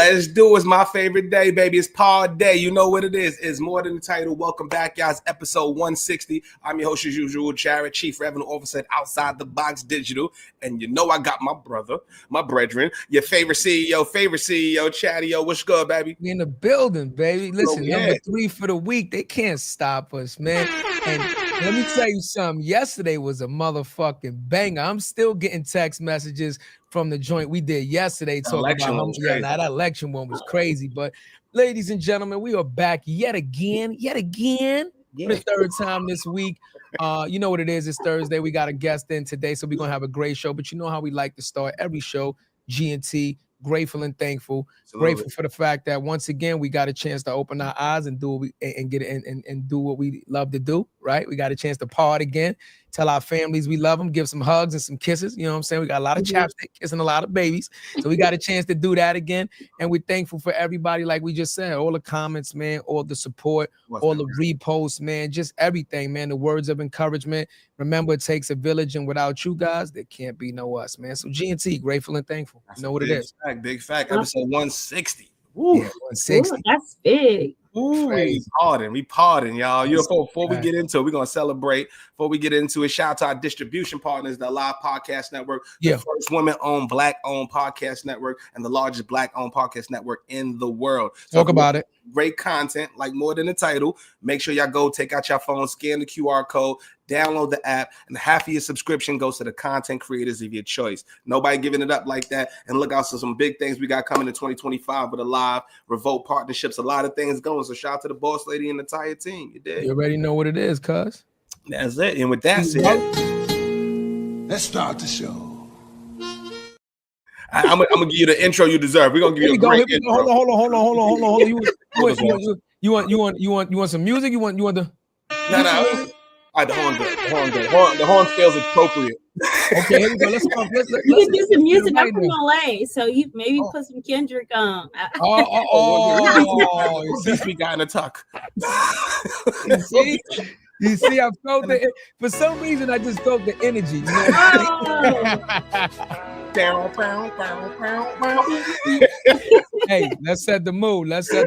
Let's do it. It's my favorite day, baby. It's pod day. You know what it is. It's more than the title. Welcome back, guys. Episode 160. I'm your host, as usual, Jarrett, Chief Revenue Officer at Outside the Box Digital. And you know I got my brother, my brethren, your favorite CEO, Chadeo. What's good, baby? We in the building, baby. Listen, number 3 for the week. They can't stop us, man. And let me tell you something. Yesterday was a motherfucking banger. I'm still getting text messages from the joint we did yesterday talking about that election one was crazy. But ladies and gentlemen, we are back yet again for the third time this week. You know what it is. It's Thursday. We got a guest in today, so we're gonna have a great show. But you know how we like to start every show, G&T. Grateful and thankful. Absolutely. Grateful for the fact that once again we got a chance to open our eyes and do what we love to do. Right? We got a chance to part again, tell our families we love them, give some hugs and some kisses. You know what I'm saying? We got a lot of chapstick, kissing a lot of babies, so we got a chance to do that again. And we're thankful for everybody, like we just said, all the comments, man, all the support, all the reposts, man, just everything, man. The words of encouragement. Remember, it takes a village, and without you guys, there can't be no us, man. So G&T, grateful and thankful. You know what it is. Big fact. Episode 160. Ooh, yeah, 160. Ooh, that's big. Ooh, we pardon, y'all. Before we get into it, we're gonna celebrate. Before we get into it, shout out to our distribution partners, the Live Podcast Network, the first women-owned, Black-owned podcast network, and the largest Black-owned podcast network in the world. So talk about it. Great content, like more than the title. Make sure y'all go take out your phone, scan the QR code, download the app, and half of your subscription goes to the content creators of your choice. Nobody giving it up like that. And look out for some big things we got coming in 2025 with a live revolt partnerships. A lot of things going. So shout out to the boss lady and the entire team. You already know what it is, cuz. That's it. And with that said, let's start the show. I'm gonna give you the intro you deserve. We're gonna give you a great intro. Hold on. You want some music? You want the No. The horn. The horn feels appropriate. Okay, here we go. Let's you can do some music. I'm from LA, so you maybe put some Kendrick on. Since we got in a tuck. You see, I felt it. For some reason, I just felt the energy. You know? Hey, let's set the mood. Let's do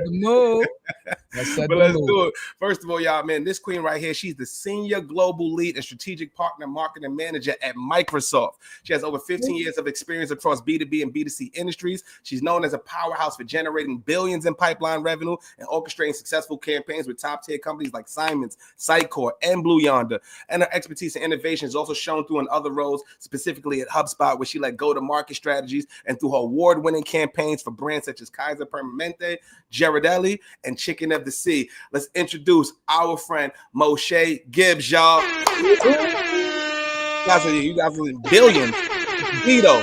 it. First of all, y'all, man, this queen right here, she's the senior global lead and strategic partner marketing manager at Microsoft. She has over 15 years of experience across B2B and B2C industries. She's known as a powerhouse for generating billions in pipeline revenue and orchestrating successful campaigns with top-tier companies like Siemens, Sitecore, and Blue Yonder. And her expertise and innovation is also shown through in other roles, specifically at HubSpot, where she led go-to-market strategies and through her award-winning campaigns for brands such as Kaiser Permanente, Ghirardelli, and Chicken of the Sea. Let's introduce our friend Mo'Shai Gibbs, y'all. You guys are in billions. Vito.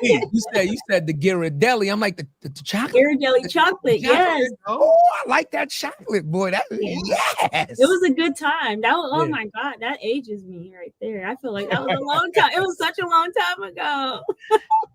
You said the Ghirardelli. I'm like the chocolate. Ghirardelli chocolate, yes. Oh, I like that chocolate, boy. Yes. It was a good time. That was oh my God, that ages me right there. I feel like that was a long time. It was such a long time ago.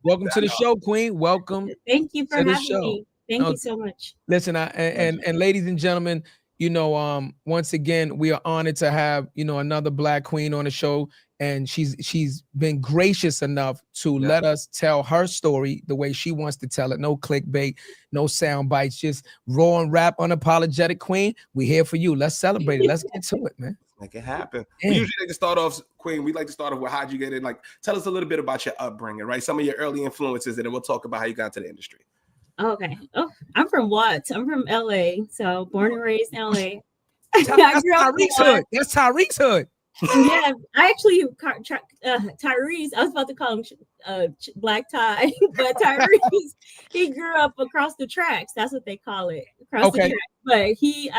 Welcome to the show, Queen. Welcome. Thank you for having me. Thank you so much. Listen, and ladies and gentlemen, you know, once again, we are honored to have, you know, another Black queen on the show. And she's been gracious enough to let us tell her story the way she wants to tell it. No clickbait, no sound bites, just raw and rap, unapologetic queen. We here for you. Let's celebrate it. Let's get to it, man. Make it happen. We usually like to start off, Queen. We like to start off with how'd you get in? Like, tell us a little bit about your upbringing, right? Some of your early influences, and then we'll talk about how you got to the industry. Okay. Oh, I'm from Watts. I'm from LA. So born and raised in LA. That's Tyreek's hood. That's Tyreek's hood. Yeah, I actually Tyrese. I was about to call him Black Ty, but Tyrese. He grew up across the tracks. That's what they call it, across the tracks. But he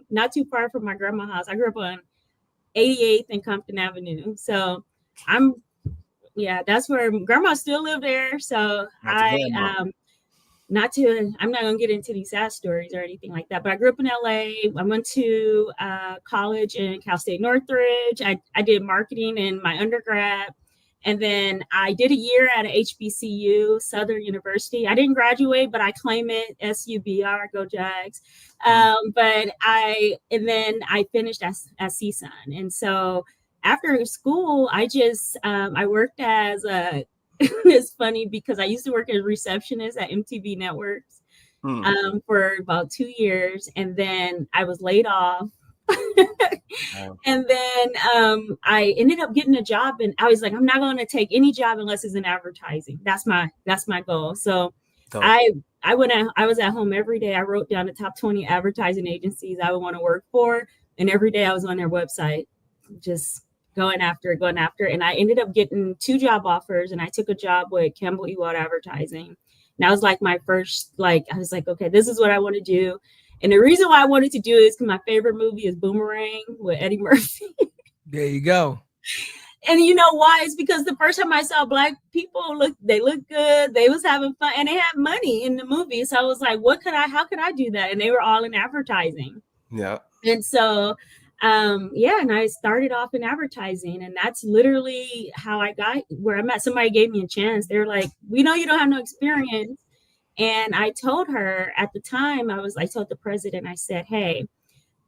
not too far from my grandma's house. I grew up on 88th and Compton Avenue. So that's where grandma still lived there. So I'm not gonna get into these sad stories or anything like that, but I grew up in LA. I went to college in Cal State Northridge. I did marketing in my undergrad, and then I did a year at a HBCU, Southern University. I didn't graduate, but I claim it, SUBR, go Jags. But I finished at CSUN, and so after school, I just I worked as a. It's funny because I used to work as a receptionist at MTV Networks. for about 2 years, and then I was laid off. And then I ended up getting a job, and I was like, I'm not going to take any job unless it's in advertising. That's my goal. So I was at home every day. I wrote down the top 20 advertising agencies I would want to work for, and every day I was on their website, just going after it. And I ended up getting 2 job offers, and I took a job with Campbell Ewald Advertising. And that was like my first, I was like, okay, this is what I want to do. And the reason why I wanted to do it is because my favorite movie is Boomerang with Eddie Murphy. There you go. And you know why? It's because the first time I saw Black people they looked good, they was having fun, and they had money in the movie. So I was like, how could I do that? And they were all in advertising. Yeah. And so, and I started off in advertising, and that's literally how I got where I'm at. Somebody gave me a chance. They're like, we know you don't have no experience. And I told her at the time, I told the president, I said, hey,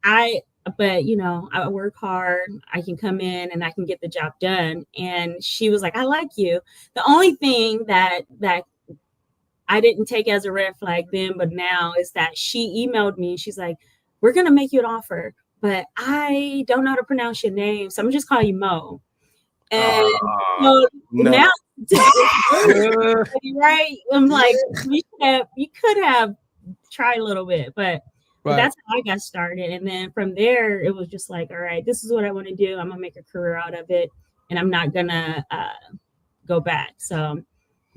I work hard. I can come in and I can get the job done. And she was like, I like you. The only thing that I didn't take as a red flag then, but now is that she emailed me. She's like, we're going to make you an offer, but I don't know how to pronounce your name. So I'm just calling you Mo. And now, right? I'm like, you could have tried a little bit, but that's how I got started. And then from there, it was just like, all right, this is what I want to do. I'm gonna make a career out of it, and I'm not gonna go back. So.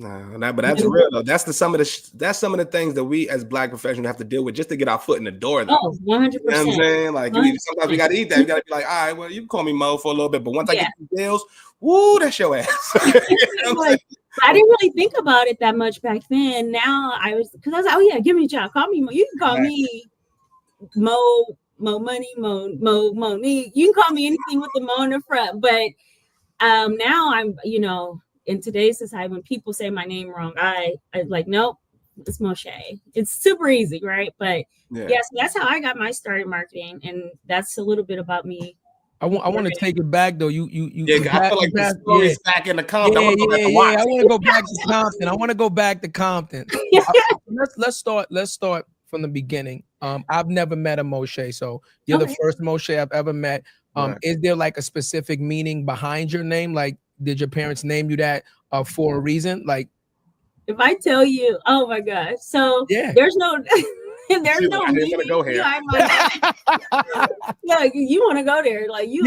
But that's real though. That's some of the things that we as Black professionals have to deal with just to get our foot in the door. Though. Oh, 100%. You know what I'm saying? Like sometimes we got to eat that. You got to be like, all right, well, you can call me Mo for a little bit, but once I get the deals, woo, that's your ass. I didn't really think about it that much back then. Now I was like, oh yeah, give me a job. Call me Mo. You can call me Mo Money, Mo Monique. You can call me anything with the Mo in the front. But now I'm, in today's society, when people say my name wrong, I like, nope, it's Mo'Shai. It's super easy, right? But so that's how I got my start in marketing, and that's a little bit about me. I want to take it back though. I feel like the story's back in the Compton. I want to go back to Compton. I want to go back to Compton. Let's start from the beginning. I've never met a Mo'Shai, so you're the first Mo'Shai I've ever met. Is there like a specific meaning behind your name? Like, did your parents name you that for a reason? Like, if I tell you, oh my gosh, so there's no meaning. Go here. Like, you want to go there? Like, you?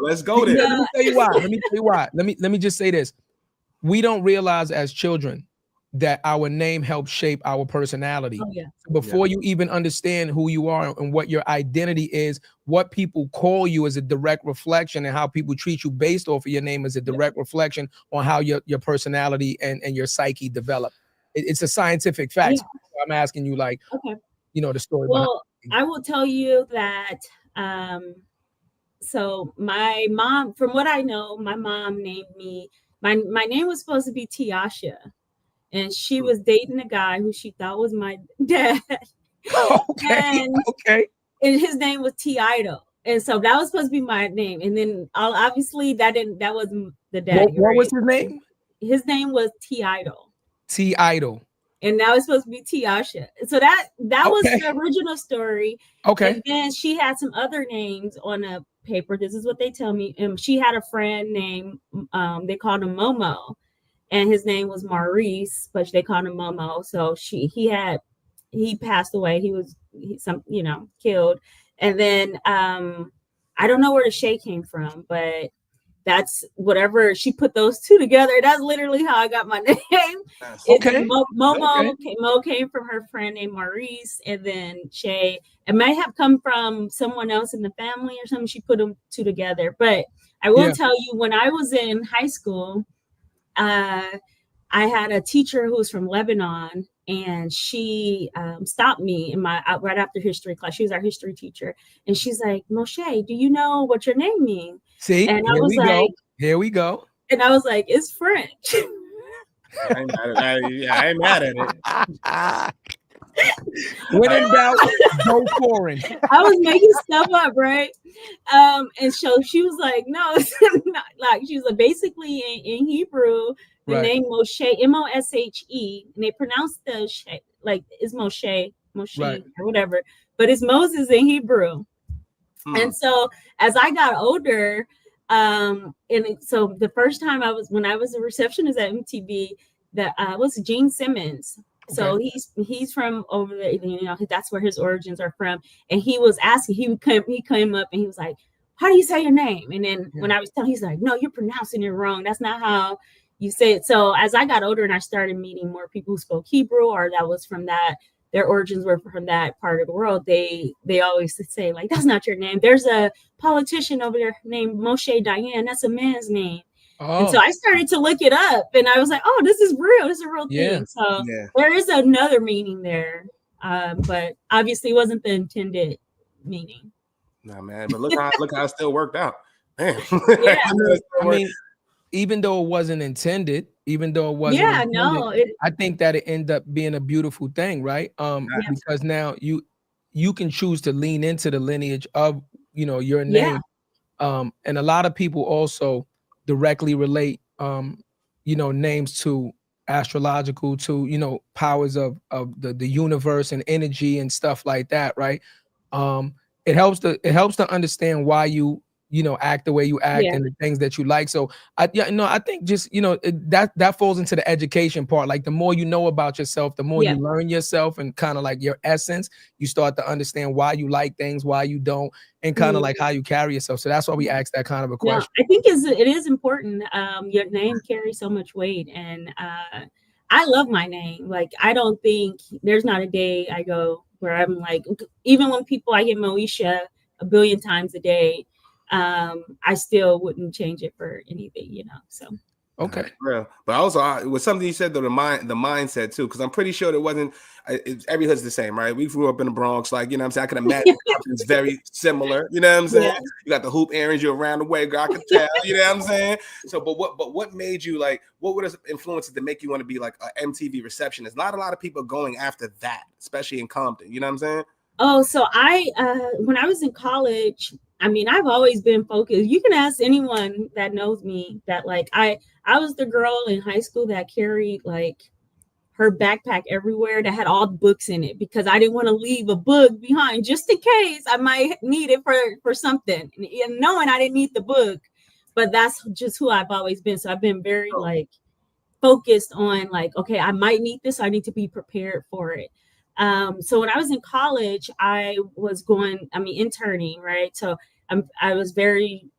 Let's go there. Let me tell you why. Let me just say this: we don't realize as children that our name helps shape our personality. Before you even understand who you are and what your identity is, what people call you is a direct reflection, and how people treat you based off of your name is a direct reflection on how your personality and your psyche develop. It's a scientific fact. So I'm asking you, like, the story. Well, I will tell you that. So my mom, from what I know, my mom named me. My name was supposed to be Tiasha. And she was dating a guy who she thought was my dad. And his name was T-Idol. And so that was supposed to be my name. And then obviously that wasn't the dad. What was his name? His name was T-Idol. T-Idol. And now it's supposed to be Tiasha. So that was the original story. And then she had some other names on a paper. This is what they tell me. She had a friend named, they called him Momo. And his name was Maurice, but they called him Momo. So he passed away. He was killed. And then I don't know where the Shay came from, but that's whatever she put those two together. That's literally how I got my name. Mo came from her friend named Maurice, and then Shay. It might have come from someone else in the family or something. She put them two together. But I will tell you, when I was in high school, I had a teacher who was from Lebanon, and she stopped me in my right after history class. She was our history teacher, and she's like, "Mo'Shai, do you know what your name means?" See, and I was like, "Here we go." And I was like, "It's French." I ain't mad at it. When in doubt, go foreign. I was making stuff up, right? And so she was like, no, it's not. Like, she was like, basically in Hebrew, the name Mo'Shai, Moshe, and they pronounce the like it's Mo'Shai Right. or whatever, but it's Moses in Hebrew. And so as I got older, so the first time when I was a receptionist at MTV, that was Gene Siemens. So he's from over there, you know, that's where his origins are from. And he was asking, he came up and he was like, how do you say your name? And then when I was telling, he's like, no, you're pronouncing it wrong. That's not how you say it. So as I got older and I started meeting more people who spoke Hebrew, or that was from that, their origins were from that part of the world, they always say, like, that's not your name. There's a politician over there named Moshe Dayan. That's a man's name. And so I started to look it up and I was like, oh, this is real. This is a real thing. So there is another meaning there. But obviously it wasn't the intended meaning. No, man, but look how it still worked out. Man. Yeah. I mean, even though it wasn't intended, I think that it ended up being a beautiful thing, right? Because now you can choose to lean into the lineage of, you know, your name. And a lot of people also directly relate you know, names to astrological, to, you know, powers of the universe and energy and stuff like that, right? It helps to understand why you know, act the way you act and the things that you like. So I think just, you know, that falls into the education part. Like the more you know about yourself, the more you learn yourself and kind of like your essence, you start to understand why you like things, why you don't, and kind of like how you carry yourself. So that's why we ask that kind of a question. I think it is important. Your name carries so much weight, and I love my name. Like, I don't think there's not a day I go where I'm like, even when I get Moesha a billion times a day, I still wouldn't change it for anything, you know. So okay, real. But also it was something you said though, the mindset too, because I'm pretty sure there wasn't every hood's the same, right? We grew up in the Bronx, like, you know what I'm saying? I can imagine it's very similar, you know what I'm saying? You got the hoop errands, you're around the way, girl, I can tell, you know what I'm saying? So but what made you, like, what were the influences that make you want to be like an MTV receptionist? Not a lot of people going after that, especially in Compton, you know what I'm saying? Oh, so when I was in college, I mean, I've always been focused. You can ask anyone that knows me that, like, I was the girl in high school that carried like her backpack everywhere that had all the books in it, because I didn't want to leave a book behind just in case I might need it for something, and knowing I didn't need the book. But that's just who I've always been. So I've been very like focused on, like, okay, I might need this. I need to be prepared for it. So when I was in college, I was interning, right? So I was very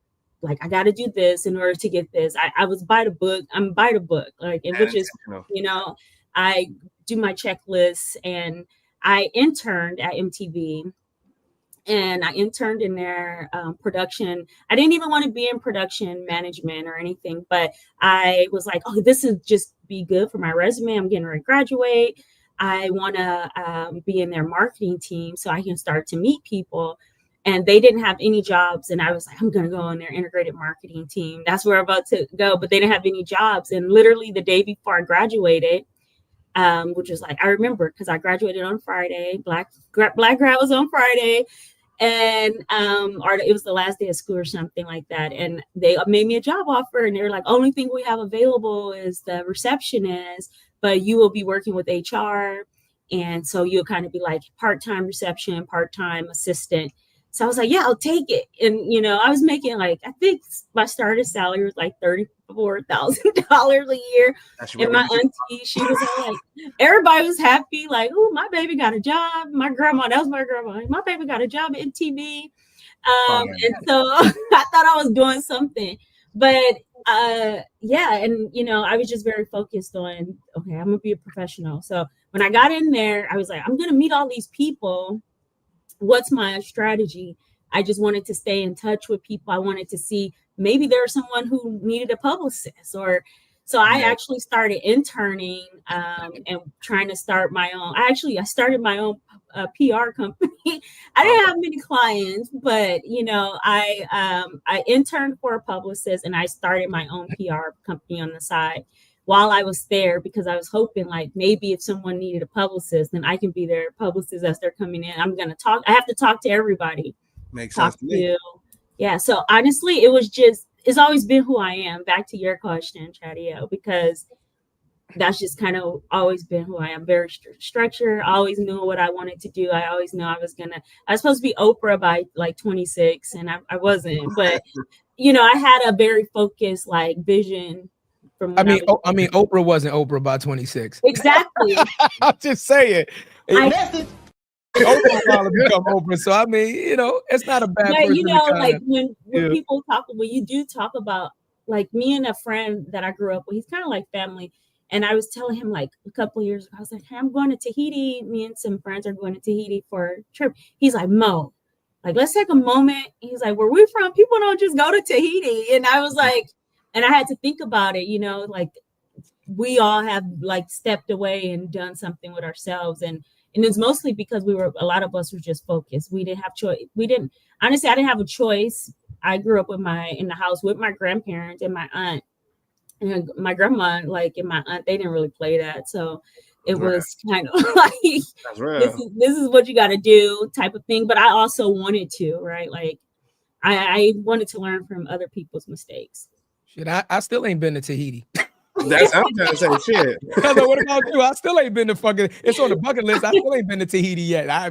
like, I got to do this in order to get this. I was by the book. I'm by the book, like, and which is, you know, I do my checklists, and I interned at MTV, and I interned in their production. I didn't even want to be in production management or anything, but I was like, oh, this is just be good for my resume. I'm getting ready to graduate. I want to be in their marketing team so I can start to meet people. And they didn't have any jobs. And I was like, I'm going to go on their integrated marketing team. That's where I'm about to go. But they didn't have any jobs. And literally the day before I graduated, which was like, I remember because I graduated on Friday. Black grad was on Friday. And or it was the last day of school or something like that. And they made me a job offer. And they were like, only thing we have available is the receptionist, but you will be working with HR. And so you'll kind of be like part-time reception, part-time assistant. So I was like, yeah, I'll take it. And, you know, I was making like, I think my starter salary was like $34,000 a year. And my auntie, she was all like, everybody was happy. Like, oh, my baby got a job. My grandma, that was my grandma. My baby got a job at MTV. And so I thought I was doing something. But yeah, and, you know, I was just very focused on, okay, I'm going to be a professional. So when I got in there, I was like, I'm going to meet all these people. What's my strategy? I just wanted to stay in touch with people. I wanted to see maybe there's someone who needed a publicist, or so I actually started interning and trying to start my own. I started my own PR company. I didn't have many clients, but you know, I interned for a publicist and I started my own PR company on the side while I was there, because I was hoping like maybe if someone needed a publicist, then I can be their publicist as they're coming in. I have to talk to everybody. Makes sense to me. Yeah. So honestly, it's always been who I am. Back to your question, Chadeo, because that's just kind of always been who I am. Very structured. I always knew what I wanted to do. I always knew I was supposed to be Oprah by like 26, and I wasn't. But you know, I had a very focused like vision. From I mean, Oprah wasn't Oprah by 26. Exactly. I'm just saying. Oprah probably become Oprah. So I mean, you know, it's not a bad. But you know, like when people talk, when you do talk about like me and a friend that I grew up with, he's kind of like family. And I was telling him like a couple of years ago, I was like, hey, I'm going to Tahiti. Me and some friends are going to Tahiti for a trip. He's like, Mo, like, let's take a moment. He's like, where we from? People don't just go to Tahiti. And I was like, and I had to think about it, you know, like we all have like stepped away and done something with ourselves. And it's mostly because a lot of us were just focused. We didn't have choice. Honestly, I didn't have a choice. I grew up in the house with my grandparents and my aunt. And my grandma, like, and my aunt, they didn't really play that. So it was kind of like, this is what you got to do type of thing. But I also wanted to, right? Like, I wanted to learn from other people's mistakes. Shit, I still ain't been to Tahiti. That's I'm trying to say shit. What about you? I still ain't been to fucking. It's on the bucket list. I still ain't been to Tahiti yet. I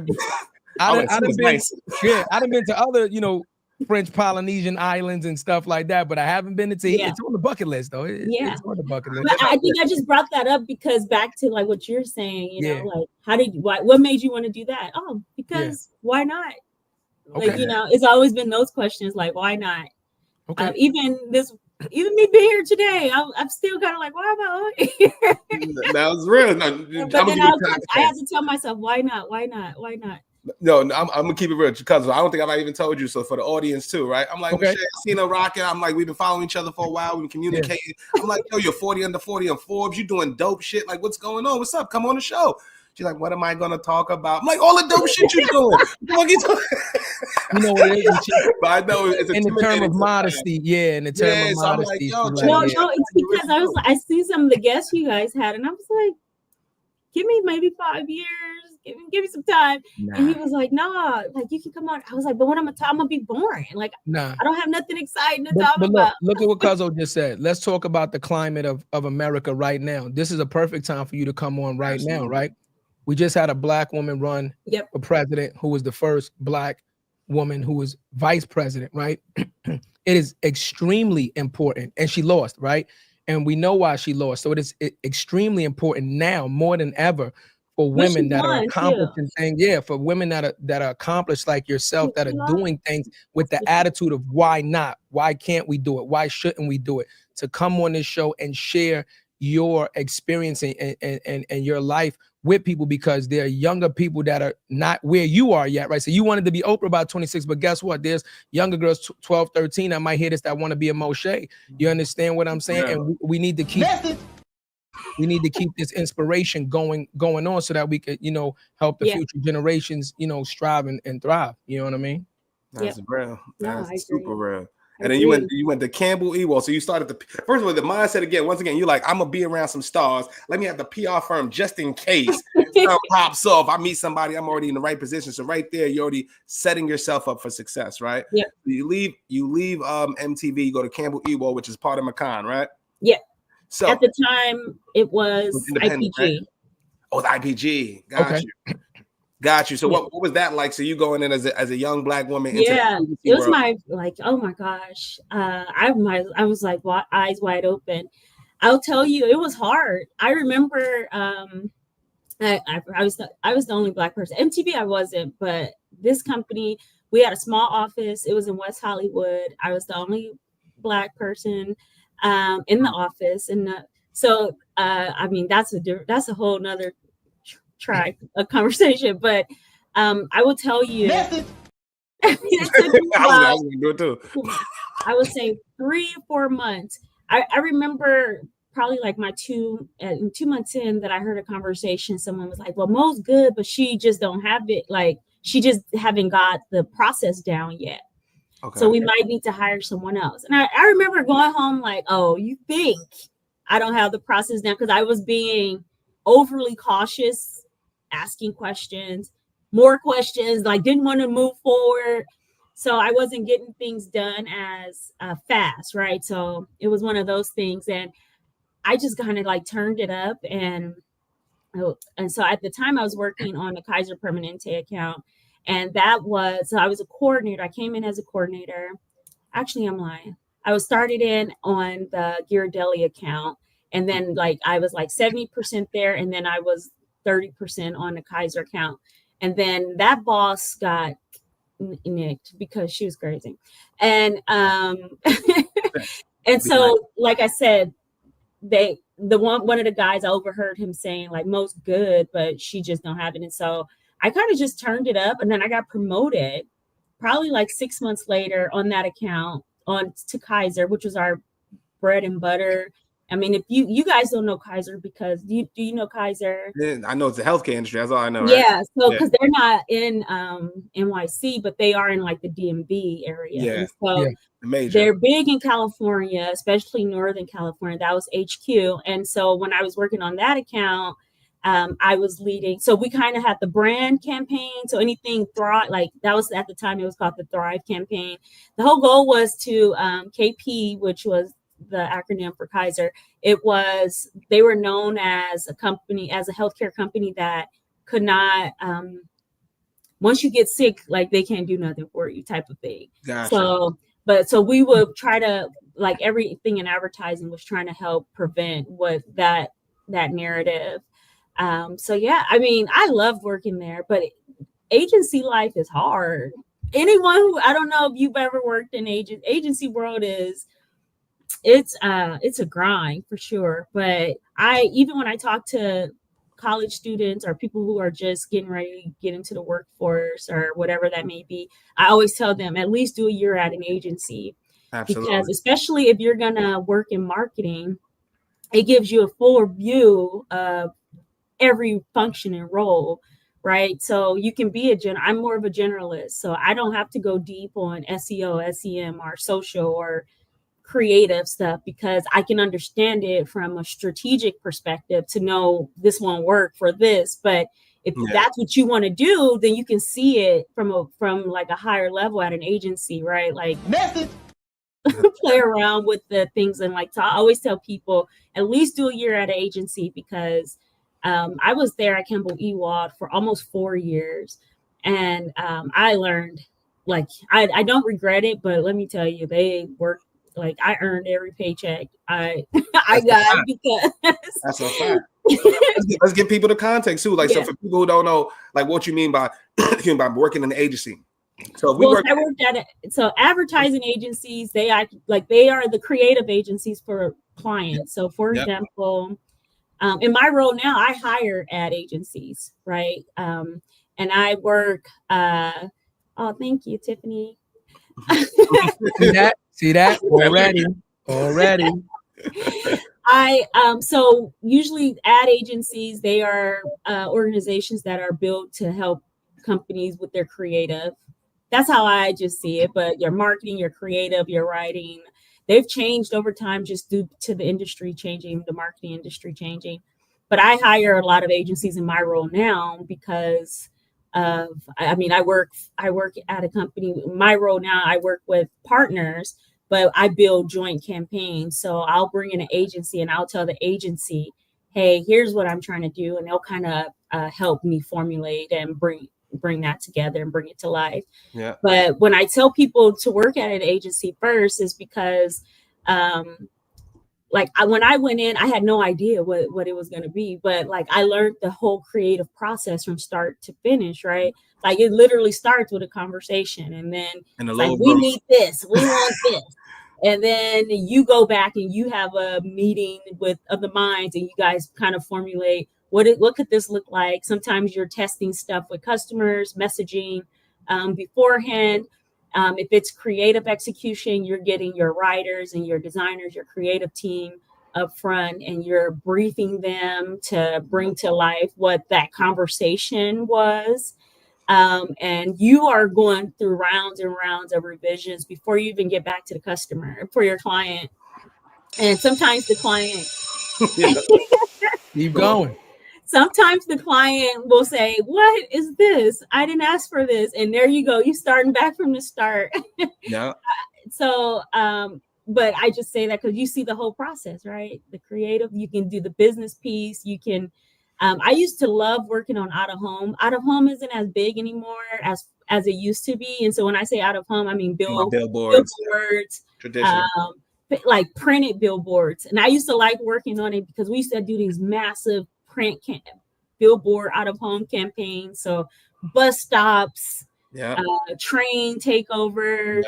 done been to other, you know, French Polynesian islands and stuff like that, but I haven't been to Tahiti. It's on the bucket list though. It's on the bucket list. But I think I just brought that up because back to like what you're saying, you know, like what made you want to do that? Oh, because why not? Okay. Like, you know, it's always been those questions like, why not? Okay. Even me being here today, I'm still kind of like, why am I here? That was real. No, but then I had to tell myself, why not? Why not? Why not? No, I'm gonna keep it real because I don't think I've even told you. So for the audience too, right? I'm like, okay. Seen her rocking. I'm like, we've been following each other for a while. We've been communicating. Yeah. I'm like, yo, you're 40 under 40 on Forbes. You're doing dope shit. Like, what's going on? What's up? Come on the show. She's like, what am I gonna talk about? I'm like, all the dope shit you're doing. You know what it is? But I know it's in the term of modesty. Yeah, in the term of modesty. Like, no, it's because I see some of the guests you guys had, and I was like, give me maybe 5 years. Give me some time. Nah. And he was like, nah, like you can come on. I was like, but when I'm gonna be boring. Like, I don't have nothing exciting to talk about. Look at what Cuzzo just said. Let's talk about the climate of America right now. This is a perfect time for you to come on right now, right? We just had a black woman run for president who was the first black woman who was vice president, right? It is extremely important. And she lost, right? And we know why she lost. So it is extremely important now more than ever for women that are accomplishing things. Yeah, for women that are accomplished like yourself, that are doing things with the attitude of why not? Why can't we do it? Why shouldn't we do it? To come on this show and share your experience and your life with people, because there are younger people that are not where you are yet, right? So you wanted to be Oprah by 26, but guess what? There's younger girls 12, 13 that might hear this that want to be a Mo'Shai. You understand what I'm saying? And we need to keep this inspiration going on so that we could, you know, help the future generations, you know, strive and thrive. You know what I mean? That's real. That's super real. And then you went to Campbell Ewald. So you started first of all, the mindset again, once again, you're like, I'm gonna be around some stars. Let me have the PR firm just in case something pops off. I meet somebody, I'm already in the right position. So right there, you're already setting yourself up for success, right? Yeah. You leave MTV, you go to Campbell Ewald, which is part of McCann, right? Yeah. So at the time it was IPG. Right? Oh, the IPG. Got you. So what was that like? So you going in as a young black woman? Into it was world? Oh my gosh. I was like eyes wide open. I'll tell you, it was hard. I remember I was the only black person. MTV I wasn't, but this company, we had a small office. It was in West Hollywood. I was the only black person in the office, and so I mean that's a whole nother a conversation, but I will tell you I would say 3 or 4 months. I remember probably like my 2 months in that I heard a conversation. Someone was like, well, Mo's good, but she just don't have it. Like she just haven't got the process down yet. Okay. So we might need to hire someone else. And I remember going home like, oh, you think I don't have the process down? Because I was being overly cautious, asking questions, more questions, like didn't want to move forward. So I wasn't getting things done as fast, right? So it was one of those things. And I just kind of like turned it up. And so at the time I was working on the Kaiser Permanente account, and so I was a coordinator. I came in as a coordinator. Actually, I'm lying. I was started in on the Ghirardelli account, and then like I was like 70% there, and then I was 30% on the Kaiser account. And then that boss got nicked because she was crazy. And and so like I said, one of the guys, I overheard him saying like Mo's good, but she just don't have it. And so I kind of just turned it up, and then I got promoted probably like 6 months later on that account on to Kaiser, which was our bread and butter. I mean, if you guys don't know Kaiser, because do you know Kaiser? Yeah, I know it's the healthcare industry. That's all I know. Right? Yeah. So because they're not in NYC, but they are in like the DMV area. Yeah. And so they're big in California, especially Northern California. That was HQ. And so when I was working on that account, I was leading. So we kind of had the brand campaign. So anything Thrive, like that was at the time, it was called the Thrive campaign. The whole goal was to KP, which was the acronym for Kaiser. They were known as a company, as a healthcare company that could not, once you get sick, like they can't do nothing for you type of thing. Gotcha. So we would try to, like everything in advertising was trying to help prevent that narrative. So yeah, I mean, I loved working there, but agency life is hard. Anyone who, I don't know if you've ever worked in agency world it's a grind for sure. But even when I talk to college students or people who are just getting ready to get into the workforce or whatever that may be, I always tell them at least do a year at an agency. Absolutely. Because especially if you're gonna work in marketing, it gives you a fuller view of every function and role, right? So you can be I'm more of a generalist, so I don't have to go deep on SEO, SEM, or social or creative stuff, because I can understand it from a strategic perspective to know this won't work for this. But if that's what you want to do, then you can see it from like a higher level at an agency, right? Like method. Play around with the things. And like, I always tell people at least do a year at an agency, because I was there at Campbell Ewald for almost 4 years, and I learned, like, I don't regret it, but let me tell you, they worked, like, I earned every paycheck I got, because that's a fact. Let's give people the context too. Like, so for people who don't know, like, what you mean by working in the agency. So so advertising agencies, they are the creative agencies for clients. So for example, in my role now, I hire ad agencies, right? And I work. Oh, thank you, Tiffany. See that already. So usually ad agencies, they are organizations that are built to help companies with their creative. That's how I just see it. But your marketing, your creative, your writing, they've changed over time just due to the industry changing, the marketing industry changing. But I hire a lot of agencies in my role now because I work at a company. My role now, I work with partners, but I build joint campaigns. So I'll bring in an agency and I'll tell the agency, hey, here's what I'm trying to do. And they'll kind of help me formulate and bring that together and bring it to life. Yeah. But when I tell people to work at an agency first, is because when I went in, I had no idea what it was going to be, but like I learned the whole creative process from start to finish, right? Like it literally starts with a conversation, and then like, we need this, we want this. And then you go back and you have a meeting of the minds, and you guys kind of formulate what could this look like. Sometimes you're testing stuff with customers, messaging beforehand. If it's creative execution, you're getting your writers and your designers, your creative team up front, and you're briefing them to bring to life what that conversation was. And you are going through rounds and rounds of revisions before you even get back to the customer, for your client. And sometimes the client keep going. Sometimes the client will say, what is this? I didn't ask for this. And there you go. You're starting back from the start. Yeah. So but I just say that because you see the whole process, right? The creative, you can do the business piece. You can, I used to love working on out of home. Out of home isn't as big anymore as it used to be. And so when I say out of home, I mean billboards, traditional. Like printed billboards. And I used to like working on it because we used to do these massive print billboard out of home campaigns. So bus stops, train takeovers.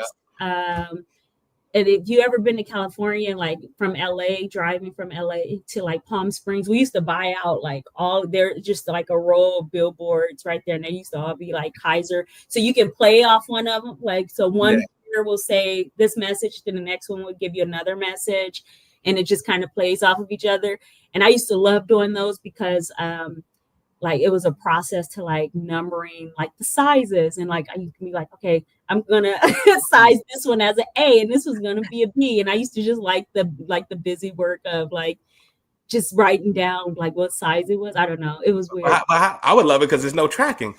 And if you ever been to California, like from LA, driving from LA to like Palm Springs, we used to buy out like all there, just like a row of billboards right there. And they used to all be like Kaiser. So you can play off one of them. Like, so one will say this message, then the next one will give you another message. And it just kind of plays off of each other. And I used to love doing those because like it was a process to like numbering like the sizes, and like you can be like, okay, I'm gonna size this one as an A and this was gonna be a B. And I used to just like the busy work of like just writing down like what size it was. I don't know, it was weird. I would love it because there's no tracking.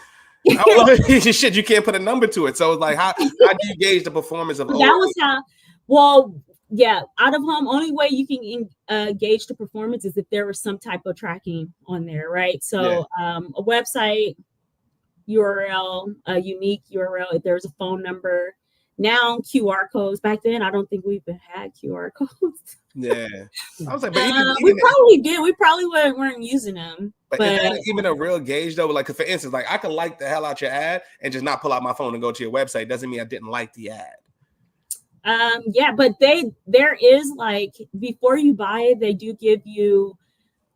I would love it. Shit, you can't put a number to it. So it's like how do you gauge the performance of that was how out of home, only way you can gauge the performance is if there was some type of tracking on there, right? So a website URL, a unique URL, if there's a phone number. Now QR codes. Back then, I don't think we even had QR codes. Yeah, I was like, but we probably did. We probably weren't using them. But is that even a real gauge though? Like, for instance, like I could like the hell out your ad and just not pull out my phone and go to your website. Doesn't mean I didn't like the ad. But there is like before you buy it, they do give you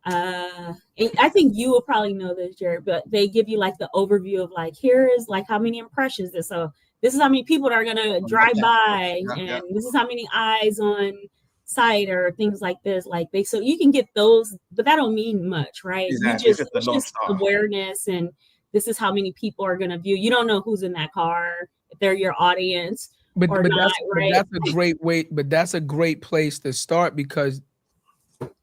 and I think you will probably know this, Jarrett, but they give you like the overview of like, here is like how many impressions this, so this is how many people are gonna drive by, and this is how many eyes on site or things like this, like so you can get those, but that don't mean much, right? Exactly. It's just awareness, and this is how many people are gonna view. You don't know who's in that car, if they're your audience. But that's a great way. But that's a great place to start, because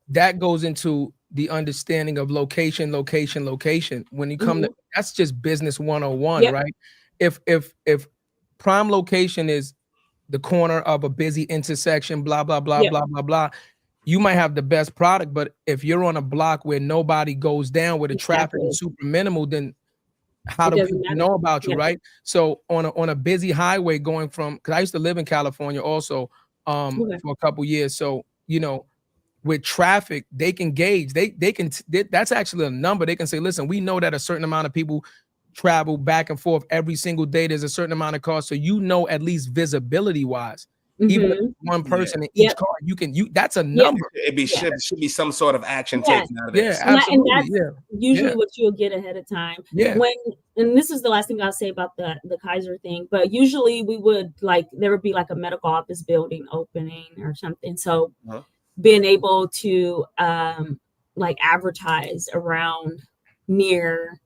that goes into the understanding of location. When you come to, that's just business 101, right? If prime location is the corner of a busy intersection, blah blah blah blah blah blah, you might have the best product, but if you're on a block where nobody goes down, where the traffic is super minimal, then how do people know about you, right? So on a busy highway going from, because I used to live in California also for a couple years, so you know, with traffic they can gauge, that's actually a number. They can say, listen, we know that a certain amount of people travel back and forth every single day, there's a certain amount of cars, so you know, at least visibility wise, even if one person in each car, that's a number. It should be some sort of action taken out of it. Absolutely. And that's usually what you'll get ahead of time. And this is the last thing I'll say about the Kaiser thing, but usually we would there would be like a medical office building opening or something. So being able to like advertise around near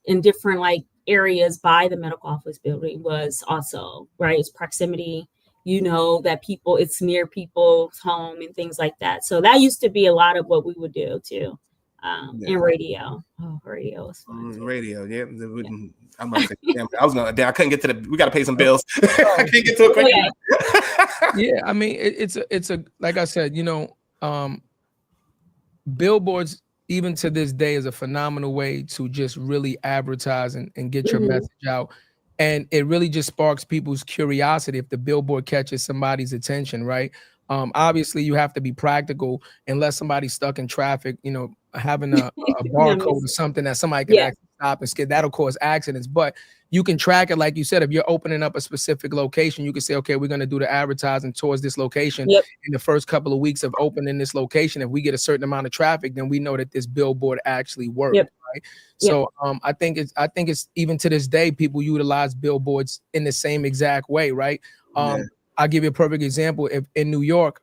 in different like areas by the medical office building was also right. It's proximity. You know that it's near people's home and things like that. So that used to be a lot of what we would do too. And radio. Oh, radio was fun. Radio, I'm not saying, I couldn't get to we got to pay some bills. I can't get to it quick. I mean, it's a like I said, you know, billboards even to this day is a phenomenal way to just really advertise and get your message out. And it really just sparks people's curiosity if the billboard catches somebody's attention, right? Obviously, you have to be practical unless somebody's stuck in traffic, you know, having a barcode or something that somebody can actually stop and skid. That'll cause accidents. But you can track it, like you said, if you're opening up a specific location, you can say, okay, we're going to do the advertising towards this location. In the first couple of weeks of opening this location, if we get a certain amount of traffic, then we know that this billboard actually worked. Right? So I think it's even to this day, people utilize billboards in the same exact way, right? I'll give you a perfect example. If in New York,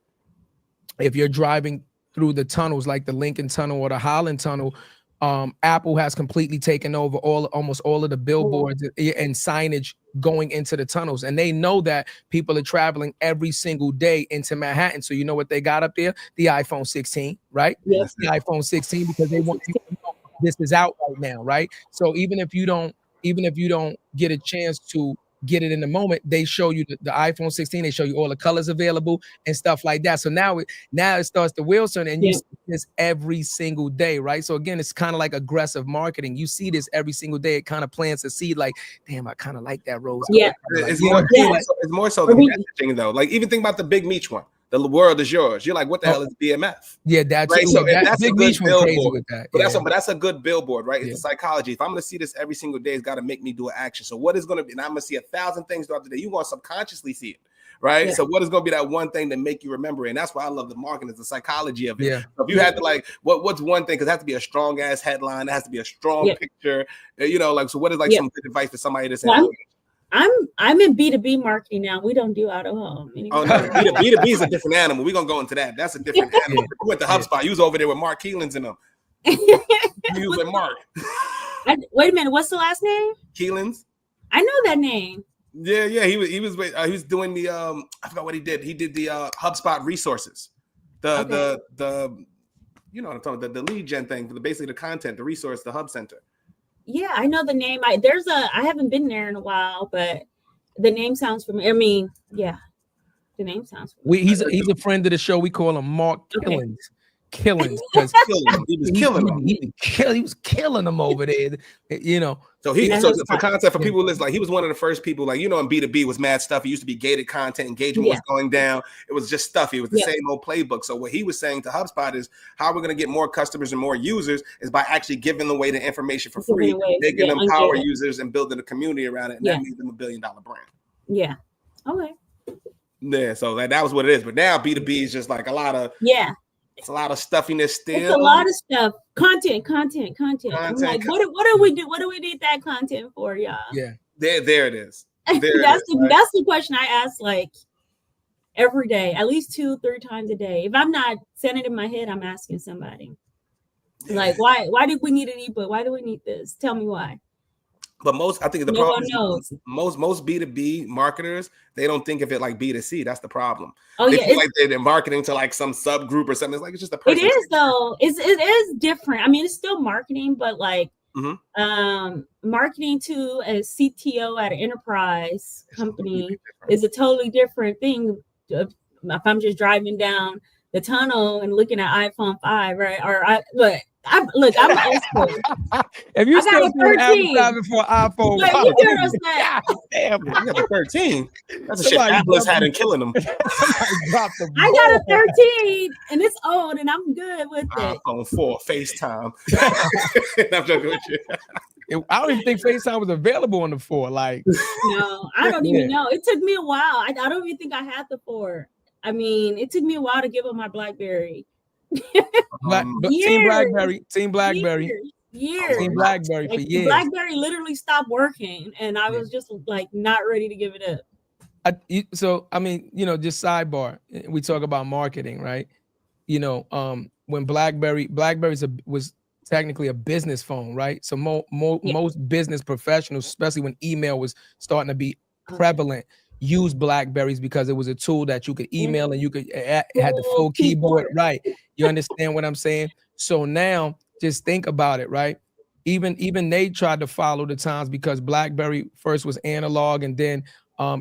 if you're driving through the tunnels, like the Lincoln Tunnel or the Holland Tunnel, Apple has completely taken over almost all of the billboards and signage going into the tunnels. And they know that people are traveling every single day into Manhattan. So you know what they got up there? The iPhone 16, right? The iPhone 16, because they want people to know this is out right now, right? So even if you don't get a chance to get it in the moment. They show you the iPhone 16. They show you all the colors available and stuff like that. So now it starts to wheel turn, and you see this every single day, right? So again, it's kind of like aggressive marketing. You see this every single day. It kind of plants a seed. Like, damn, I kind of like that rose. Yeah, it's more so the messaging though. Like even think about the Big Meech one. The world is yours. You're like, what the hell is BMF? Yeah, that's right. So that's Big a good billboard. With that. But that's a good billboard, right? It's the psychology. If I'm going to see this every single day, it's got to make me do an action. So what is going to be? And I'm going to see 1,000 things throughout the day. You want to subconsciously see it, right? Yeah. So what is going to be that one thing that make you remember it? And that's why I love the marketing, is the psychology of it. Yeah. So if you had to like, what's one thing? Because it has to be a strong ass headline. It has to be a strong picture. You know, like, so what is like some good advice for somebody that's I'm in B2B marketing now. We don't do out of home anymore. Oh no, B2B is a different animal. We're gonna go into that. That's a different animal. We went to HubSpot. You was over there with Mark Keelan's in them. You was with Mark. Wait a minute, what's the last name? Keelan's. I know that name. Yeah. He was doing the I forgot what he did. He did the HubSpot resources. The you know what I'm talking about, the lead gen thing for basically the content, the resource, the hub center. Yeah, I know the name. I haven't been there in a while, but the name sounds familiar. I mean, yeah, the name sounds familiar. He's a friend of the show. We call him Mark Killings. Killings, because he was killing them. He was killing them over there, you know. So for content for people listen, like he was one of the first people, like, you know, in B2B was mad stuff. It used to be gated content, engagement was going down. It was just stuffy. It was the same old playbook. So what he was saying to HubSpot is how we're going to get more customers and more users is by actually giving away the information for free, making them power users and building a community around it. And that made them $1 billion brand. Yeah. Okay. Yeah. So that was what it is. But now B2B is just like a lot of it's a lot of stuffiness still. It's a lot of stuff. Content. I'm like, what do we do? What do we need that content for, y'all? Yeah. There it is. That's the question I ask like every day, at least 2-3 times a day. If I'm not saying it in my head, I'm asking somebody. Like, why did we need an ebook? Why do we need this? Tell me why. But I think the problem is most B2B marketers, they don't think of it like B2C. That's the problem. They feel like they're marketing to like some subgroup or something. It's like it's just a person. It is though. It is different. I mean, it's still marketing, but like marketing to a CTO at an enterprise company is a totally different thing. If I'm just driving down the tunnel and looking at iPhone 5, right? I'm old school. If you still doing advertising for iPhone 5, damn, you got a 13. That's a shit Atlas had in killing them. I got a 13, and it's old, and I'm good with it. iPhone 4 FaceTime. I'm joking with you. I don't even think FaceTime was available on the 4. Like, no, I don't even know. It took me a while. I don't even think I had the 4. I mean, it took me a while to give up my BlackBerry. Team Blackberry. Years. Team Blackberry for years. BlackBerry literally stopped working, and I was just like not ready to give it up. So I mean, you know, just sidebar. We talk about marketing, right? You know, when BlackBerry was technically a business phone, right? So most business professionals, especially when email was starting to be prevalent, use Blackberries because it was a tool that you could email and you could it had the full keyboard, right? You understand what I'm saying? So now just think about it, right? Even they tried to follow the times because BlackBerry first was analog and then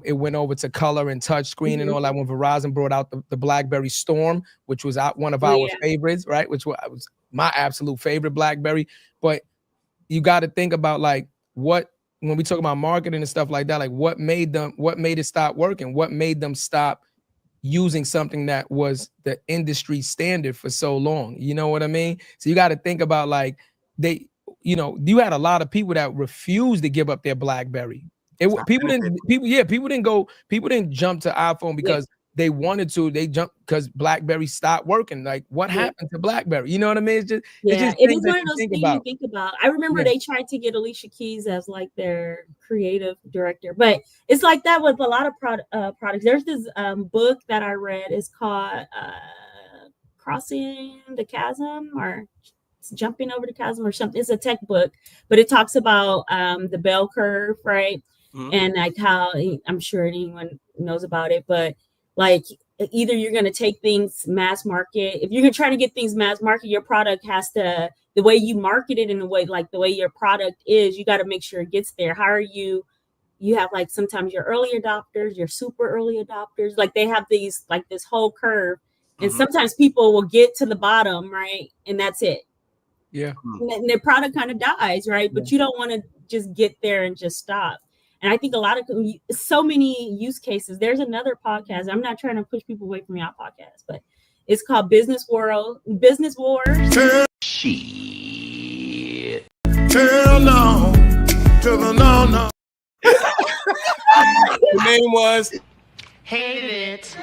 it went over to color and touch screen and all that when Verizon brought out the BlackBerry Storm, which was one of our favorites, right? Which was my absolute favorite BlackBerry. But you got to think about like when we talk about marketing and stuff like that, like what made it stop working? What made them stop using something that was the industry standard for so long? You know what I mean? So you got to think about like you had a lot of people that refused to give up their BlackBerry. People didn't jump to iPhone because they wanted to. They jumped because BlackBerry stopped working. Like what happened to BlackBerry? You know what I mean? It's just it was one of those things you think about. I remember they tried to get Alicia Keys as like their creative director, but it's like that with a lot of products. There's this book that I read. It's called Crossing the Chasm or Jumping Over the Chasm or something. It's a tech book, but it talks about the bell curve, right? And like how I'm sure anyone knows about it, but like either you're going to take things mass market. If you're going to try to get things mass market, your product has to, the way you market it in the way, like the way your product is, you got to make sure it gets there. How are you you have like sometimes your early adopters, your super early adopters, like they have these like this whole curve, and sometimes people will get to the bottom, right, and that's it. Yeah, and their product kind of dies, right? But you don't want to just get there and just stop. And I think a lot of so many use cases. There's another podcast. I'm not trying to push people away from your podcast, but it's called Business Wars. Shit. Tell no. Tell the no. The name was Hate it.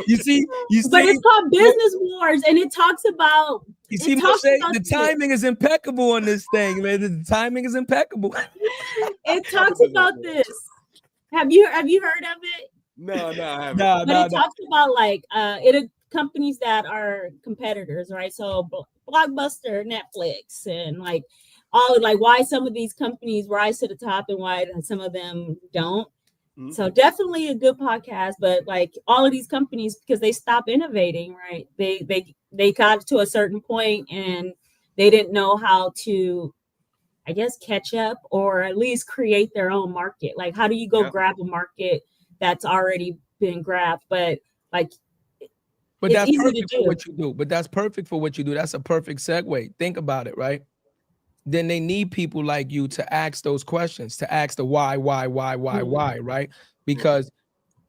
you see, but it's called Business Wars, and it talks about. You see, Mo'Shai, the timing is impeccable on this thing, man. The timing is impeccable. It talks about this. Have you heard of it? No, I haven't. But it talks about like companies that are competitors, right? So Blockbuster, Netflix, and like all like why some of these companies rise to the top and why some of them don't. So definitely a good podcast, but like all of these companies, because they stop innovating, right? They got to a certain point and they didn't know how to, I guess, catch up or at least create their own market. Like, how do you go grab a market that's already been grabbed? But like, but that's perfect for what you do. But that's perfect for what you do. That's a perfect segue. Think about it, right? Then they need people like you to ask those questions, to ask the why, right? Because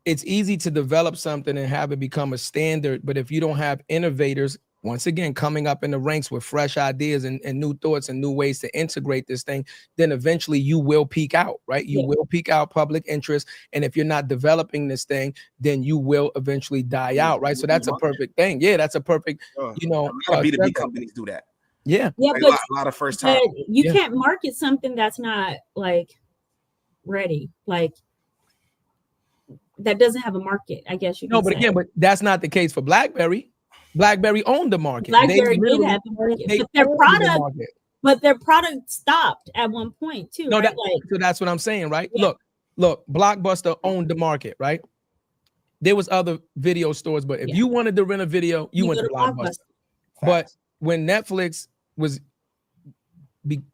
it's easy to develop something and have it become a standard. But if you don't have innovators, once again, coming up in the ranks with fresh ideas and new thoughts and new ways to integrate this thing, then eventually you will peak out, right? You will peak out public interest. And if you're not developing this thing, then you will eventually die out, right? So that's a perfect thing. Yeah, that's a perfect, a lot of B2B companies do that. Yeah, but a lot of first time. You can't market something that's not like ready, like that doesn't have a market. I guess you can say. But that's not the case for BlackBerry. BlackBerry owned the market. BlackBerry did have the market, but their product stopped at one point too. Right? So that's what I'm saying, right? Yeah. Look, Blockbuster owned the market, right? There was other video stores, but if you wanted to rent a video, you went to Blockbuster. But when Netflix was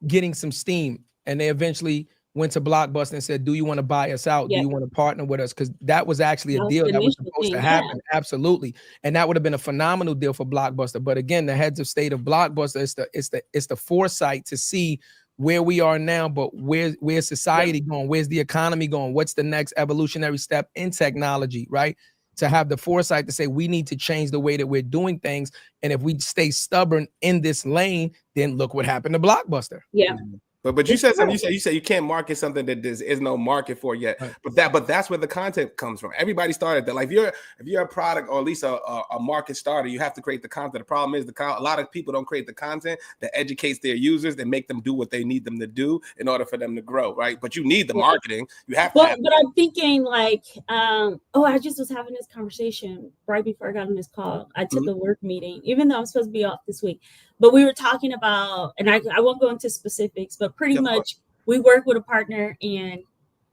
getting some steam and they eventually went to Blockbuster and said, do you want to buy us out? Do you want to partner with us? Because that was actually a deal that was supposed to happen. Yeah. Absolutely. And that would have been a phenomenal deal for Blockbuster. But again, the heads of state of Blockbuster, it's the foresight to see where we are now, but where's society going? Where's the economy going? What's the next evolutionary step in technology, right? To have the foresight to say we need to change the way that we're doing things. And if we stay stubborn in this lane, then look what happened to Blockbuster. Yeah. But you said something. You said you can't market something that there is no market for yet. Right. But that's where the content comes from. Everybody started that. Like if you're a product or at least a market starter, you have to create the content. The problem is a lot of people don't create the content that educates their users and make them do what they need them to do in order for them to grow, right? But you need the marketing. You have to. But I'm thinking like, I just was having this conversation right before I got on this call. I took a work meeting, even though I'm supposed to be off this week. But we were talking about, and I won't go into specifics, but pretty much we work with a partner and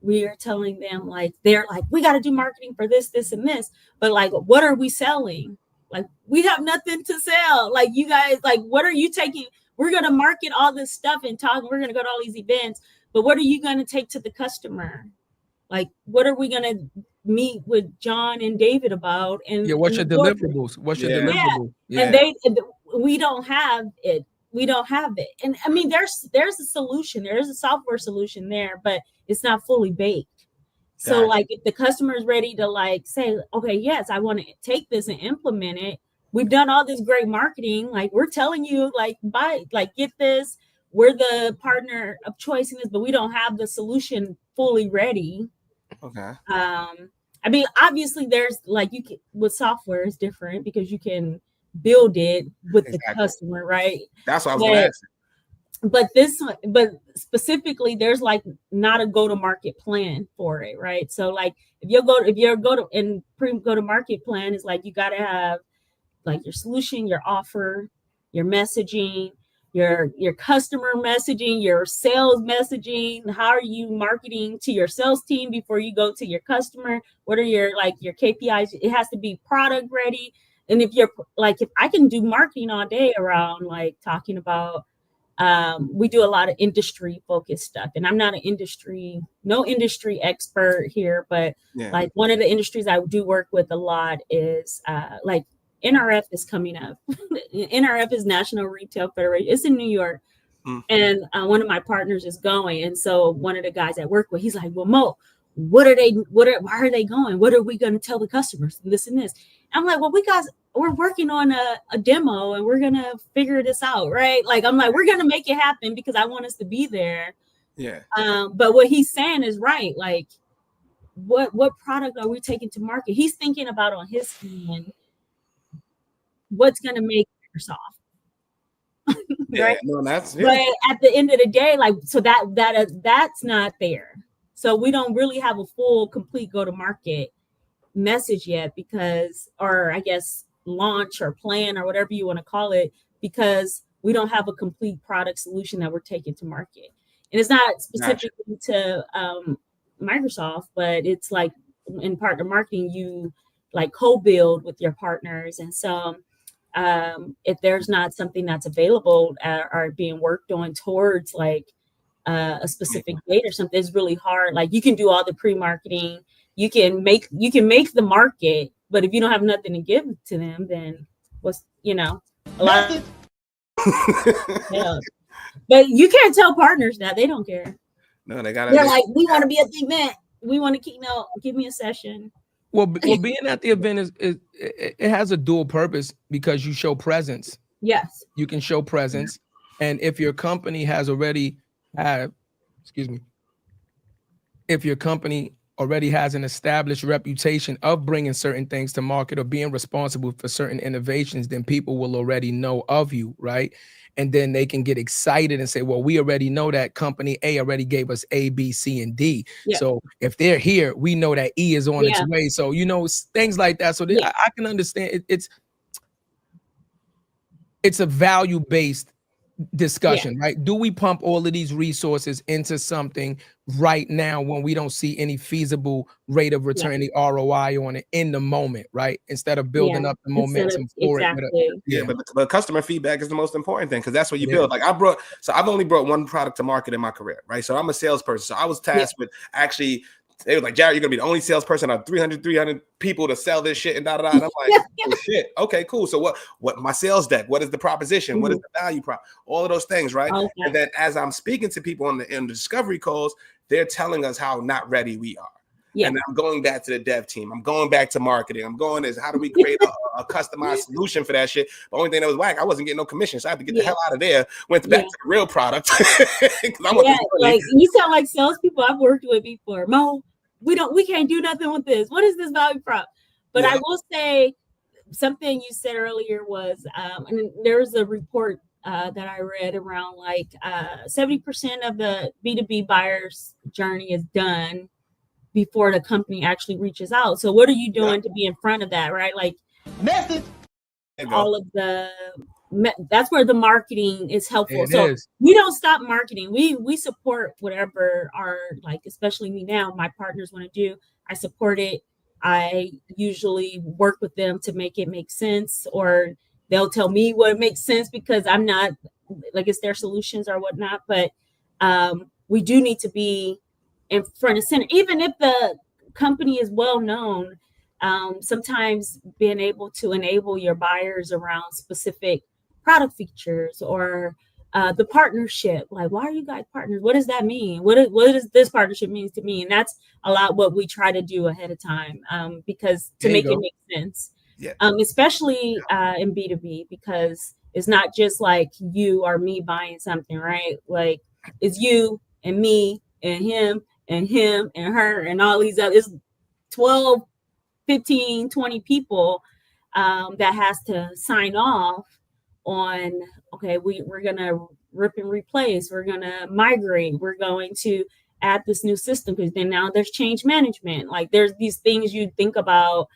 we are telling them like, they're like, we got to do marketing for this, this, and this. But like, what are we selling? Like, we have nothing to sell. Like, you guys, like, what are you taking? We're going to market all this stuff and talk. We're going to go to all these events. But what are you going to take to the customer? Like, what are we going to meet with John and David about? And what's your deliverables? What's your deliverables? Yeah. And we don't have it. We don't have it. And I mean, there's a solution. There is a software solution there, but it's not fully baked. So like if the customer is ready to like say, okay, yes, I want to take this and implement it. We've done all this great marketing. Like we're telling you, like, buy, like get this. We're the partner of choice in this, but we don't have the solution fully ready. Okay. I mean, obviously there's like with software is different because you can build it with the customer, right? That's what I was going to ask. But specifically, there's like not a go-to-market plan for it, right? So like if your go-to-market plan is like you got to have like your solution, your offer, your messaging, your customer messaging, your sales messaging. How are you marketing to your sales team before you go to your customer? What are your KPIs? It has to be product ready. And if you're like, if I can do marketing all day around like talking about we do a lot of industry focused stuff, and I'm not no industry expert here, but like one of the industries I do work with a lot is like NRF is coming up. NRF is National Retail Federation. It's in New York. And one of my partners is going. And so one of the guys I work with, he's like, well, Mo, why are they going? What are we going to tell the customers? This and this. I'm like, well, we're working on a demo and we're going to figure this out. Right. Like, I'm like, we're going to make it happen because I want us to be there. Yeah. But what he's saying is right. Like, what product are we taking to market? He's thinking about on his end, what's going to make Microsoft. Right? No, but at the end of the day, like, so that's not there. So we don't really have a full, complete go-to-market message yet or I guess launch or plan or whatever you want to call it, because we don't have a complete product solution that we're taking to market. And it's not specifically to Microsoft, but it's like in partner marketing, you like co-build with your partners. And so if there's not something that's available or being worked on towards like a specific date or something, it's really hard. Like you can do all the pre-marketing, you can make the market, but if you don't have nothing to give to them, then what's, a lot of, yeah. But you can't tell partners that. They don't care. No, they're like, we want to be at the event. We want to give me a session. Well, being at the event it has a dual purpose because you show presence. Yes. You can show presence. And if your company has already if your company already has an established reputation of bringing certain things to market or being responsible for certain innovations, then people will already know of you, right? And then they can get excited and say, well, we already know that company A already gave us A, B, C, and D. Yeah. So if they're here, we know that E is on its way. So, things like that. So I can understand it's a value-based discussion, right? Do we pump all of these resources into something right now when we don't see any feasible rate of return, the ROI on it in the moment, right? Instead of building up the momentum for it. But customer feedback is the most important thing because that's what you build. Like I've only brought one product to market in my career, right? So I'm a salesperson. So I was tasked with actually. They were like, Jarrett, you're gonna be the only salesperson on 300 people to sell this shit and da da da. And I'm like, oh shit, okay, cool. So what my sales deck? What is the proposition? What is the value prop? All of those things, right? Okay. And then as I'm speaking to people in the discovery calls, they're telling us how not ready we are. Yeah. And I'm going back to the dev team. I'm going back to marketing. I'm going how do we create a customized solution for that shit? The only thing that was whack, I wasn't getting no commission, so I had to get the hell out of there. Went back to the real product. Like you sound like salespeople I've worked with before. Mo, we can't do nothing with this. What is this value prop? But I will say something you said earlier was, and there was a report that I read around like 70% of the B2B buyer's journey is done before the company actually reaches out. So what are you doing to be in front of that, right? Like message. All of that's where the marketing is helpful. We don't stop marketing. We support whatever our, like, especially me now, my partners want to do. I support it. I usually work with them to make it make sense, or they'll tell me what makes sense because I'm not like it's their solutions or whatnot. But we do need to be in front of center, even if the company is well known. Sometimes being able to enable your buyers around specific product features or the partnership, like, why are you guys partners? What does that mean? What does this partnership mean to me? And that's a lot what we try to do ahead of time, because to make it make sense, especially in B2B, because it's not just like you or me buying something, right? Like it's you and me and him and her and all these others, 12, 15, 20 people that has to sign off on, okay, we're going to rip and replace, we're going to migrate, we're going to add this new system, because then now there's change management. Like there's these things you think about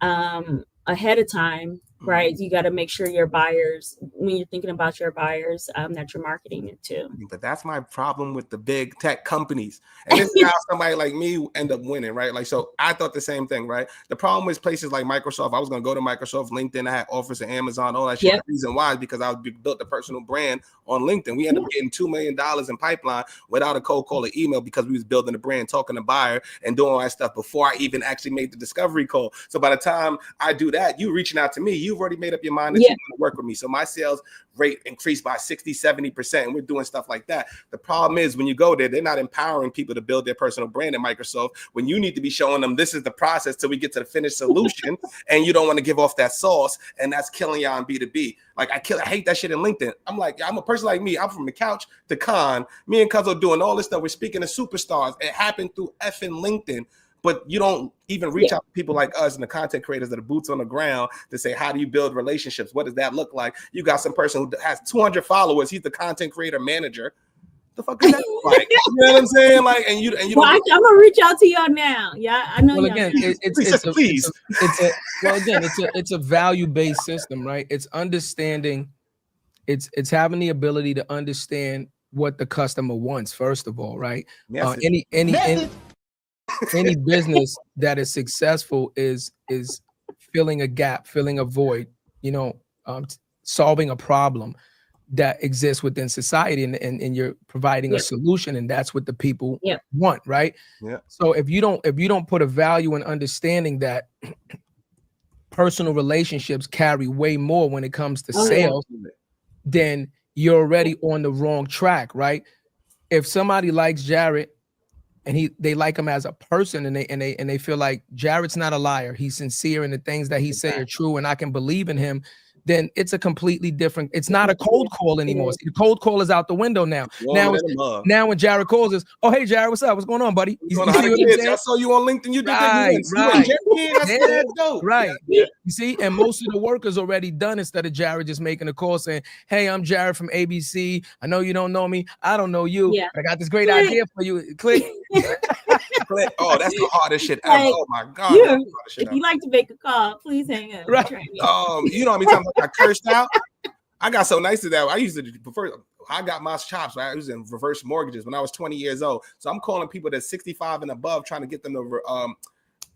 ahead of time right? You got to make sure your buyers, when you're thinking about your buyers, that you're marketing it to. But that's my problem with the big tech companies. And this is how somebody like me end up winning, right? Like, so I thought the same thing, right? The problem with places like Microsoft, I was going to go to Microsoft, LinkedIn, I had offers at Amazon, all that shit. The reason why is because I built a personal brand on LinkedIn. We ended up getting $2 million in pipeline without a cold call or email because we was building a brand, talking to buyer and doing all that stuff before I even actually made the discovery call. So by the time I do that, you reaching out to me, you've already made up your mind that you want to work with me. So my sales rate increased by 60-70%, and we're doing stuff like that. The problem is when you go there, they're not empowering people to build their personal brand at Microsoft when you need to be showing them this is the process till we get to the finished solution, and you don't want to give off that sauce, and that's killing y'all in B2B. Like I hate that shit in LinkedIn. I'm like, I'm a person like me. I'm from the couch to con. Me and Cuzzo doing all this stuff. We're speaking to superstars. It happened through effing LinkedIn. But you don't even reach out to people like us and the content creators that are boots on the ground to say, how do you build relationships? What does that look like? You got some person who has 200 followers. He's the content creator manager. The fuck is that like? You know what I'm saying? Like, and you well, I'm gonna reach out to y'all now. Yeah, I know. Well, again, it's a value-based system, right? It's understanding. It's having the ability to understand what the customer wants. First of all, right? Yes, any business that is successful is filling a gap, filling a void, solving a problem that exists within society, and you're providing a solution, and that's what the people want, right? Yeah. So if you don't put a value in understanding that personal relationships carry way more when it comes to sales, then you're already on the wrong track, right? If somebody likes Jarrett and they like him as a person, and they feel like Jarrett's not a liar, he's sincere, and the things that he say are true, and I can believe in him, then it's a completely different. It's not a cold call anymore. See, the cold call is out the window now. Now when Jarrett calls us, oh hey Jarrett, what's up? What's going on, buddy? I saw you on LinkedIn. You did right. You see, and most of the work is already done. Instead of Jarrett just making a call saying, "Hey, I'm Jarrett from ABC. I know you don't know me. I don't know you. I got this great idea for you." Click. Oh, that's the hardest shit ever. Oh my god. If you like to make a call, please hang up. Right. You know how many times I got cursed out? I got so nice to that. I used to prefer. I got my chops. Right? I was in reverse mortgages when I was 20 years old. So I'm calling people that's 65 and above, trying to get them to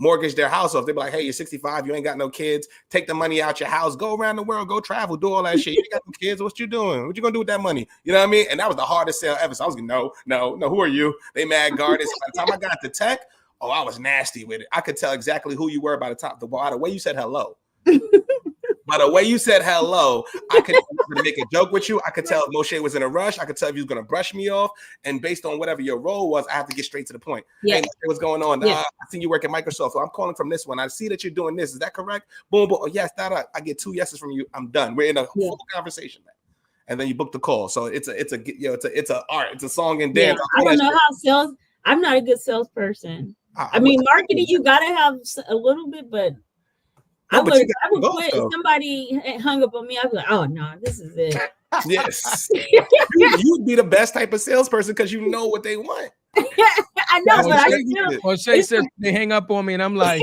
mortgage their house off. They be like, "Hey, you're 65. You ain't got no kids. Take the money out your house. Go around the world. Go travel. Do all that shit. You ain't got no kids. What you doing? What you gonna do with that money?" You know what I mean? And that was the hardest sale ever. So I was like, no. Who are you? They mad guarded. So by the time I got to tech, I was nasty with it. I could tell exactly who you were by the way you said hello. By the way you said hello, I could make a joke with you. I could tell if Mo'Shai was in a rush. I could tell if he was going to brush me off. And based on whatever your role was, I have to get straight to the point. Hey, what's going on? I see you work at Microsoft, so I'm calling from this one. I see that you're doing this. Is that correct? Boom, boom. Oh, yes, I get 2 yeses from you. I'm done. We're in a full conversation, man. And then you book the call. So it's a art. It's a song and dance. I don't know how sales. I'm not a good salesperson. I mean, marketing, you gotta have a little bit, but I would quit. If somebody hung up on me, I'd be like, "Oh no, this is it." Yes, you'd be the best type of salesperson because you know what they want. I know, but I still. Mo'Shai said they hang up on me, and I'm like,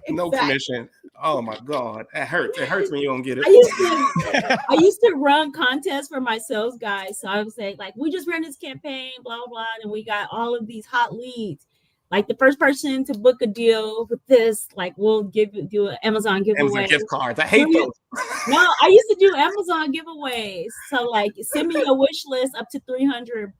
no commission. Oh my god, it hurts. It hurts when you don't get it. I used to run contests for my sales guys, so I would say like, "We just ran this campaign, blah blah, and we got all of these hot leads." Like the first person to book a deal with this, like we'll do an Amazon giveaway. Amazon gift cards. I hate those. No, I used to do Amazon giveaways. So like send me a wish list up to $300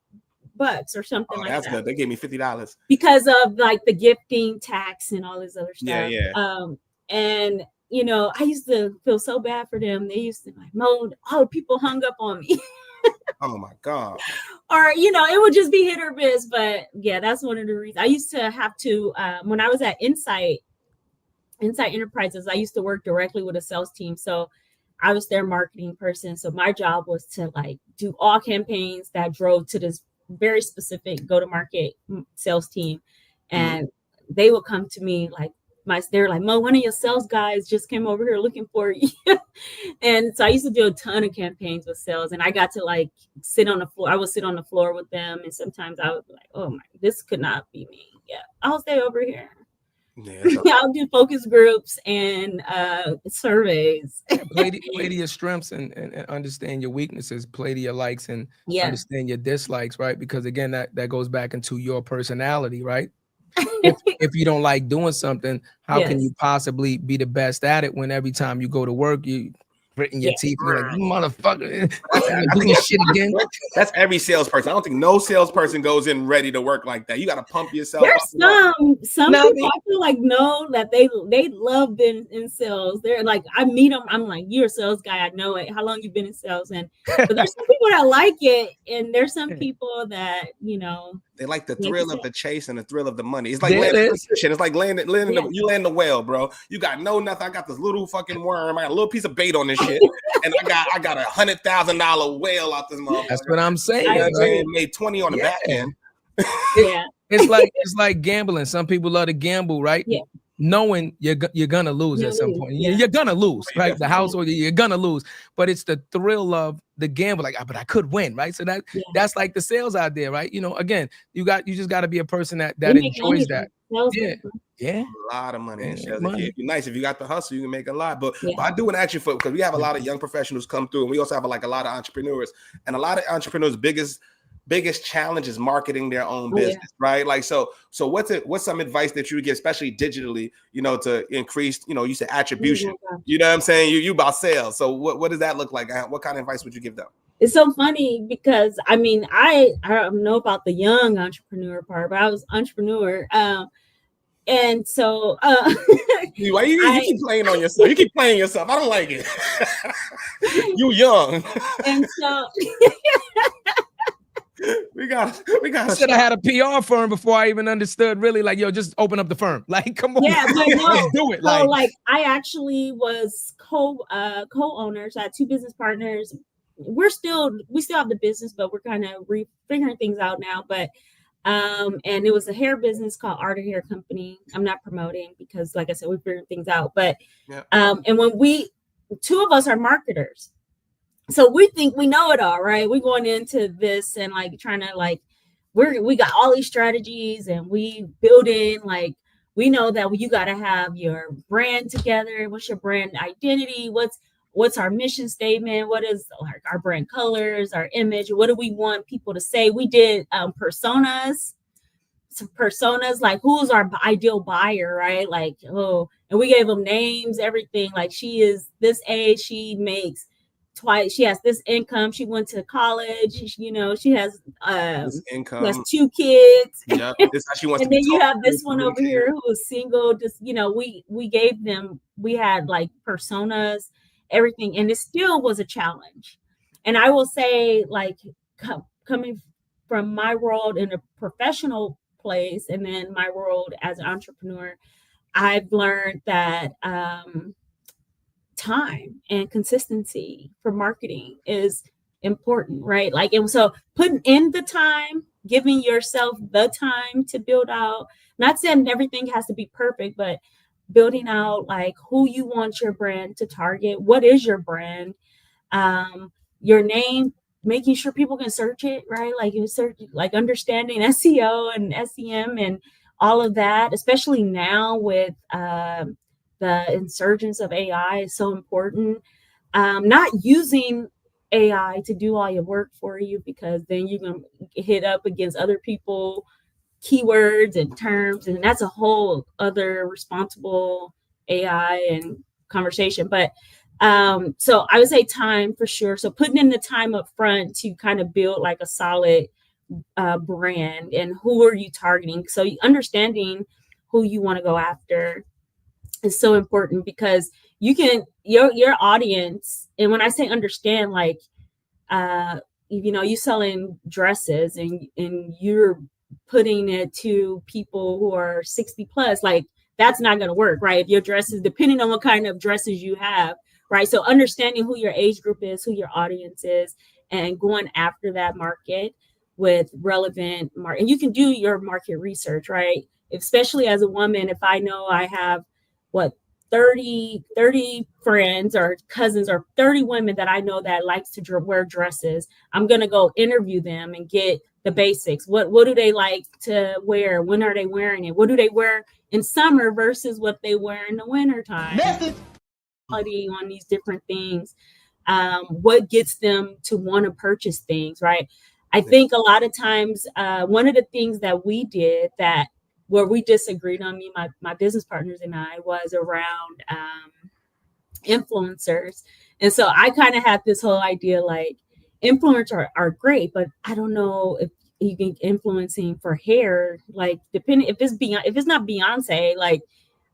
or something like that. That's good. They gave me $50 because of like the gifting tax and all this other stuff. Yeah. And I used to feel so bad for them. They used to like, "Mo, all the people hung up on me." Oh my god. Or it would just be hit or miss. But yeah, that's one of the reasons. I used to have to when I was at Insight Enterprises, I used to work directly with a sales team. So I was their marketing person. So my job was to like do all campaigns that drove to this very specific go-to-market sales team. And they would come to me like, they're like, "Mo, one of your sales guys just came over here looking for you." And so I used to do a ton of campaigns with sales, and I got to like sit on the floor. I would sit on the floor with them, and sometimes I would be like, "Oh my, this could not be me. Yeah, I'll stay over here." Yeah, I'll do focus groups and surveys. Play to your strengths and understand your weaknesses. Play to your likes and understand your dislikes, right? Because again, that goes back into your personality, right? If you don't like doing something, how can you possibly be the best at it when every time you go to work, you gritting your teeth and you're like, motherfucker, do this shit again? That's every salesperson. I don't think no salesperson goes in ready to work like that. You got to pump yourself. There's some people I feel like know that they love being in sales. They're like, I meet them, I'm like, you're a sales guy, I know it. How long you been in sales? And but there's some people that like it, and there's some people that they like the thrill of the chase and the thrill of the money. It's like landing the fish. It's like landing you land the whale, bro. You got nothing. I got this little fucking worm. I got a little piece of bait on this shit, and I got $100,000 whale out this motherfucker. That's what I'm saying. I made 20 on the back end. It's like gambling. Some people love to gamble, right? Yeah. Knowing you're gonna lose at some point. You're gonna lose, right? The house, or you're gonna lose, but it's the thrill of the gamble. Like, but I could win, right? So that's like the sales out there, right? Again, you just got to be a person that enjoys that. Yeah, a lot of money. It'd be nice if you got the hustle, you can make a lot. But I do want to ask you because we have a lot of young professionals come through, and we also have a lot of entrepreneurs, and a lot of entrepreneurs' biggest challenge is marketing their own business, right? Like, so what's some advice that you would give, especially digitally, to increase, you said attribution, you know what I'm saying? You about sales. So what does that look like? What kind of advice would you give them? It's so funny because I don't know about the young entrepreneur part, but I was entrepreneur. And so why you keep playing on yourself? You keep playing yourself. I don't like it. You young. And so we got. I said I had a PR firm before I even understood really, like, just open up the firm. Like, come on. Yeah, but no. Do it. So like I actually was co-owners. I had two business partners. We still have the business, but we're kind of figuring things out now. But and it was a hair business called Art of Hair Company. I'm not promoting because, like I said, we're figuring things out. But and when two of us are marketers. So we think we know it all, right? We're going into this and like trying to like, we got all these strategies and we build in, like, we know that you got to have your brand together. What's your brand identity? What's our mission statement? What is our brand colors, our image? What do we want people to say? We did personas, like who's our ideal buyer, right? Like, and we gave them names, everything. Like, she is this age, she makes twice, she has this income, she went to college, she has this income, has 2 kids. Yeah, this how she wants. And then you have this one over here who is single. Just we gave them, we had like personas, everything, and it still was a challenge. And I will say, like, coming from my world in a professional place and then my world as an entrepreneur, I've learned that time and consistency for marketing is important, right? Like, and so putting in the time, giving yourself the time to build out, not saying everything has to be perfect, but building out like who you want your brand to target. What is your brand? Your name, making sure people can search it, right? Like, you search, like understanding SEO and SEM and all of that, especially now with the insurgence of AI is so important. Not using AI to do all your work for you, because then you're going to hit up against other people, keywords and terms, and that's a whole other responsible AI and conversation. But so I would say time for sure. So putting in the time up front to kind of build like a solid brand, and who are you targeting? So understanding who you want to go after is so important, because you can your audience, and when I say understand, like you selling dresses and you're putting it to people who are 60 plus, like that's not going to work, right? If your dresses, depending on what kind of dresses you have, right? So understanding who your age group is, who your audience is, and going after that market with relevant market. And you can do your market research, right? Especially as a woman, if I know I have 30 friends or cousins or 30 women that I know that likes to wear dresses, I'm going to go interview them and get the basics. What do they like to wear? When are they wearing it? What do they wear in summer versus what they wear in the wintertime. On these different things, what gets them to want to purchase things, right? I think a lot of times, one of the things that we did that where we disagreed on, me, my business partners and I, was around influencers. And so I kind of had this whole idea like influencers are great, but I don't know if you can influencing for hair, like depending if it's not Beyonce, like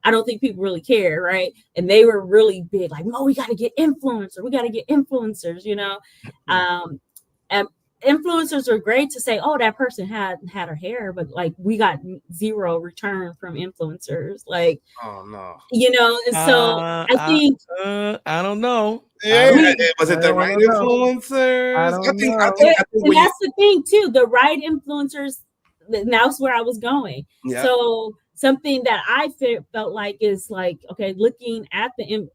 I don't think people really care, right? And they were really big, like, we got to get influencers, you know. And influencers are great to say, oh, that person had her hair, but like we got zero return from influencers, like, oh no, you know. And so I think I don't know. Was it the right influencers? I don't know. I think and that's the thing too. The right influencers. That's where I was going. Yeah. So something that I felt like is like, okay, looking at and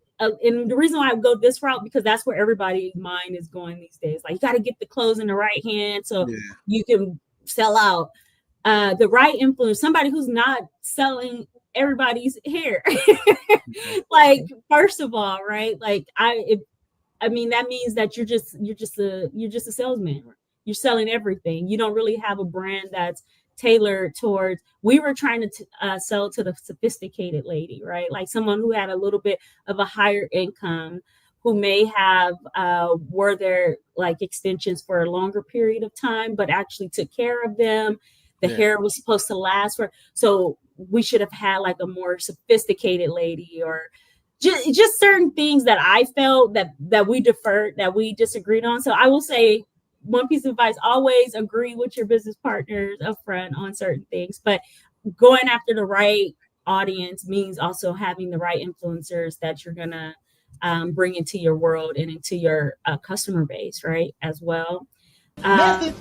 the reason why I go this route, because that's where everybody's mind is going these days. Like, you got to get the clothes in the right hand so you can sell out. The right influence, somebody who's not selling everybody's hair. Like, first of all, right? Like, I mean, that means that you're just a salesman. You're selling everything. You don't really have a brand that's tailored towards. We were trying to sell to the sophisticated lady, right? Like someone who had a little bit of a higher income, who may have wore their like extensions for a longer period of time, but actually took care of them. The hair was supposed to last so we should have had like a more sophisticated lady, or just certain things that I felt that we disagreed on. So I will say, one piece of advice: always agree with your business partners upfront on certain things, but going after the right audience means also having the right influencers that you're gonna bring into your world and into your customer base, right? As well. I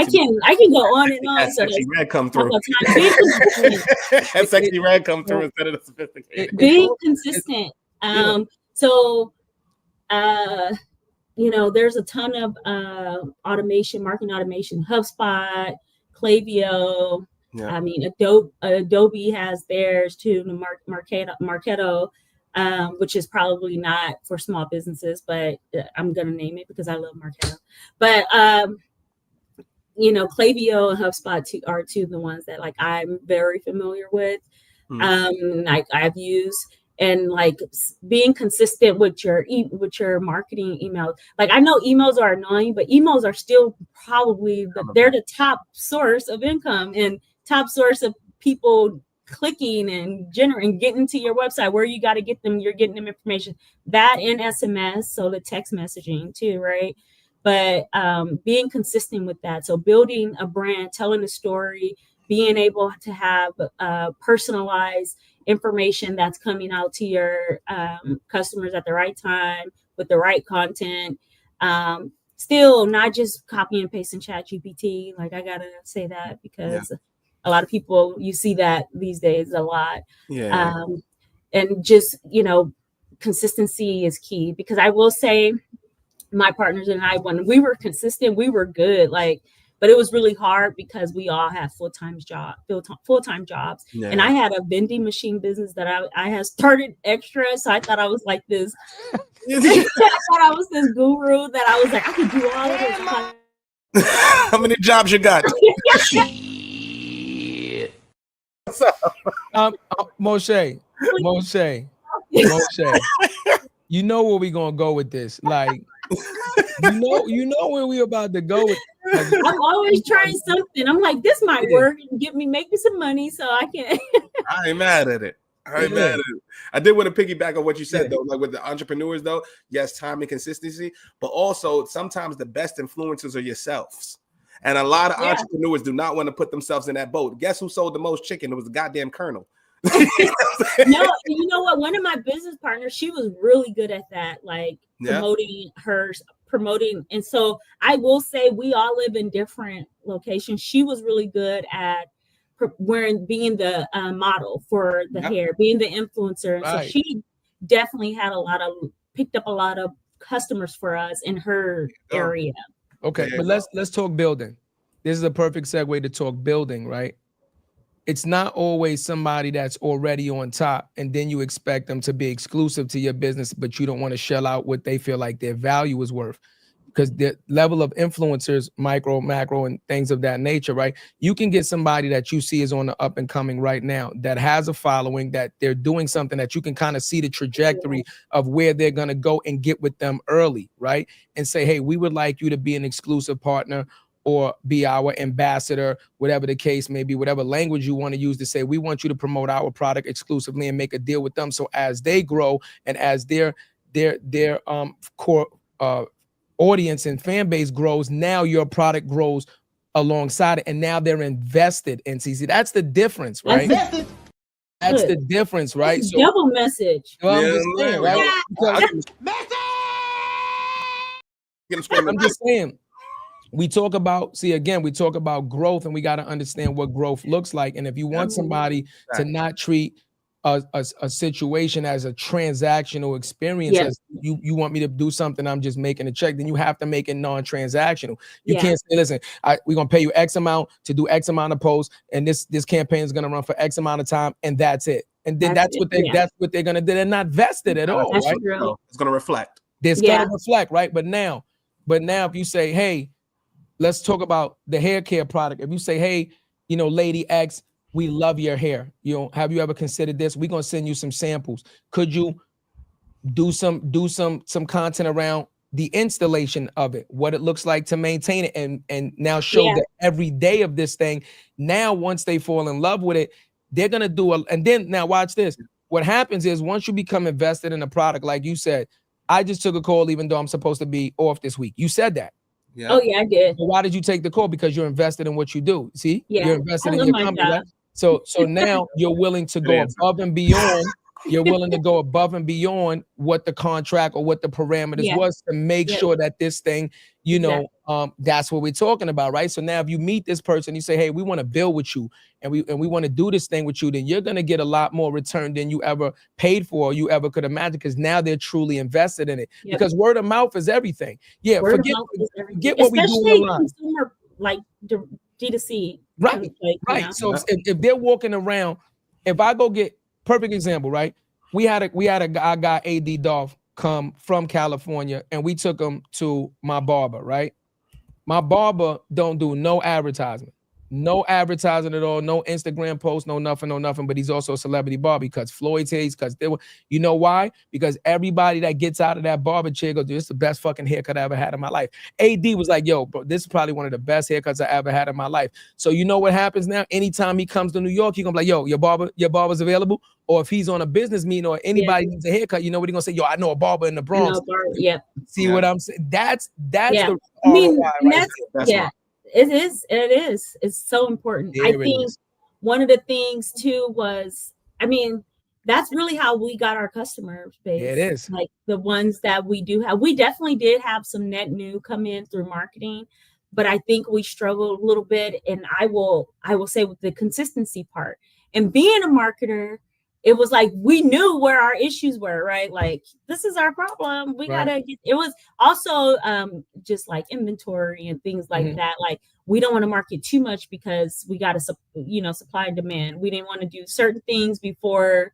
can go on and on. Sexy red come through. Sexy red come through instead of the sophisticated. Being consistent. You know, there's a ton of marketing automation, HubSpot, Klaviyo. I mean, Adobe has theirs too, the Marketo, which is probably not for small businesses, but I'm going to name it because I love Marketo. But, you know, Klaviyo and HubSpot are two of the ones that like I'm very familiar with. I've used. And like being consistent with your marketing emails. Like, I know emails are annoying, but emails are still probably they're the top source of income and top source of people clicking and generating, getting to your website where you got to get them. You're getting them information, that and SMS, so the text messaging too, right? But being consistent with that. So building a brand, telling a story, being able to have personalized information that's coming out to your customers at the right time with the right content. Still not just copy and paste in ChatGPT. Like, I gotta say that because a lot of people, you see that these days a lot. And just, you know, consistency is key, because I will say my partners and I, when we were consistent, we were good. Like, but it was really hard because we all have full-time jobs. And I had a vending machine business that I had started extra. So I thought I was like this. I thought I was this guru that I was like, I could do all of this. How many jobs you got? Mo'Shai, you know where we gonna go with this? Like, you know where we about to go with. Like, I'm always trying something. I'm like, this might work and make me some money, so I can. I ain't mad at it. I did want to piggyback on what you said though, like with the entrepreneurs though. Yes, time and consistency, but also sometimes the best influencers are yourselves. And a lot of entrepreneurs do not want to put themselves in that boat. Guess who sold the most chicken? It was the goddamn Colonel. No, you know what? One of my business partners, she was really good at that, like promoting. And so I will say we all live in different locations. She was really good at being the model for the hair, being the influencer. Right. So she definitely had picked up a lot of customers for us in her area. Okay, but let's talk building. This is a perfect segue to talk building, right? it's not always somebody that's already on top, and then you expect them to be exclusive to your business, but you don't want to shell out what they feel like their value is worth. Because the level of influencers, micro, macro, and things of that nature, right? You can get somebody that you see is on the up and coming right now, that has a following, that they're doing something that you can kind of see the trajectory of where they're going to go, and get with them early, right? And say, hey, we would like you to be an exclusive partner or be our ambassador, whatever the case may be, whatever language you want to use to say, we want you to promote our product exclusively and make a deal with them. So as they grow and as their core audience and fan base grows, now your product grows alongside it, and now they're invested in CC. That's the difference, right? That's the difference, right? So, double message. Well, I'm just saying, right? I'm just saying, we talk about, we talk about growth, and we got to understand what growth looks like. And if you want somebody to not treat a situation as a transactional experience, as you want me to do something, I'm just making a check, then you have to make it non-transactional. You can't say, listen, we're gonna pay you X amount to do X amount of posts, and this campaign is gonna run for X amount of time, and that's it. And then that's what they're gonna do. They're not vested at all, right? True. It's gonna reflect. It's gonna reflect, right? But now if you say, hey, let's talk about the hair care product. If you say, hey, Lady X, we love your hair. Have you ever considered this? We're gonna send you some samples. Could you do some content around the installation of it, what it looks like to maintain it, and now show the every day of this thing. Now, once they fall in love with it, they're gonna do and then now watch this. What happens is, once you become invested in a product, like you said, I just took a call even though I'm supposed to be off this week. You said that. Yeah. Oh yeah, I did. But why did you take the call? Because you're invested in what you do. See, you're invested in your company. Right? So now you're willing to go above and beyond. You're willing to go above and beyond what the contract or what the parameters was to make sure that this thing, that's what we're talking about, right? So now if you meet this person, you say, hey, we want to build with you, and we want to do this thing with you, then you're going to get a lot more return than you ever paid for, or you ever could imagine, because now they're truly invested in it. Because word of mouth is everything. Yeah, forget what we do online. Consumer, like D2C. Right, right. So if they're walking around, if I go get, perfect example, right? We had a guy, AD Dolph, come from California, and we took him to my barber, right? My barber don't do no advertising at all, no Instagram posts, no nothing, but he's also a celebrity barber. He cuts Floyd's hair, he cuts you know why? Because everybody that gets out of that barber chair goes, this is the best fucking haircut I ever had in my life. AD was like, yo, bro, this is probably one of the best haircuts I ever had in my life. So you know what happens now? Anytime he comes to New York, he's gonna be like, yo, your barber's available. Or if he's on a business meeting or anybody needs a haircut, you know what he's gonna say? Yo, I know a barber in the Bronx. See what I'm saying? That's the ROI, right? It is. It's so important. I think one of the things too was, that's really how we got our customer base. Yeah, it is. Like the ones that we do have. We definitely did have some net new come in through marketing, but I think we struggled a little bit. And I will say with the consistency part and being a marketer, it was like we knew where our issues were, right? Like, this is our problem. We gotta get it. Was also just like inventory and things like that. Like, we don't want to market too much because we got to, supply and demand. We didn't want to do certain things before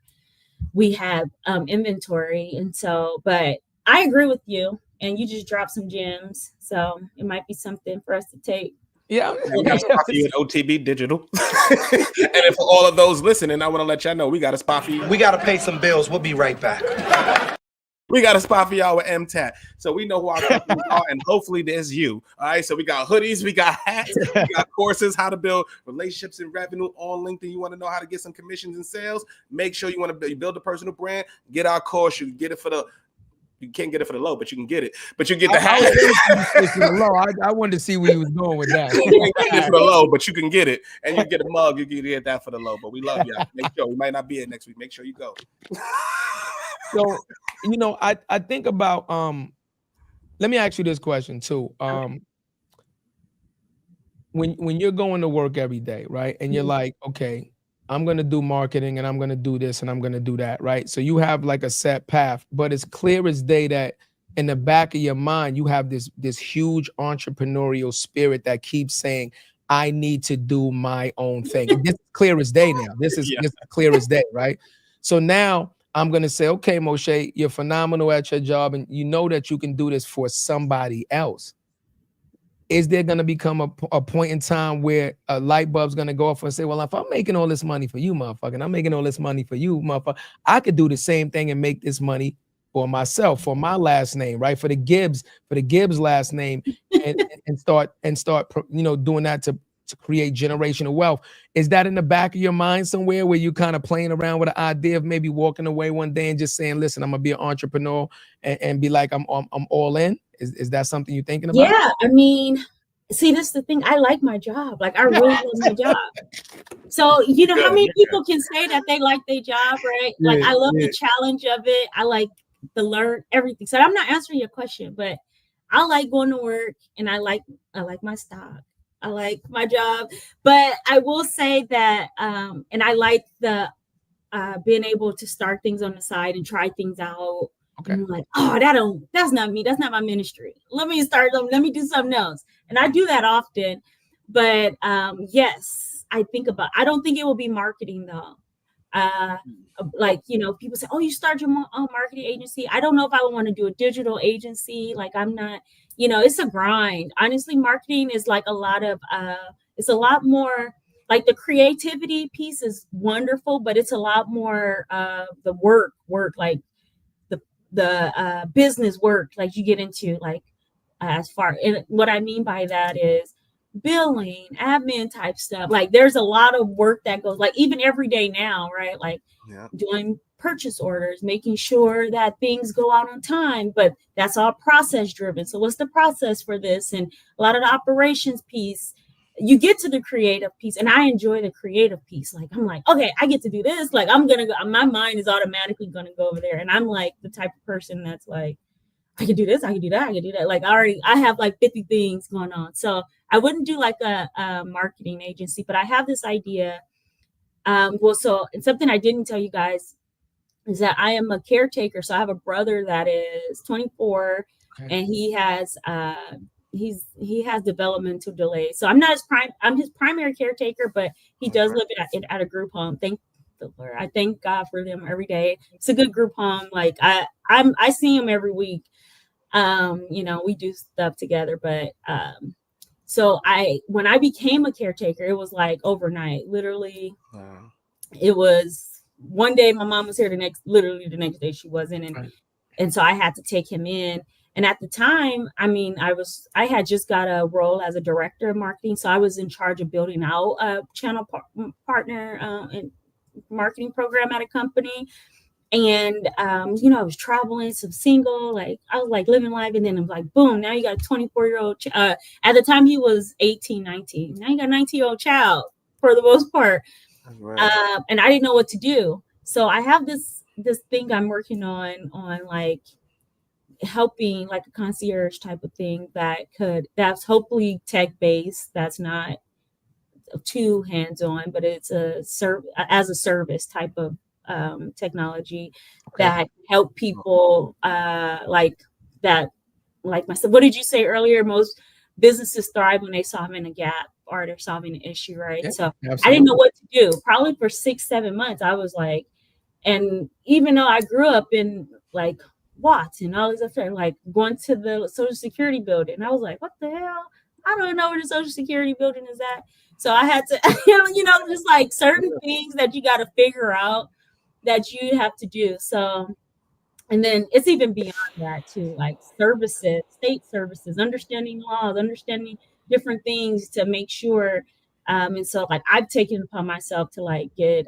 we had inventory. And so, but I agree with you, and you just dropped some gems. So it might be something for us to take. Yeah, we got a spot for you at OTB Digital. And for all of those listening, I want to let y'all know we got a spot for you. We got to pay some bills. We'll be right back. We got a spot for y'all with MTAT. So we know who our customers are, and hopefully there's you. All right, so we got hoodies, we got hats, we got courses, how to build relationships and revenue on LinkedIn. You want to know how to get some commissions and sales? Make sure you want to build a personal brand. Get our course. You can get it you can't get it for the low, but you can get it. But you get the hat. I wanted to see where you was going with that. You can't get it for the low, but you can get it. And you get a mug, you can get that for the low. But we love y'all. Make sure we might not be here next week. Make sure you go. So, I think about let me ask you this question too. When you're going to work every day, right? And you're like, okay, I'm going to do marketing and I'm going to do this and I'm going to do that, right? So you have like a set path, but it's clear as day that in the back of your mind, you have this huge entrepreneurial spirit that keeps saying, I need to do my own thing. And this is clear as day now. This is clear as day, right? So now I'm going to say, okay, Mo'Shai, you're phenomenal at your job and you know that you can do this for somebody else. Is there going to become a point in time where a light bulb's going to go off and say, well, if I'm making all this money for you, motherfucker, and I'm making all this money for you, motherfucker, I could do the same thing and make this money for myself, for my last name, right? For the Gibbs last name, and start, you know, doing that to create generational wealth. Is that in the back of your mind somewhere where you kind of playing around with the idea of maybe walking away one day and just saying, listen, I'm gonna be an entrepreneur and be like, I'm all in? Is that something you're thinking about? Yeah, I mean, see, this is the thing. I like my job. Like, I really love my job. So, you know, how many people can say that they like their job, right? Like, I love the challenge of it. I like to learn everything. So I'm not answering your question, but I like going to work and I like my stock. I like my job. But I will say that, and I like the being able to start things on the side and try things out. Okay. And I'm like, oh, that's not me. That's not my ministry. Let me do something else. And I do that often. But yes, I don't think it will be marketing though. Like, you know, people say, oh, you start your own marketing agency. I don't know if I would want to do a digital agency. Like, I'm not, you know, it's a grind. Honestly, marketing is like it's a lot more, like the creativity piece is wonderful, but it's a lot more the work, like the business work, like you get into, like as far, and what I mean by that is billing, admin type stuff. Like there's a lot of work that goes, like even every day now, right? Like doing purchase orders, making sure that things go out on time, but that's all process driven. So what's the process for this? And a lot of the operations piece, you get to the creative piece, and I enjoy the creative piece. Like, I'm like, okay, I get to do this. Like, I'm going to go, my mind is automatically going to go over there. And I'm like the type of person that's like, I can do this, I can do that, I can do that. Like I have like 50 things going on. So I wouldn't do like a marketing agency, but I have this idea. And something I didn't tell you guys is that I am a caretaker. So I have a brother that is 24, and he has developmental delays. So I'm his primary caretaker, but he does live at a group home. Thank the Lord. I thank God for them every day. It's a good group home. Like I see him every week. You know, we do stuff together, but so when I became a caretaker, it was like overnight. Literally, it was one day my mom was here, literally the next day she wasn't, and so I had to take him in. And at the time, I mean, I had just got a role as a director of marketing, so I was in charge of building out a channel partner and marketing program at a company. And you know, I was traveling, so single, like I was like living life, and then I'm like, boom, now you got a 24-year-old at the time he was 18, 19. Now you got a 19-year-old child for the most part. Right. And I didn't know what to do. So I have this thing I'm working on like helping, like a concierge type of thing that's hopefully tech based, that's not too hands-on, but it's as a service type of technology that help people like myself. What did you say earlier? Most businesses thrive when they solving a gap or they're solving an issue, right? Yeah, so absolutely. I didn't know what to do. Probably for 6-7 months, I was like, and even though I grew up in like Watts and all these other, like going to the Social Security building, I was like, what the hell? I don't know where the Social Security building is at. So I had to, you know, just like certain things that you got to figure out that you have to do. So, and then it's even beyond that too, like services, state services, understanding laws, understanding different things to make sure. And so like I've taken upon myself to like get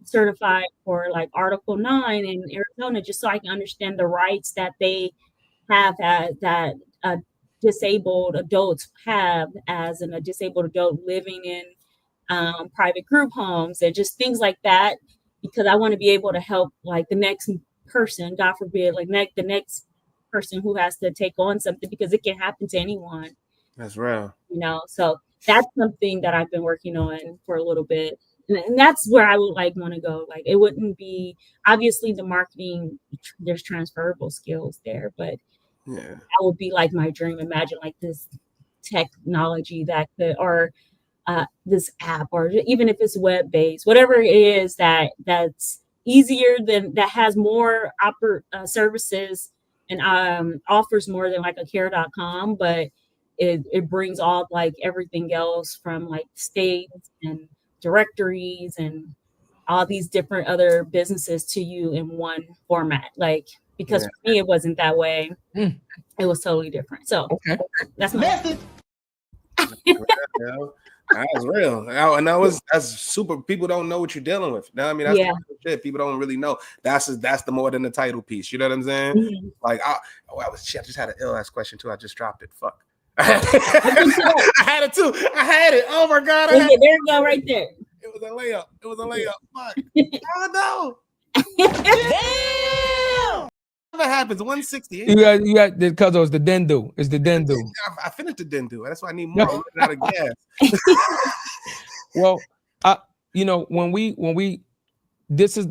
certified for like Article 9 in Arizona, just so I can understand the rights that they have that disabled adults have as a disabled adult living in private group homes and just things like that, because I want to be able to help like the next person, God forbid, like the next person who has to take on something, because it can happen to anyone. That's real. You know, so that's something that I've been working on for a little bit. And that's where I would like want to go. Like it wouldn't be, obviously the marketing, there's transferable skills there, but that would be like my dream. Imagine like this technology that could, or this app, or even if it's web-based, whatever it is that's easier than, that has more services and offers more than like a care.com, but it brings all like everything else from like states and directories and all these different other businesses to you in one format. Like, because for me, it wasn't that way. It was totally different. So that's my method. That's real. And that's super. People don't know what you're dealing with. You know what I mean? That's the shit. People don't really know. That's the more than the title piece. You know what I'm saying? Mm-hmm. Like, I just had an ill ass question too. I just dropped it. Fuck. I had it too. I had it. Oh my god. There you go, right there. It was a layup. Fuck. Oh no. Damn. What happens? 160. You got because it was the Dendu. It's the Dendu. I finished the Dendu. That's why I need more. I'm running out of gas. Well, when we this was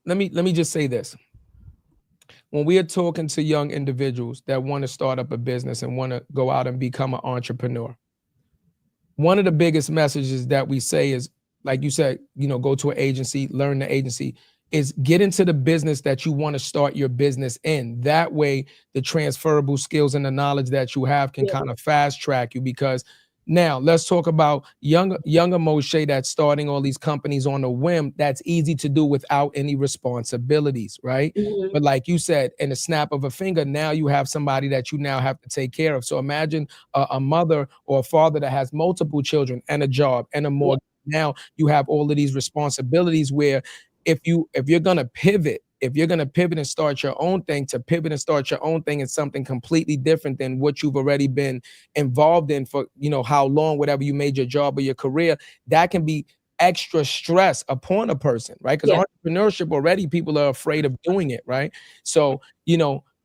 let me just say this. When we are talking to young individuals that want to start up a business and want to go out and become an entrepreneur, one of the biggest messages that we say is, like you said, go to an agency, learn the agency, is get into the business that you want to start your business in. That way, the transferable skills and the knowledge that you have can kind of fast track you. Because now let's talk about younger Mo'Shai that's starting all these companies on a whim. That's easy to do without any responsibilities, right? Mm-hmm. But like you said, in a snap of a finger, now you have somebody that you now have to take care of. So imagine a mother or a father that has multiple children and a job and a mortgage. Now you have all of these responsibilities where if you're going to pivot and start your own thing, to pivot and start your own thing is something completely different than what you've already been involved in for, how long, whatever you made your job or your career. That can be extra stress upon a person, right? Because entrepreneurship already, people are afraid of doing it, right? So,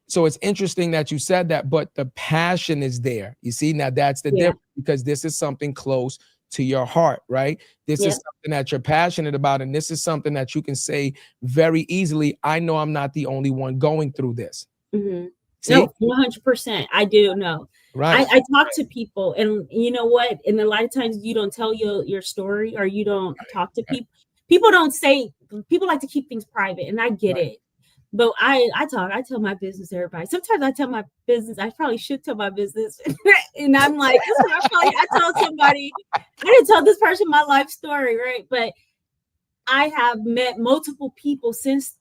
so it's interesting that you said that, but the passion is there. You see, now that's the difference, because this is something close to your heart, right? This is something that you're passionate about. And this is something that you can say very easily, I know I'm not the only one going through this. Mm-hmm. No, 100%. I do know. Right. I talk to people, and you know what? And a lot of times you don't tell your story, or you don't talk to people. People like to keep things private, and I get it. But I tell my business to everybody. Sometimes I tell my business, I probably should tell my business. And I'm like, I told somebody, I didn't tell this person my life story, right? But I have met multiple people since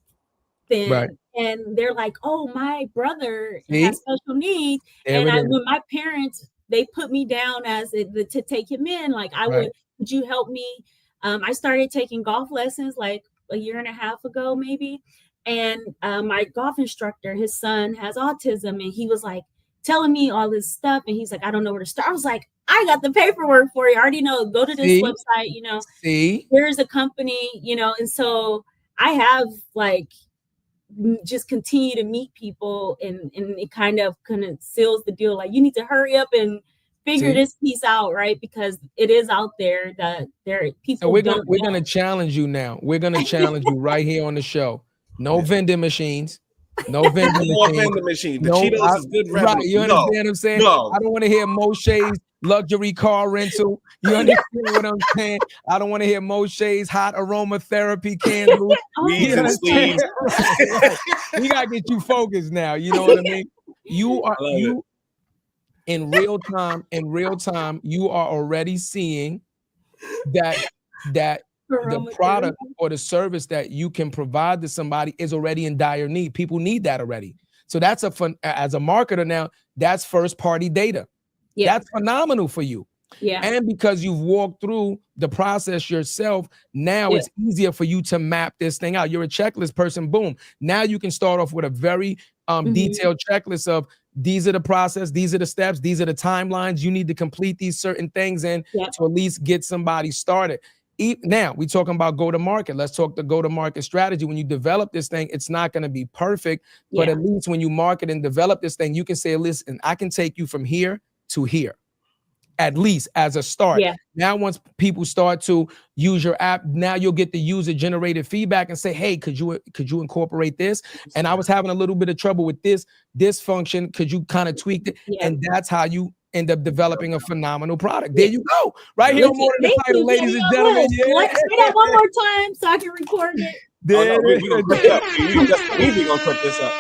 then. Right. And they're like, oh, my brother has special needs. And when my parents, they put me down as to take him in, like would you help me? I started taking golf lessons like a year and a half ago, maybe. And my golf instructor, his son has autism, and he was like telling me all this stuff. And he's like, I don't know where to start. I was like, I got the paperwork for you. I already know. Go to this website, here's a company, and so I have like just continue to meet people, and it kind of seals the deal. Like, you need to hurry up and figure this piece out, right? Because it is out there that there are people. So we're gonna challenge you now. We're gonna challenge you right here on the show. No vending machines. No vending machine. The Cheetos is good revenue. Right, you understand what I'm saying? No. I don't want to hear Mo'Shai's luxury car rental. You understand what I'm saying? I don't want to hear Mo'Shai's hot aromatherapy candles. We gotta get you focused now. You know what I mean? You in real time, you are already seeing that the product or the service that you can provide to somebody is already in dire need. People need that already. So that's as a marketer now, that's first party data. Yeah. That's phenomenal for you. Yeah. And because you've walked through the process yourself, now it's easier for you to map this thing out. You're a checklist person. Boom. Now you can start off with a very detailed checklist of these are the process, these are the steps, these are the timelines. You need to complete these certain things to at least get somebody started. Now we're talking about go-to-market. Let's talk the go-to-market strategy. When you develop this thing, it's not going to be perfect, but at least when you market and develop this thing, you can say, listen, I can take you from here to here, at least as a start. Yeah. Now, once people start to use your app, now you'll get the user-generated feedback and say, hey, could you incorporate this? And I was having a little bit of trouble with this function. Could you kind of tweak it? Yeah. And that's how you end up developing a phenomenal product. There you go. Right here on More Than the Title, ladies and gentlemen. Let's say that one more time so I can record it. There we're going to clip it up. We're going to clip this up.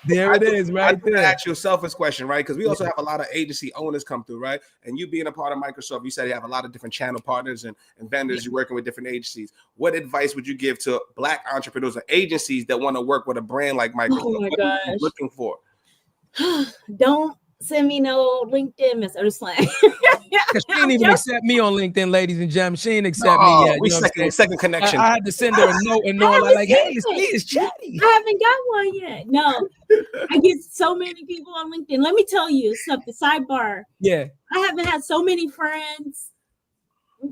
There it is, right there. I ask you a selfish question, right? Because we also have a lot of agency owners come through, right? And you being a part of Microsoft, you said you have a lot of different channel partners and vendors. You're working with different agencies. What advice would you give to Black entrepreneurs or agencies that want to work with a brand like Microsoft? Oh my what gosh. are you looking for? Don't send me no LinkedIn message. I'm just like, she didn't even accept me on LinkedIn, ladies and gentlemen. She didn't accept me yet. We second connection. I had to send her a note and know like, hey, it's me, it's Chatty. I haven't got one yet. No, I get so many people on LinkedIn. Let me tell you something. Sidebar. Yeah, I haven't had so many friends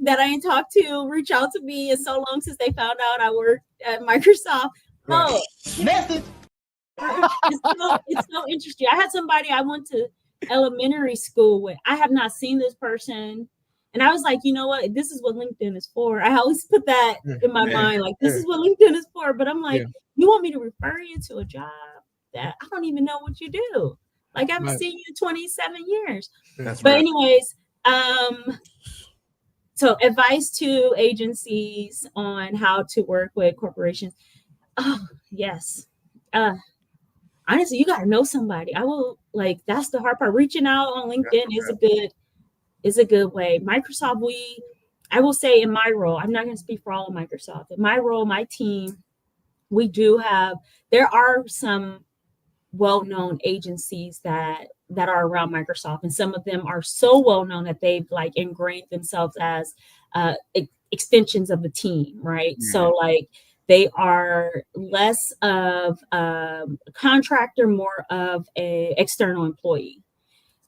that I ain't talked to reach out to me in so long since they found out I worked at Microsoft. Oh, Message. It's so interesting. I had somebody I went to elementary school with. I have not seen this person, and I was like, you know what, this is what LinkedIn is for. I always put that in my mind, like, this is what LinkedIn is for. But I'm like, you want me to refer you to a job that I don't even know what you do? Like, I haven't seen you 27 years. Anyways, so advice to agencies on how to work with corporations. Oh yes. Honestly, you gotta know somebody. That's the hard part. Reaching out on LinkedIn is a good way. Microsoft, I will say in my role, I'm not gonna speak for all of Microsoft. In my role, my team, there are some well-known agencies that are around Microsoft, and some of them are so well-known that they've like ingrained themselves as extensions of the team, right? Mm-hmm. So like, they are less of a contractor, more of a external employee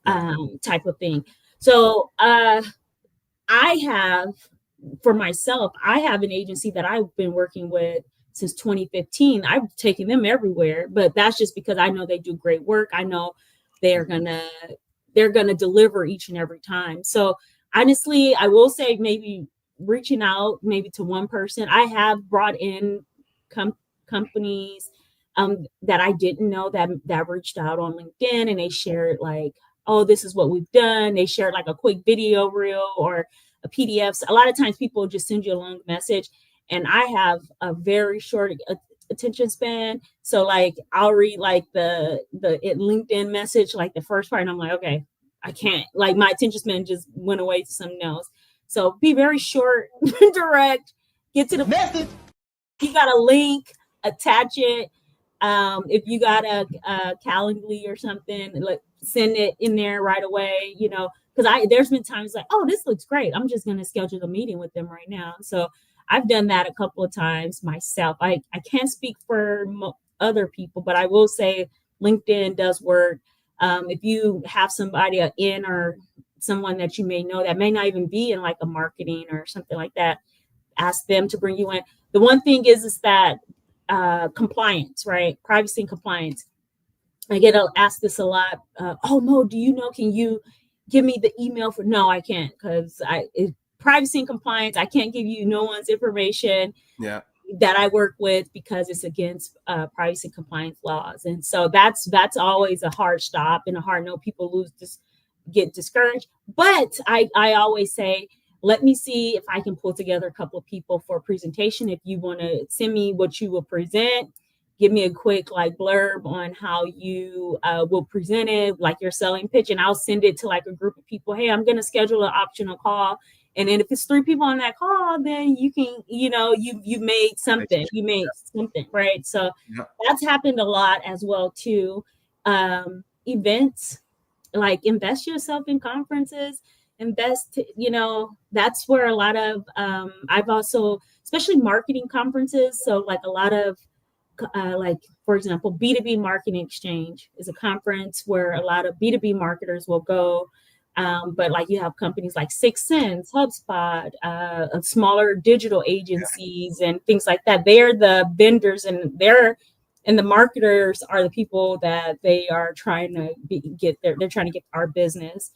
type of thing. So I have an agency that I've been working with since 2015. I've taken them everywhere, but that's just because I know they do great work. I know they're gonna deliver each and every time. So honestly, I will say maybe reaching out maybe to one person. I have brought in companies that I didn't know that reached out on LinkedIn, and they shared like, oh, this is what we've done. They shared like a quick video reel or a PDF. So a lot of times people just send you a long message, and I have a very short attention span. So like, I'll read like the LinkedIn message, like the first part, and I'm like, okay, I can't, like, my attention span just went away to something else. So be very short, direct, get to the message. You got a link, attach it. If you got a Calendly or something, like, send it in there right away, because there's been times like, oh, this looks great, I'm just going to schedule a meeting with them right now. So I've done that a couple of times myself. I can't speak for other people, but I will say LinkedIn does work. If you have somebody in or someone that you may know that may not even be in like a marketing or something like that, ask them to bring you in. The one thing is that compliance, right? Privacy and compliance. I get asked this a lot. Oh, Mo, do you know, can you give me the email for? No, I can't, because privacy and compliance, I can't give you no one's information that I work with, because it's against privacy and compliance laws. And so that's always a hard stop and a hard no. People get discouraged. But I always say, let me see if I can pull together a couple of people for a presentation. If you want to send me what you will present, give me a quick like blurb on how you will present it, like your selling pitch, and I'll send it to like a group of people. Hey, I'm going to schedule an optional call. And then if it's 3 people on that call, then you can, you made something. You made something, right? So that's happened a lot as well too. Events, like, invest yourself in conferences. Invest, that's where a lot of I've also, especially marketing conferences. So like a lot of like, for example, B2B Marketing Exchange is a conference where a lot of B2B marketers will go. But like, you have companies like 6 Sense, HubSpot, smaller digital agencies and things like that. They're the vendors, and the marketers are the people that they are trying to they're trying to get our business.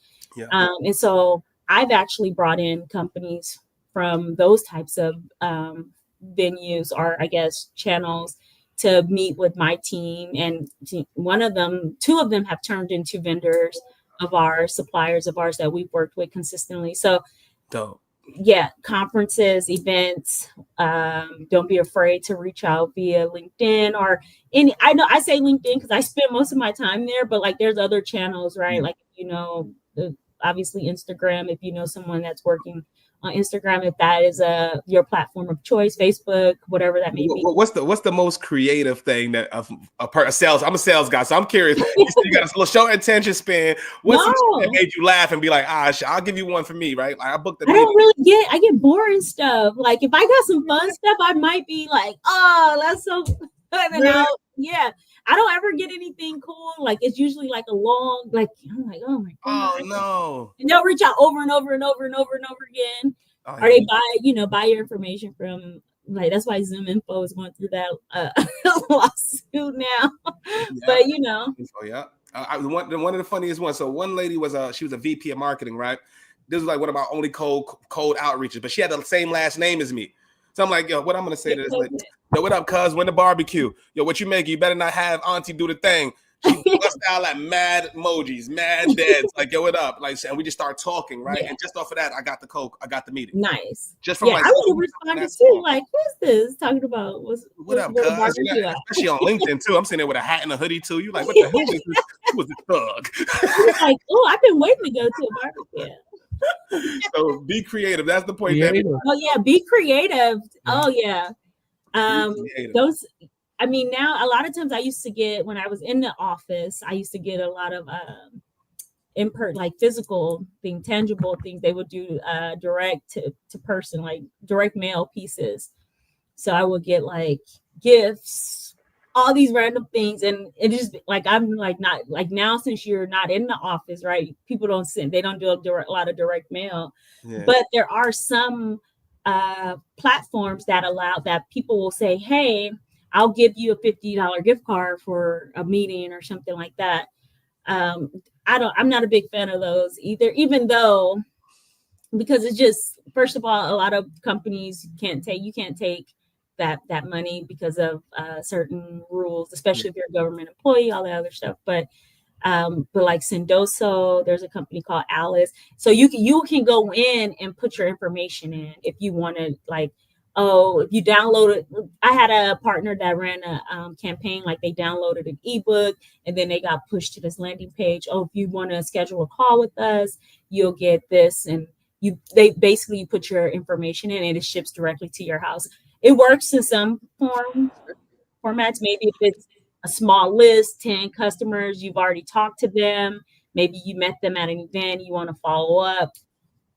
And so I've actually brought in companies from those types of venues, or I guess channels, to meet with my team. And 2 of them have turned into vendors of our suppliers of ours that we've worked with consistently. So dope. Yeah, conferences, events. Don't be afraid to reach out via LinkedIn or any. I know I say LinkedIn because I spend most of my time there, but like there's other channels, right? Like obviously Instagram. If you know someone that's working on Instagram, if that is your platform of choice, Facebook, whatever that may be. What's the most creative thing that a sales? I'm a sales guy, so I'm curious. You got a little short attention span. What's something that made you laugh and be like, I'll give you one for me, right? Like I booked the meeting. I get boring stuff. Like if I got some fun stuff, I might be like, oh, that's so fun. And I don't ever get anything cool. Like it's usually like a long, like I'm like, oh my god. Oh no. And they'll reach out over and over and over and over and over again. Or they buy your information from like that's why Zoom Info is going through that lawsuit now. But one of the funniest ones. So one lady she was a VP of marketing, right? This was like one of my only cold outreaches, but she had the same last name as me. So I'm like, yo, what I'm gonna say to this lady? Yo, what up, cuz? When the barbecue? Yo, what you make? You better not have auntie do the thing. She bust out like mad emojis, mad dads. Like, yo, what up? Like, and we just start talking, right? Yeah. And just off of that, I got the meeting. Nice. Just from I would respond too. Like, who's this talking about? What up, cuz? Especially on LinkedIn too. I'm sitting there with a hat and a hoodie too. You like, what the hell is this? Who was this thug? Like, oh, I've been waiting to go to a barbecue. So be creative. That's the point. Be creative. Oh yeah. Those. I mean, now a lot of times I used to get when I was in the office, I used to get a lot of like physical thing, tangible things. They would do direct to person, like direct mail pieces. So I would get like gifts, all these random things, and it just like I'm like not like now since you're not in the office, right? People don't they don't do a lot of direct mail, but there are some platforms that allow that people will say, hey, I'll give you a $50 gift card for a meeting or something like that. I'm not a big fan of those either, even though, because it's just, first of all, a lot of companies you can't take that money because of certain rules, especially if you're a government employee, all that other stuff. But like Sendoso, there's a company called Alice. So you can go in and put your information in if you want to, like, if you download it. I had a partner that ran a campaign, like they downloaded an ebook and then they got pushed to this landing page. Oh, if you want to schedule a call with us, you'll get this. And you put your information in and it ships directly to your house. It works in some formats. Maybe if it's a small list, 10 customers, you've already talked to them. Maybe you met them at an event, you want to follow up.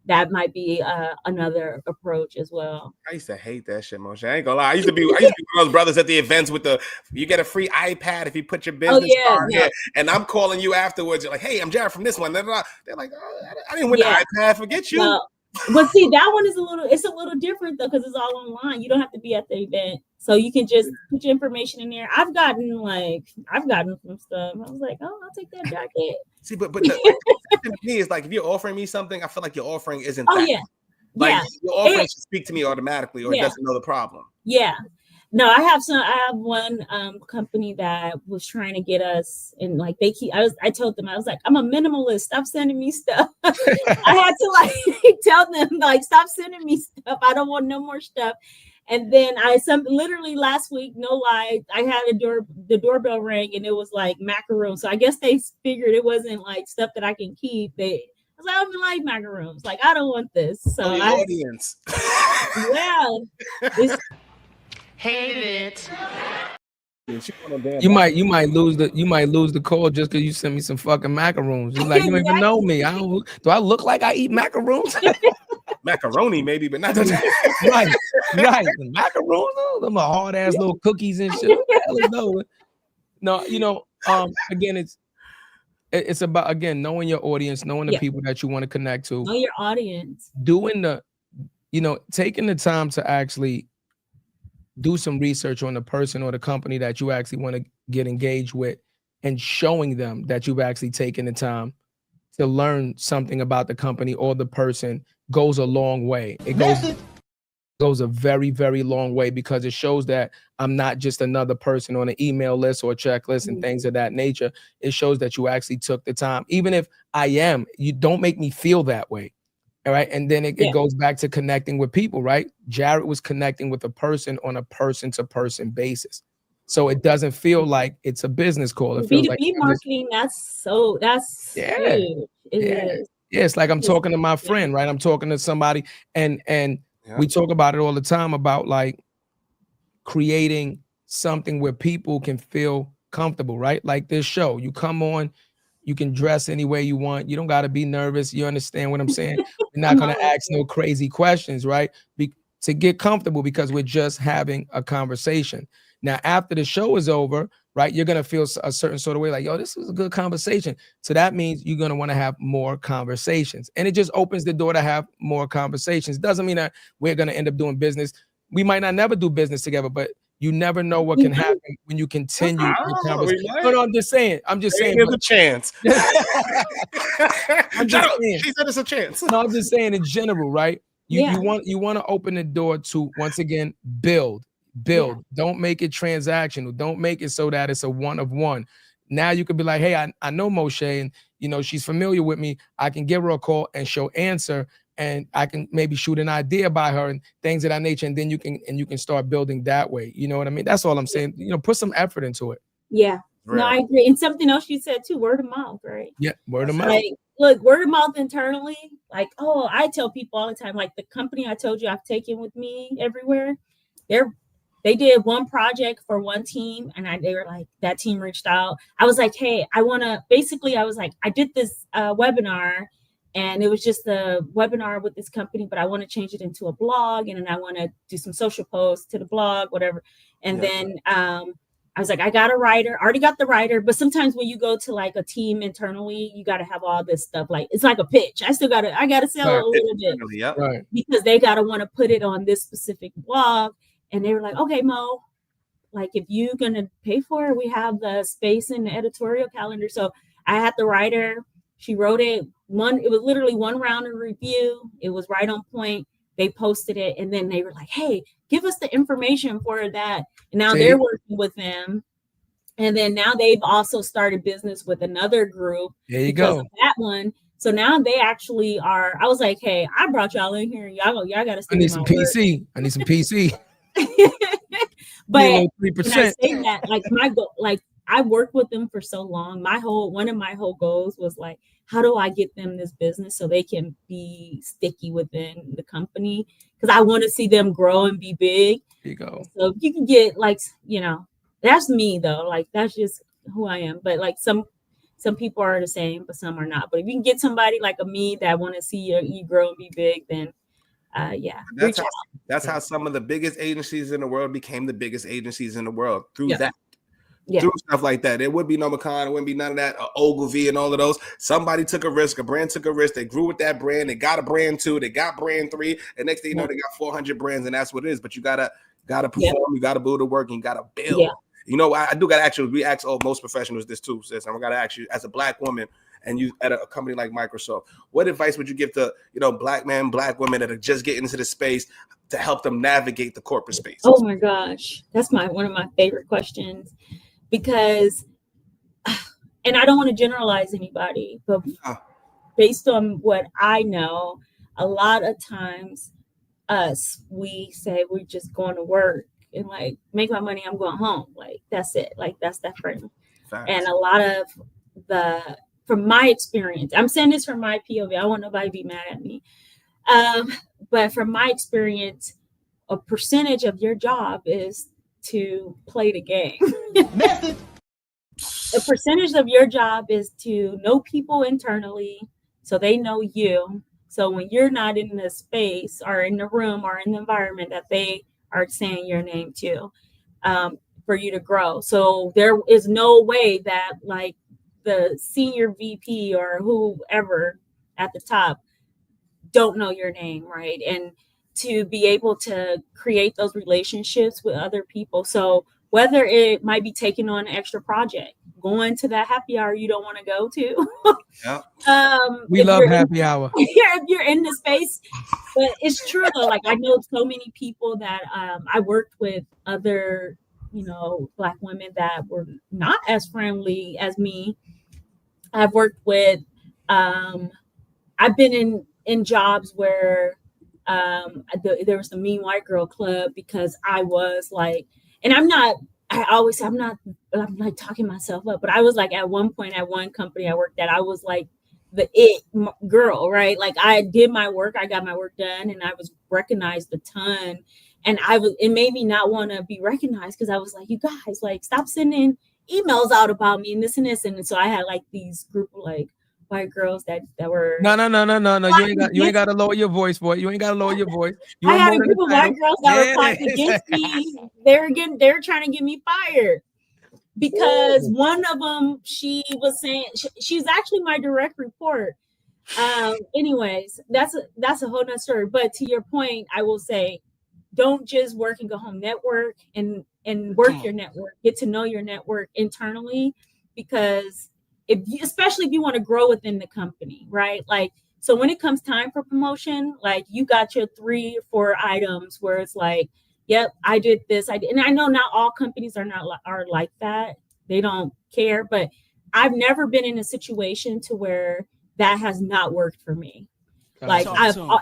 That might be another approach as well. I used to hate that shit, Mo'Shai. I ain't gonna lie. I used to be one of those brothers at the events with you get a free iPad if you put your business card here. And I'm calling you afterwards. You're like, hey, I'm Jarrett from this one. They're like, oh, I didn't win the iPad. Forget you. No. But see, that one is a little different though, because it's all online. You don't have to be at the event. So you can just put your information in there. I've gotten some stuff. I was like, oh, I'll take that jacket. See, but the to me is like if you're offering me something, I feel like your offering isn't your offering should speak to me automatically, or it doesn't know the problem. Yeah. No, I have one company that was trying to get us, and like I told them, I was like, I'm a minimalist. Stop sending me stuff. I had to like tell them like, stop sending me stuff. I don't want no more stuff. And then literally last week, no lie, I had the doorbell rang and it was like macaroons. So I guess they figured it wasn't like stuff that I can keep. I was like, I don't like macaroons. Like, I don't want this. So audience. Hate it. You might lose the call just because you sent me some fucking macaroons. You're like, you don't even know me. Do I look like I eat macaroons? Macaroni maybe, but not right. Macaroons, them are hard ass little cookies and shit. No, again, it's about knowing your audience, knowing the people that you want to connect to. Know your audience. Taking the time to actually do some research on the person or the company that you actually want to get engaged with, and showing them that you've actually taken the time to learn something about the company or the person goes a long way. It goes goes a very, very long way, because it shows that I'm not just another person on an email list or a checklist and things of that nature. It shows that you actually took the time. Even if I am, you don't make me feel that way. All right. And then it goes back to connecting with people, right? Jarrett was connecting with a person on a person-to-person basis. So it doesn't feel like it's a business call. It feels B2B like marketing, that's huge. It is. Yeah, it's like I'm talking to my friend, right? I'm talking to somebody, and we talk about it all the time about like creating something where people can feel comfortable, right? Like this show, you come on, you can dress any way you want. You don't got to be nervous. You understand what I'm saying? We're not going to ask no crazy questions, right? To get comfortable, because we're just having a conversation. Now, after the show is over, right, you're going to feel a certain sort of way, like, yo, this was a good conversation. So that means you're going to want to have more conversations. And it just opens the door to have more conversations. Doesn't mean that we're going to end up doing business. We might not never do business together, but you never know what can happen when you continue the conversation. No, I'm just saying. There's a chance. I'm just saying. She said it's a chance. No, I'm just saying in general, right? You want to open the door to, once again, build. Don't make it transactional. Don't make it so that it's a one of one. Now you could be like, hey, I know Mo'Shai, and she's familiar with me. I can give her a call and she'll answer, and I can maybe shoot an idea by her and things of that nature. And then you can start building that way. You know what I mean? That's all I'm saying. Put some effort into it. Yeah. No, I agree. And something else you said too, word of mouth, right? Yeah, word of mouth. Like, look, word of mouth internally, like, I tell people all the time, like the company I told you I've taken with me everywhere, they did one project for one team, and they were like, that team reached out. I was like, hey, I did this webinar, and it was just a webinar with this company, but I want to change it into a blog, and then I want to do some social posts to the blog, whatever. And then I was like, I got a writer, already got the writer, but sometimes when you go to like a team internally, you got to have all this stuff. Like, it's like a pitch. I got to sell a little bit because they got to want to put it on this specific blog. And they were like, okay, Mo, like if you're going to pay for it, we have the space in the editorial calendar. So I had the writer, she wrote it. It was literally one round of review. It was right on point. They posted it. And then they were like, hey, give us the information for that. And now they're working with them. And then now they've also started business with another group. There you go. That one. So now they actually are. I was like, hey, I brought y'all in here. Y'all got to. I need some PC. I need some PC. But when I say that, like my goal, like I worked with them for so long. One of my whole goals was like, how do I get them this business so they can be sticky within the company? Because I want to see them grow and be big. There you go. So you can get like, that's me though. Like that's just who I am. But like some people are the same, but some are not. But if you can get somebody like me that want to see you grow and be big, then that's how some of the biggest agencies in the world became the biggest agencies in the world through that. Yeah. Through stuff like that. There would be no McCon, it wouldn't be none of that, Ogilvy and all of those. Somebody took a risk, a brand took a risk, they grew with that brand, they got a brand 2, they got brand 3, and next thing you know, they got 400 brands, and that's what it is. But you gotta perform, you gotta build the work, and you gotta build. Yeah. I do gotta actually, we ask most professionals this too, sis. I'm gonna ask you, as a Black woman, and you at a company like Microsoft, what advice would you give to Black men, Black women that are just getting into the space to help them navigate the corporate space? Oh my gosh, that's one of my favorite questions, because, and I don't want to generalize anybody, but based on what I know, a lot of times we say we're just going to work and like make my money, I'm going home. Like that's it. Like that's that frame. And a lot of from my experience, I'm saying this from my POV, I don't want nobody to be mad at me. But from my experience, a percentage of your job is to play the game. A percentage of your job is to know people internally so they know you. So when you're not in the space or in the room or in the environment, that they are saying your name too, for you to grow. So there is no way that like the senior VP or whoever at the top don't know your name, right? And to be able to create those relationships with other people. So whether it might be taking on an extra project, going to that happy hour you don't want to go to. We love happy hour. If you're in the space, but it's true though. Like I know so many people that I worked with other, Black women that were not as friendly as me. I've worked with, I've been in jobs where there was the mean white girl club because I was like, and I'm not talking myself up, but I was like at one point at one company I worked at, I was like the it girl, right? Like I did my work, I got my work done, and I was recognized a ton. And it made me not want to be recognized because I was like, you guys, like, stop sending emails out about me and this and this. And so I had like these group of like white girls that were no. You ain't got to lower your voice, boy. You ain't got to lower your voice. I had a group of white girls that were plotting against me. They were trying to get me fired because one of them, she was saying she's actually my direct report. Anyways, that's a whole nother story. But to your point, I will say, don't just work and go home. Network and work your network. Get to know your network internally, because especially if you want to grow within the company, right? Like, so when it comes time for promotion, like you got your 3 or 4 items where it's like, yep, I did this. And I know not all companies are like that. They don't care, but I've never been in a situation to where that has not worked for me. Like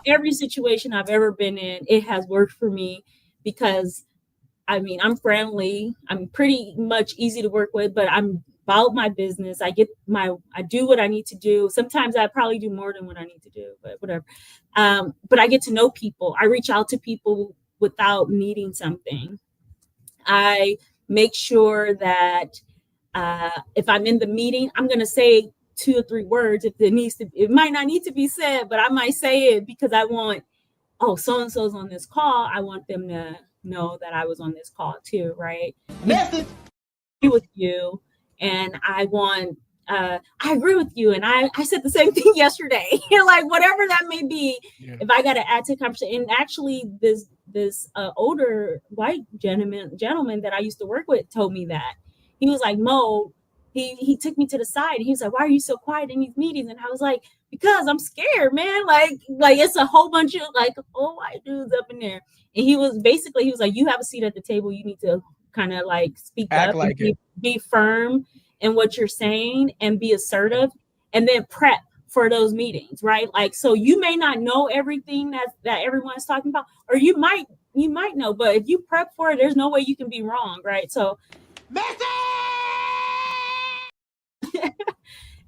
every situation I've ever been in, it has worked for me because I mean, I'm friendly. I'm pretty much easy to work with, but I'm about my business. I do what I need to do. Sometimes I probably do more than what I need to do, but whatever. But I get to know people. I reach out to people without needing something. I make sure that if I'm in the meeting, I'm going to say 2 or 3 words if it might not need to be said, but I might say it because I want, so-and-so's on this call. I want them to know that I was on this call too, right? Message with you, and I want, I agree with you, and I said the same thing yesterday. Like whatever that may be, if I got to add to the conversation. And actually, this older white gentleman that I used to work with told me that. He was like, Mo, he took me to the side and he was like, why are you so quiet in these meetings? And I was like, because I'm scared, man. Like it's a whole bunch of like old white dudes up in there. And he was like, you have a seat at the table. You need to kind of like speak up, like be firm in what you're saying and be assertive, and then prep for those meetings, right? Like, so you may not know everything that everyone's talking about, or you might know, but if you prep for it, there's no way you can be wrong, right? So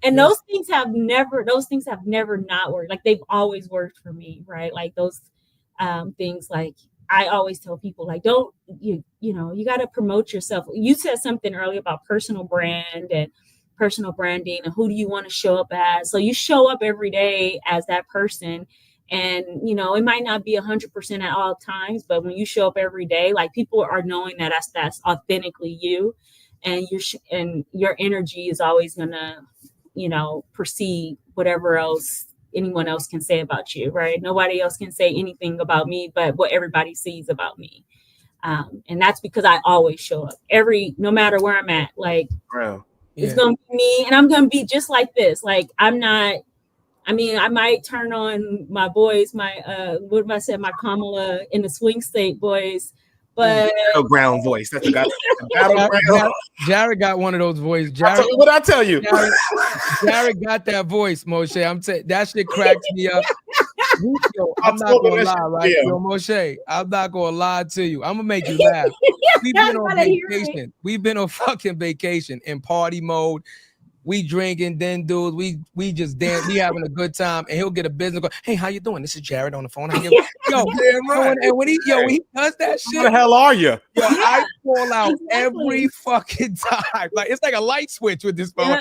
and those things have never not worked. Like they've always worked for me, right? Like those things, like I always tell people, like, don't you got to promote yourself. You said something earlier about personal brand and personal branding and who do you want to show up as. So you show up every day as that person, and it might not be 100% at all times, but when you show up every day, like people are knowing that that's authentically you, and your energy is always gonna precede whatever else anyone else can say about you, right? Nobody else can say anything about me but what everybody sees about me. And that's because I always show up no matter where I'm at. Like, it's going to be me, and I'm going to be just like this. Like, I might turn on my boys, my Kamala in the swing state boys, but battleground voice. That's a guy. Jared got one of those voices. What I tell you? Jared got that voice, Mo'Shai. I'm saying that shit cracks me up. I'm not gonna lie, right? Yo, Mo'Shai, I'm not gonna lie to you. I'm gonna make you laugh. We've been on vacation. We've been on fucking vacation in party mode. We drinking, then dudes, we just dance, we having a good time, and he'll get a business go, hey, how you doing? This is Jared on the phone. And when he does that shit, who the hell are you? Yo, I fall out every fucking time. Like it's like a light switch with this phone.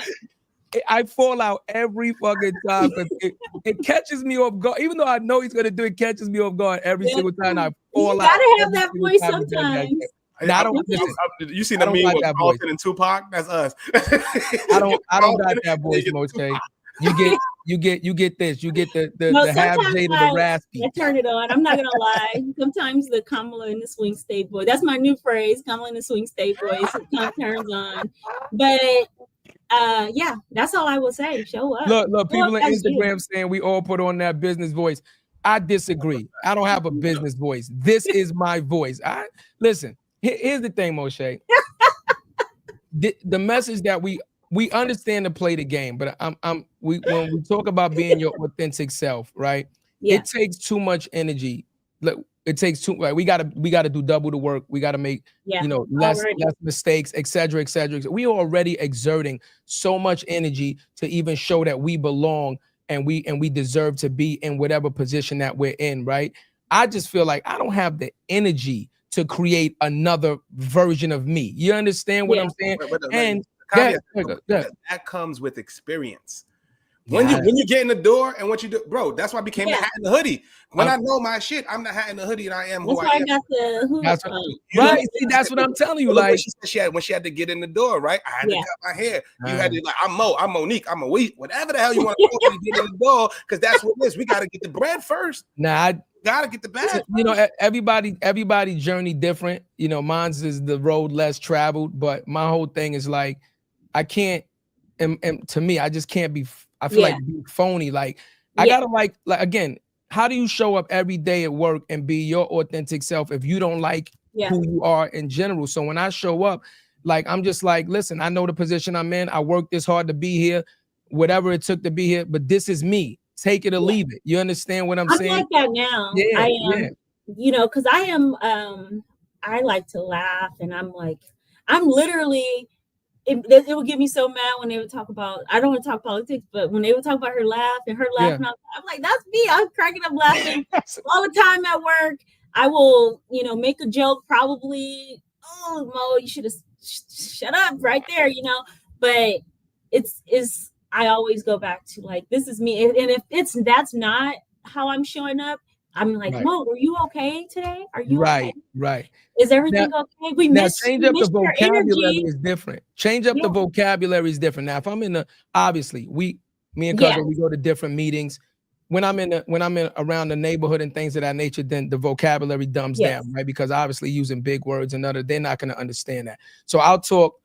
I fall out every fucking time because it catches me off guard. Even though I know he's gonna do it, catches me off guard every single time I fall out. You gotta have that voice sometimes. I don't listen. You seen the meme with Carlton and Tupac? That's us. I don't got that voice, Mo'Shai. You get this. You get the half shade of the raspy. I turn it on. I'm not gonna lie. Sometimes the Kamala in the swing state boy. That's my new phrase. Kamala in the swing state voice. It turns on. But Yeah, that's all I will say. Show up. Look, people on as Instagram you. saying we all put on that business voice. I disagree. I don't have a business voice. This is my voice. Listen. Here's the thing, Mo'Shai. The message that we understand to play the game, but when we talk about being your authentic self, right? Yeah. It takes too much energy. Look, it takes too. Like, we gotta do double the work. We gotta make less mistakes, et cetera, et cetera. We are already exerting so much energy to even show that we belong and we deserve to be in whatever position that we're in, right? I just feel like I don't have the energy to create another version of me. You understand what I'm saying? And that comes with experience. When you get in the door and what you do, bro, that's why I became the hat and the hoodie. When I know my shit, I'm the hat and the hoodie, and I am who I am. Got the hoodie. Right. See, that's what I'm telling you. Like when she had to get in the door, right? I had to cut my hair. You had to I'm Monique, I'm a Wheat, whatever the hell you want to call me to get in the door, because that's what it is. We got to get the bread first. Gotta get the bag. You know, everybody journey different. You know, mine's is the road less traveled, but my whole thing is like, I can't, and to me, I just can't be. I feel like be phony. Like I gotta like again. How do you show up every day at work and be your authentic self if you don't like who you are in general? So when I show up, like I'm just like, listen, I know the position I'm in. I worked this hard to be here, whatever it took to be here. But this is me. Take it or leave it. You understand what I'm saying? I'm like that now. Yeah, I am, you know, because I am, I like to laugh, and I'm literally, it would get me so mad when they would talk about, I don't want to talk politics, but when they would talk about her laugh and her laughing, I'm like, that's me. I'm cracking up laughing all the time at work. I will, you know, make a joke probably, oh, Mo, you should have shut up right there, you know, but it's I always go back to like, this is me. And if that's not how I'm showing up, I'm like, Mo, were you okay today? Are you okay? Right. Is everything okay? We missed change up the vocabulary energy. is different. Change up the vocabulary is different. Now, if I'm in obviously me and cousin, we go to different meetings. When I'm in around the neighborhood and things of that nature, then the vocabulary dumbs down, right? Because obviously using big words and they're not going to understand that. So I'll talk,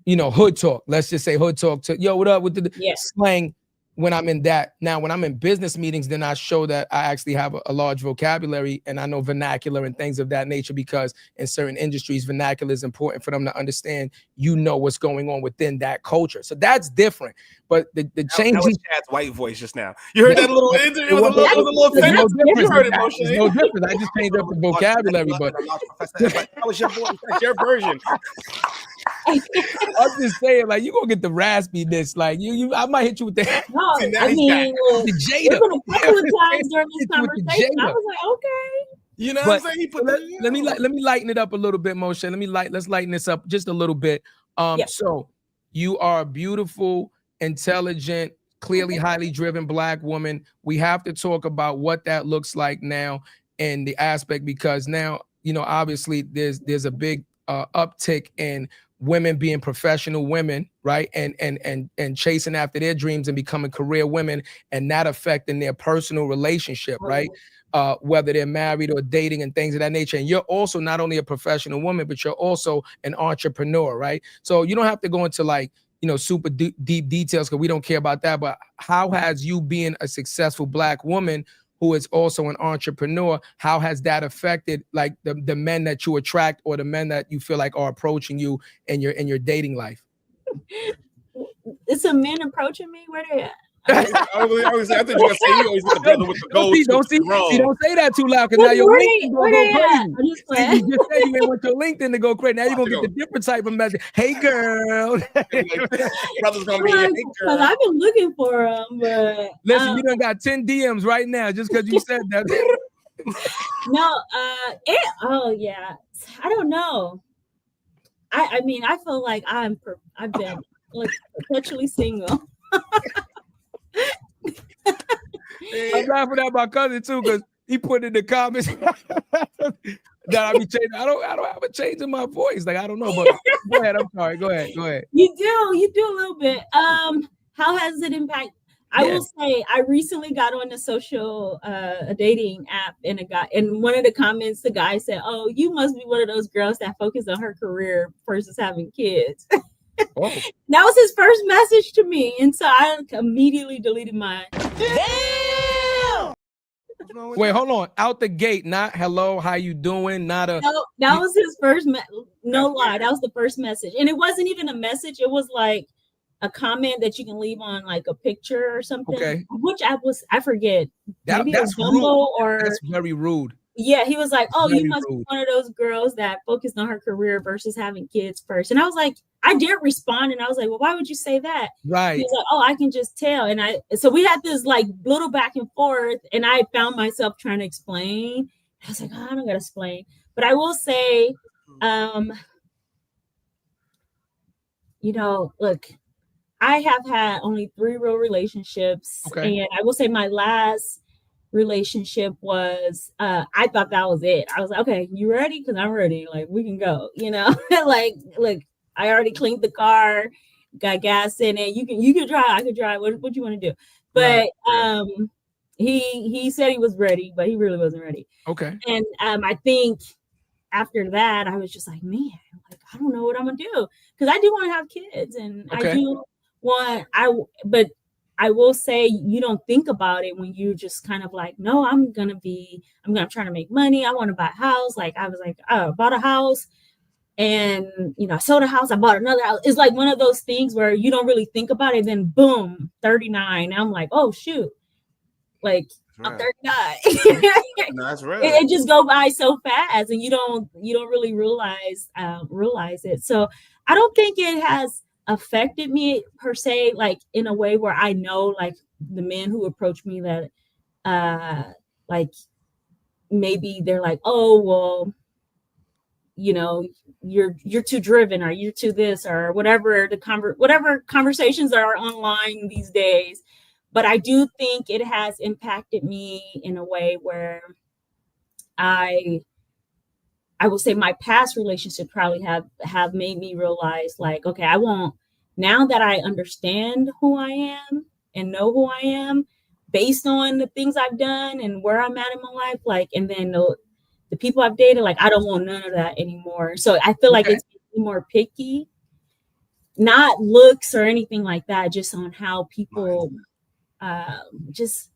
you know, hood talk. Let's just say hood talk to yo, what up with the slang when I'm in that. Now, when I'm in business meetings, then I show that I actually have a large vocabulary and I know vernacular and things of that nature, because in certain industries, vernacular is important for them to understand, you know, what's going on within that culture. So that's different. But the change that was Chad's white voice just now. You heard that little it was a little different. You heard it, Mo'Shai. There's no difference. I just changed up the vocabulary, but that was your voice. That's your version. I'm just saying, like, you gonna get the raspiness, like I might hit you with the. No, I mean, the Jada. There's been a couple of times during this conversation, I was like, okay. You know what I'm saying? Let me lighten it up a little bit, Mo'Shai. Let's lighten this up just a little bit. So you are a beautiful, intelligent, clearly highly driven Black woman. We have to talk about what that looks like now and the aspect, because now, you know, obviously there's a big uptick in women being professional women, right? And chasing after their dreams and becoming career women, and not affecting their personal relationship, right? Whether they're married or dating and things of that nature. And you're also not only a professional woman, but you're also an entrepreneur, right? So you don't have to go into like, you know, super deep details, because we don't care about that. But how has you being a successful Black woman who is also an entrepreneur, how has that affected like the men that you attract, or the men that you feel like are approaching you in your dating life? It's a men approaching me. Where they at? I thought you were gonna say you always get the brother with the gold. Don't say that too loud, because now your LinkedIn gonna go crazy. You just said you ain't want your LinkedIn to go crazy. Now you're gonna get the different type of message. Hey girl. Brother's gonna be hey girl. Because I've been looking for them, but listen, you done got 10 DMs right now just because you said that. No, I don't know. I mean, I feel like I've been like perpetually single. I'm laughing at my cousin too, because he put in the comments that I be changing. I don't have a change in my voice. Like, I don't know, but go ahead. I'm sorry. Go ahead. You do a little bit. How has it impacted? I will say, I recently got on a social a dating app, and one of the comments, the guy said, "Oh, you must be one of those girls that focus on her career versus having kids." Oh. That was his first message to me, and so I immediately deleted mine. Wait, hold on. Out the gate, not hello, how you doing? Not a. No, that was his first. No lie, that was the first message, and it wasn't even a message. It was like a comment that you can leave on like a picture or something. Okay. Which I forget. Maybe That's Bumble rude. or That's very rude. yeah, he was like, "Oh, Very you must rude. be one of those girls that focused on her career versus having kids first." And I was like, I did respond, and I was like, "Well, why would you say that?" Right. He was like, "Oh, I can just tell." And so we had this like little back and forth, and I found myself trying to explain. I was like, "Oh, I don't gotta explain," but I will say, you know, look, I have had only 3 real relationships, Okay. and I will say my last relationship was I thought that was it. I was like, okay, you ready? Because I'm ready. Like, we can go, you know. Like, look, I already cleaned the car, got gas in it. You can drive, I could drive. What you want to do? But he said he was ready, but he really wasn't ready. Okay. And I think after that, I was just like, man, like I don't know what I'm gonna do. Because I do want to have kids, and Okay. I do want but I will say you don't think about it when you just kind of like, no, I'm gonna try to make money. I want to buy a house. Like I was like, I bought a house, and you know, I sold a house. I bought another house. It's like one of those things where you don't really think about it. Then boom, 39. I'm like, oh shoot, like I'm 39. No, that's right. It just go by so fast, and you don't really realize it. So I don't think it has affected me per se, like in a way where I know like the men who approach me that like maybe they're like, oh well, you know, you're too driven, or you're too this, or whatever whatever conversations are online these days. But I do think it has impacted me in a way where I will say my past relationships probably have made me realize like, okay, I won't, now that I understand who I am and know who I am based on the things I've done and where I'm at in my life, like, and then the people I've dated, like, I don't want none of that anymore. So I feel like it's more picky, not looks or anything like that, just on how people, just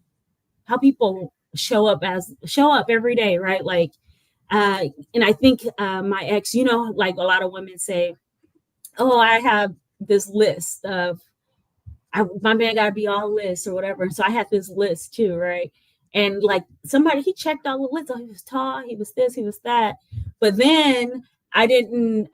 how people show up every day, right? Like, and I think my ex, you know, like a lot of women say, oh, I have this list of, my man got to be all list or whatever. So I had this list too, right? And like he checked all the lists. Oh, he was tall, he was this, he was that. But then I didn't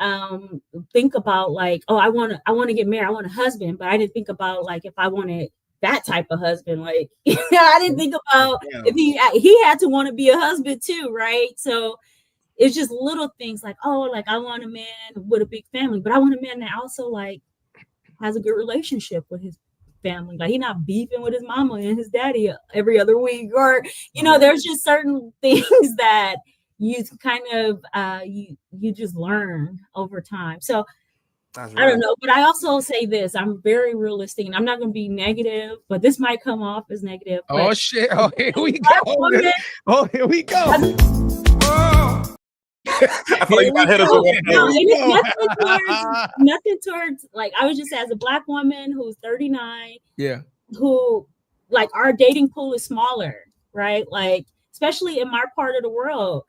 think about like, oh, I want to get married, I want a husband. But I didn't think about like if I wanted that type of husband, like I didn't think about if he had to want to be a husband too, right? So it's just little things like, oh, like I want a man with a big family, but I want a man that also like has a good relationship with his family. Like he's not beefing with his mama and his daddy every other week, or you know, there's just certain things that you kind of you just learn over time. So right. I don't know, but I also say this, I'm very realistic, and I'm not going to be negative, but this might come off as negative. Oh shit! Oh, here we go. Oh, here we go. I feel like you got hit us with nothing towards like, I was just, as a Black woman who's 39, who like our dating pool is smaller, right? Like especially in my part of the world,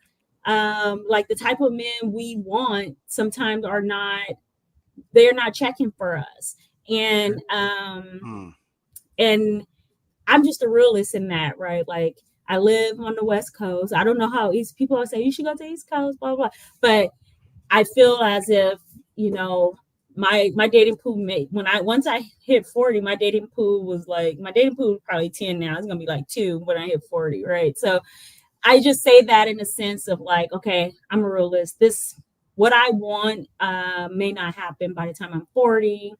like the type of men we want sometimes they're not checking for us, and and I'm just a realist in that, right? Like I live on the West Coast. I don't know how East people always say you should go to the East Coast, blah, blah, blah. But I feel as if, you know, my dating pool once I hit 40, my dating pool was probably 10 now. It's gonna be like 2 when I hit 40, right? So I just say that in a sense of like, okay, I'm a realist. What I want may not happen by the time I'm 40.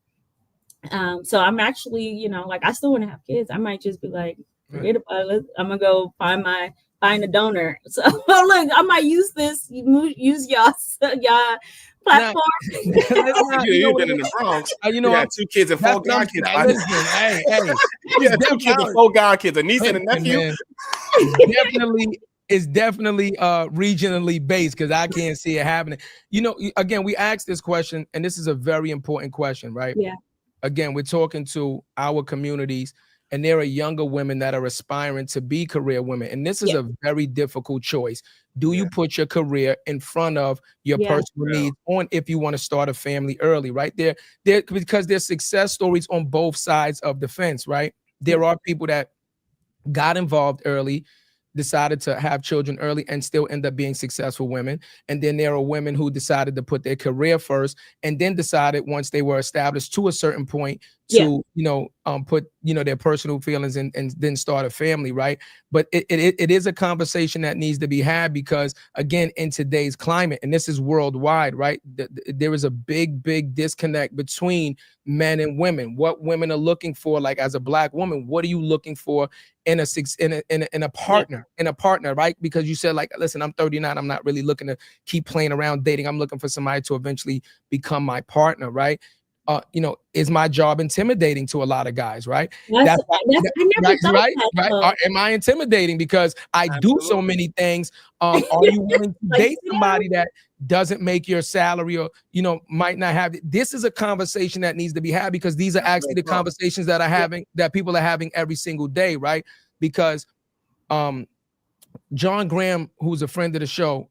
So I'm actually, you know, like I still want to have kids. I might just be like, forget about it. I'm gonna go find a donor. So look, I might use y'all platform. You've been in the Bronx. You got 2 kids and 4 godkids. You got 2 kids and 4 godkids, a niece and a nephew. Definitely it's definitely regionally based because I can't see it happening. You know, again, we asked this question, and this is a very important question, right? Yeah. Again, we're talking to our communities, and there are younger women that are aspiring to be career women. And this is a very difficult choice. Do you put your career in front of your personal needs on if you want to start a family early, right? There, because there's success stories on both sides of the fence, right? There are people that got involved early, decided to have children early and still end up being successful women. And then there are women who decided to put their career first and then decided once they were established to a certain point to, you know, put, you know, their personal feelings and then start a family, right? But it is a conversation that needs to be had because, again, in today's climate, and this is worldwide, right? There is a big disconnect between men and women. What women are looking for, like as a Black woman, what are you looking for in a partner, right? Because you said, like, listen, I'm 39, I'm not really looking to keep playing around dating. I'm looking for somebody to eventually become my partner, right? You know, is my job intimidating to a lot of guys, right? Right. Am I intimidating because I do so many things? Are you willing to date somebody that doesn't make your salary or, you know, might not have it? This is a conversation that needs to be had because these are actually the conversations that are having, that people are having every single day, right? Because John Graham, who's a friend of the show,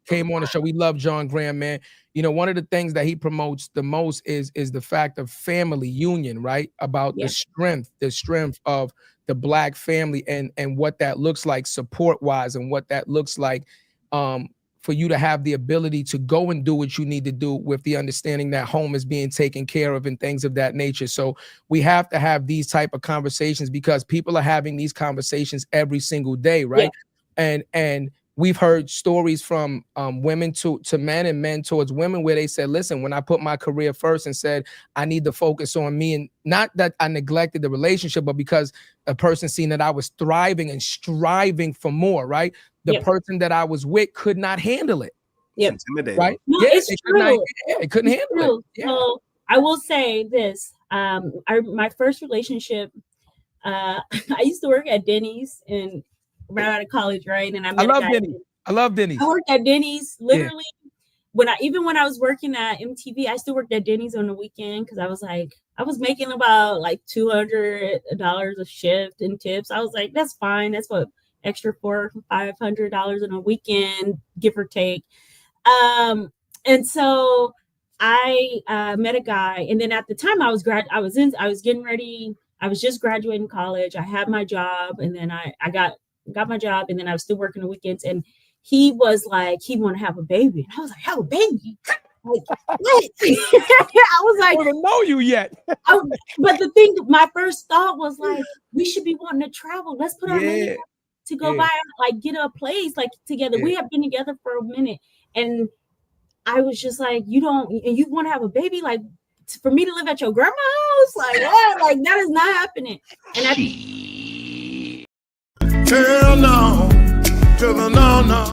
came on the show. We love John Graham, man. You know, one of the things that he promotes the most is the fact of family union, right? About the strength of the Black family and what that looks like support-wise and what that looks like for you to have the ability to go and do what you need to do with the understanding that home is being taken care of and things of that nature. So we have to have these type of conversations because people are having these conversations every single day, right? And we've heard stories from women to men and men towards women where they said, listen, when I put my career first and said, I need to focus on me, and not that I neglected the relationship, but because a person seen that I was thriving and striving for more, right? The person that I was with could not handle it. It's intimidating. Right? No, it's true. It couldn't handle it. Yeah. So I will say this. My first relationship, I used to work at Denny's and right out of college, right? And I love Denny's. I love Denny's. I worked at Denny's literally when I was working at MTV, I still worked at Denny's on the weekend because I was making about like $200 a shift in tips. I was like, that's fine. That's what extra $400-500 in a weekend, give or take. And so I met a guy, and then at the time I was getting ready. I was just graduating college. I had my job, and then I got my job, and then I was still working the weekends. And he was like, he want to have a baby. And I was like, have a baby? Like, what? I was like, I don't know you yet. But the thing, my first thought was like, we should be wanting to travel. Let's put our money to go buy, like, get a place like together. We have been together for a minute, and I was just like, you want to have a baby? Like, for me to live at your grandma's house? Like, what? Like, that is not happening. And hell no, to the no.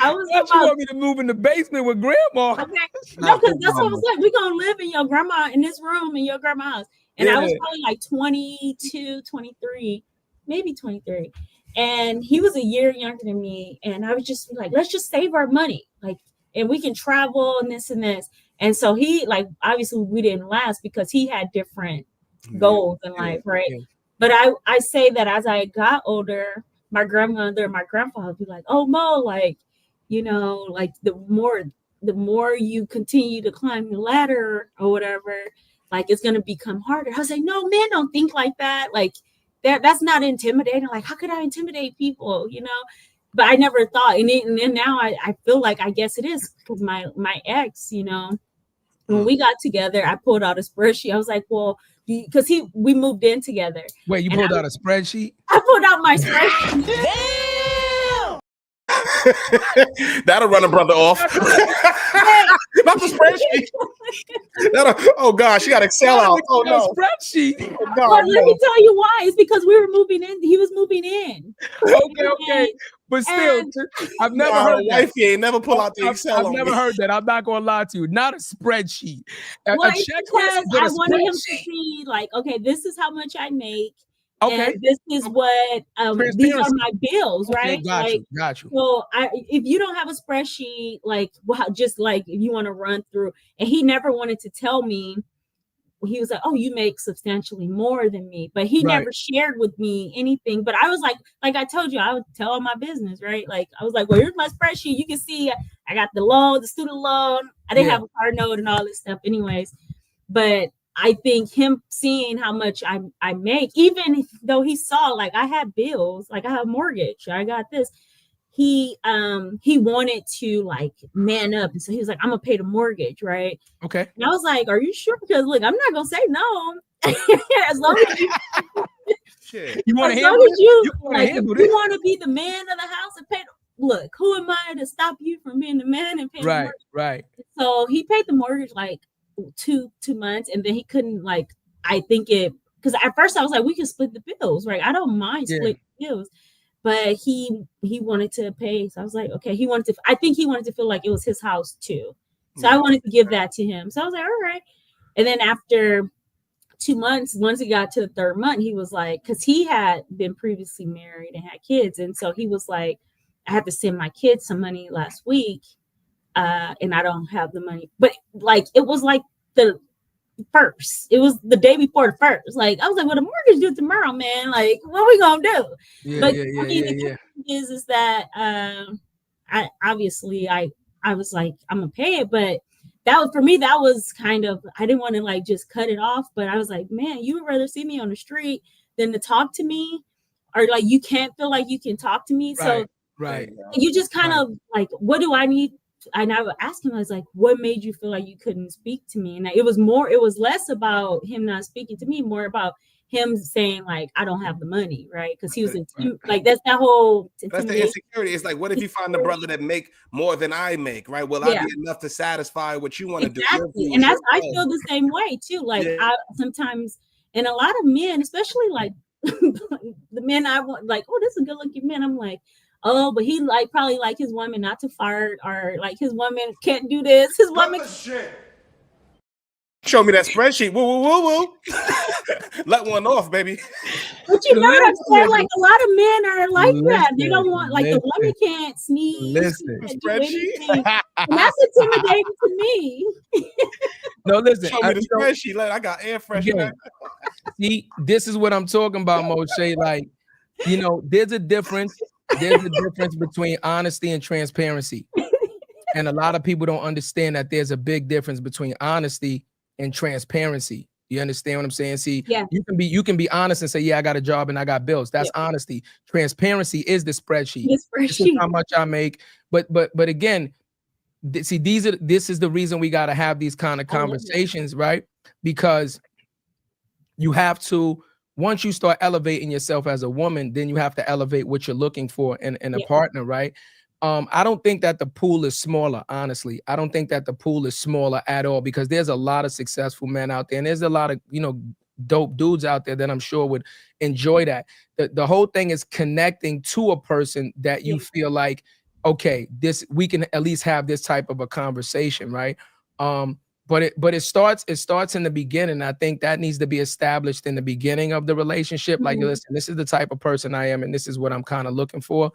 I was about, you want me to move in the basement with grandma? Okay. No, because that's what I was like. We're gonna live in your grandma in this room in your grandma's house. And I was probably like 22, 23, maybe 23. And he was a year younger than me. And I was just like, let's just save our money. Like, and we can travel and this and this. And so he, like, obviously we didn't last because he had different goals in life, right? Yeah. But I say that as I got older, my grandmother and my grandfather would be like, oh, Mo, like, you know, like the more you continue to climb the ladder or whatever, like it's going to become harder. I was like, no, men don't think like that. Like that's not intimidating. Like, how could I intimidate people, you know? But I never thought. And then now I feel like I guess it is because my ex, you know, when we got together, I pulled out a spreadsheet. I was like, well, because we moved in together. Wait, you pulled out a spreadsheet? I pulled out my spreadsheet. Damn! That'll run a brother off. Not the spreadsheet. Oh gosh, she got Excel out. Oh no, spreadsheet. Oh, God, well, let me tell you why. It's because we were moving in. He was moving in. Okay. But still, I've never heard that. Wifey ain't never pull out the Excel. I've never heard that. I'm not gonna lie to you. Not a spreadsheet. Well, it's because I wanted him to see, like, okay, this is how much I make. Okay. And this is what these are my bills, Okay, right? got Like, you, got you. so if you don't have a spreadsheet, like, just like if you want to run through, and he never wanted to tell me. He was like, "Oh, you make substantially more than me," but he Right. never shared with me anything. But I was like I told you, I would tell all my business, right? Like, I was like, "Well, here's my spreadsheet. You can see I got the loan, the student loan. I didn't have a car note and all this stuff, anyways." But I think him seeing how much I make, even though he saw like I had bills, like I have a mortgage, I got this. He wanted to like man up, and so he was like, "I'm gonna pay the mortgage, right?" Okay. And I was like, "Are you sure?" Because look, I'm not gonna say no. As long as you, you want to as handle long as you like, if you this? want to be the man of the house and pay. Look, who am I to stop you from being the man and paying the mortgage? Right. So he paid the mortgage like two months, and then he couldn't like. I think it because at first I was like, we can split the bills, right? I don't mind splitting bills. But he wanted to pay. So I was like, okay, I think he wanted to feel like it was his house too. So I wanted to give that to him. So I was like, all right. And then after 2 months, once he got to the third month, he was like, because he had been previously married and had kids. And so he was like, I had to send my kids some money last week. And I don't have the money. But like, it was like the first. It was the day before the first. Like, I was like, well, the mortgage due tomorrow, man. Like, what we gonna do? The thing is that I obviously I was like, I'm gonna pay it, but that was for me, that was kind of, I didn't want to like just cut it off, but I was like, man, you would rather see me on the street than to talk to me, or like you can't feel like you can talk to me. So you just kind of like, what do I need? And I would ask him, I was like, what made you feel like you couldn't speak to me? And it was less about him not speaking to me, more about him saying like, I don't have the money, right? Because he was like, that's the insecurity. It's like, what if you find a brother that make more than I make, right? Will I be enough to satisfy what you want to do? And I feel the same way too. Like I sometimes, and a lot of men, especially like the men I want, like, oh, this is a good looking man. I'm like, oh, but he like probably like his woman not to fart, or like his woman can't do this. His woman. Show me that spreadsheet. Woo, woo, woo, woo. Let one off, baby. But you know what I'm saying? Like a lot of men are like that. They don't want, like, the woman can't sneeze. Can't do anything. And that's intimidating to me. No, listen. Show me the spreadsheet. I got air freshener. See, this is what I'm talking about, Mo'Shai. Like, you know, there's a difference between honesty and transparency. And a lot of people don't understand that there's a big difference between honesty and transparency. You understand what I'm saying? See, you can be honest and say, yeah, I got a job and I got bills. That's honesty. Transparency is the spreadsheet. This is how much I make. But again, see, this is the reason we got to have these kind of conversations, right? Because you have to, once you start elevating yourself as a woman, then you have to elevate what you're looking for in a partner, right? I don't think that the pool is smaller, honestly. I don't think that the pool is smaller at all, because there's a lot of successful men out there, and there's a lot of, you know, dope dudes out there that I'm sure would enjoy that. The whole thing is connecting to a person that you feel like, okay, we can at least have this type of a conversation, right? But it starts in the beginning. I think that needs to be established in the beginning of the relationship. Like, listen, this is the type of person I am, and this is what I'm kind of looking for.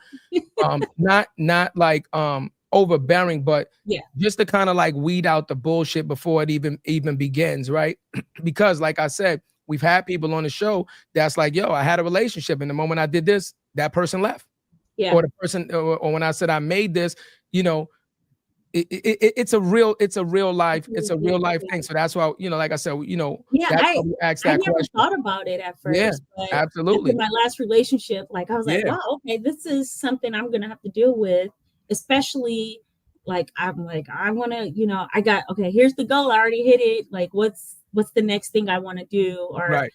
Not like overbearing, but just to kind of like weed out the bullshit before it even begins, right? Because like I said, we've had people on the show that's like, yo, I had a relationship, and the moment I did this, that person left. Or the person, or when I said I made this, you know, it's a real life thing. So that's why, you know, like I said, you know, that's why we asked that question. I never thought about it at first. Yeah, but absolutely. After my last relationship, like I was like, wow, okay, this is something I'm gonna have to deal with, especially like I'm like, I want to, you know, here's the goal, I already hit it. Like, what's the next thing I want to do? Or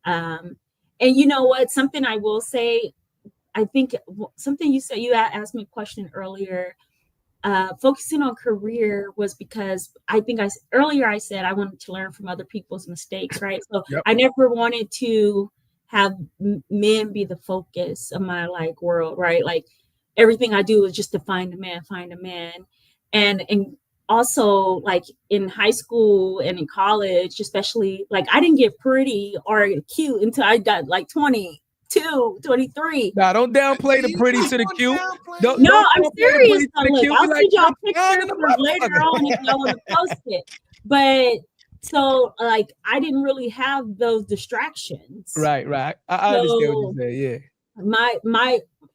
and you know what? Something I will say, I think something you said, you asked me a question earlier. Focusing on career was because I think earlier I said I wanted to learn from other people's mistakes, right? So I never wanted to have men be the focus of my like world, right? Like everything I do is just to find a man. And also like in high school and in college, especially, like I didn't get pretty or cute until I got like 22, 23. Nah, don't downplay the pretty to the cute. No, I'm serious. Look, I'll send y'all pictures later on if y'all want to post it. But so like I didn't really have those distractions. Right. I understand what you say. Yeah.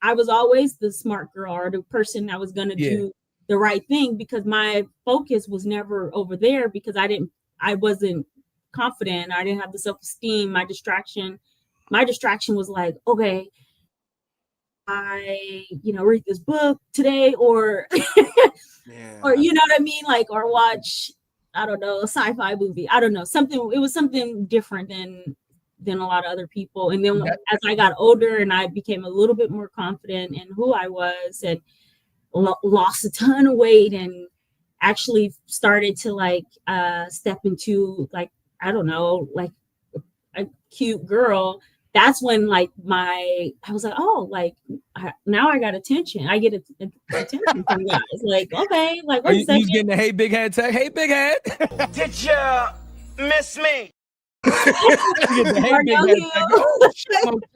I was always the smart girl or the person that was gonna do the right thing, because my focus was never over there, because I wasn't confident. I didn't have the self-esteem. My distraction was like, okay, I read this book today, or or you know what I mean, like, or watch, I don't know, a sci-fi movie. I don't know, something. It was something different than a lot of other people. And then as I got older and I became a little bit more confident in who I was, and lost a ton of weight, and actually started to like step into like, I don't know, like a cute girl, that's when like I was like, oh, like now I got attention. I get attention from guys. Like, okay, like wait a second. You getting the hey big head tag? Hey big head. Did you miss me? Hey,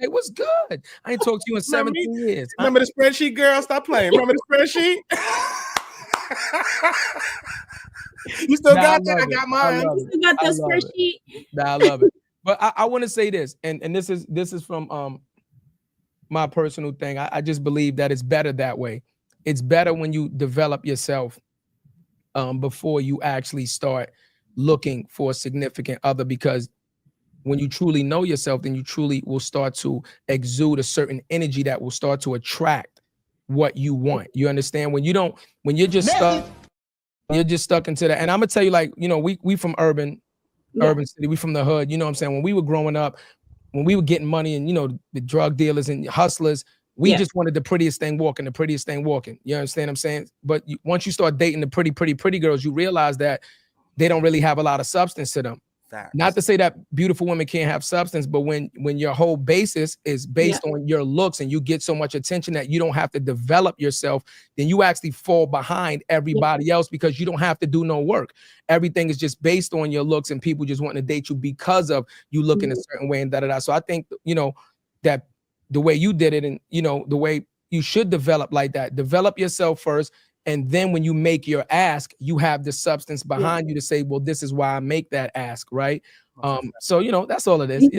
what's good? I ain't talked to you in 17 years. Remember the spreadsheet, girl? Stop playing. Remember the spreadsheet? You still got that? I got mine. You still got that spreadsheet? I love it. But I want to say this, and this is from my personal thing. I just believe that it's better that way. It's better when you develop yourself before you actually start looking for a significant other, because when you truly know yourself, then you truly will start to exude a certain energy that will start to attract what you want. You understand? When you're just stuck into that. And I'm gonna tell you, like, we from urban city, we from the hood. You know what I'm saying? When we were growing up, when we were getting money, and the drug dealers and hustlers, we just wanted the prettiest thing walking. You understand what I'm saying? But once you start dating the pretty girls, you realize that they don't really have a lot of substance to them. Facts. Not to say that beautiful women can't have substance, but when your whole basis is based on your looks, and you get so much attention that you don't have to develop yourself, then you actually fall behind everybody else, because you don't have to do no work. Everything is just based on your looks, and people just want to date you because of you look in a certain way, and da-da-da. So I think, that the way you did it, and, the way you should develop like that, develop yourself first. And then when you make your ask, you have the substance behind you to say, well, this is why I make that ask, right? So, that's all it is.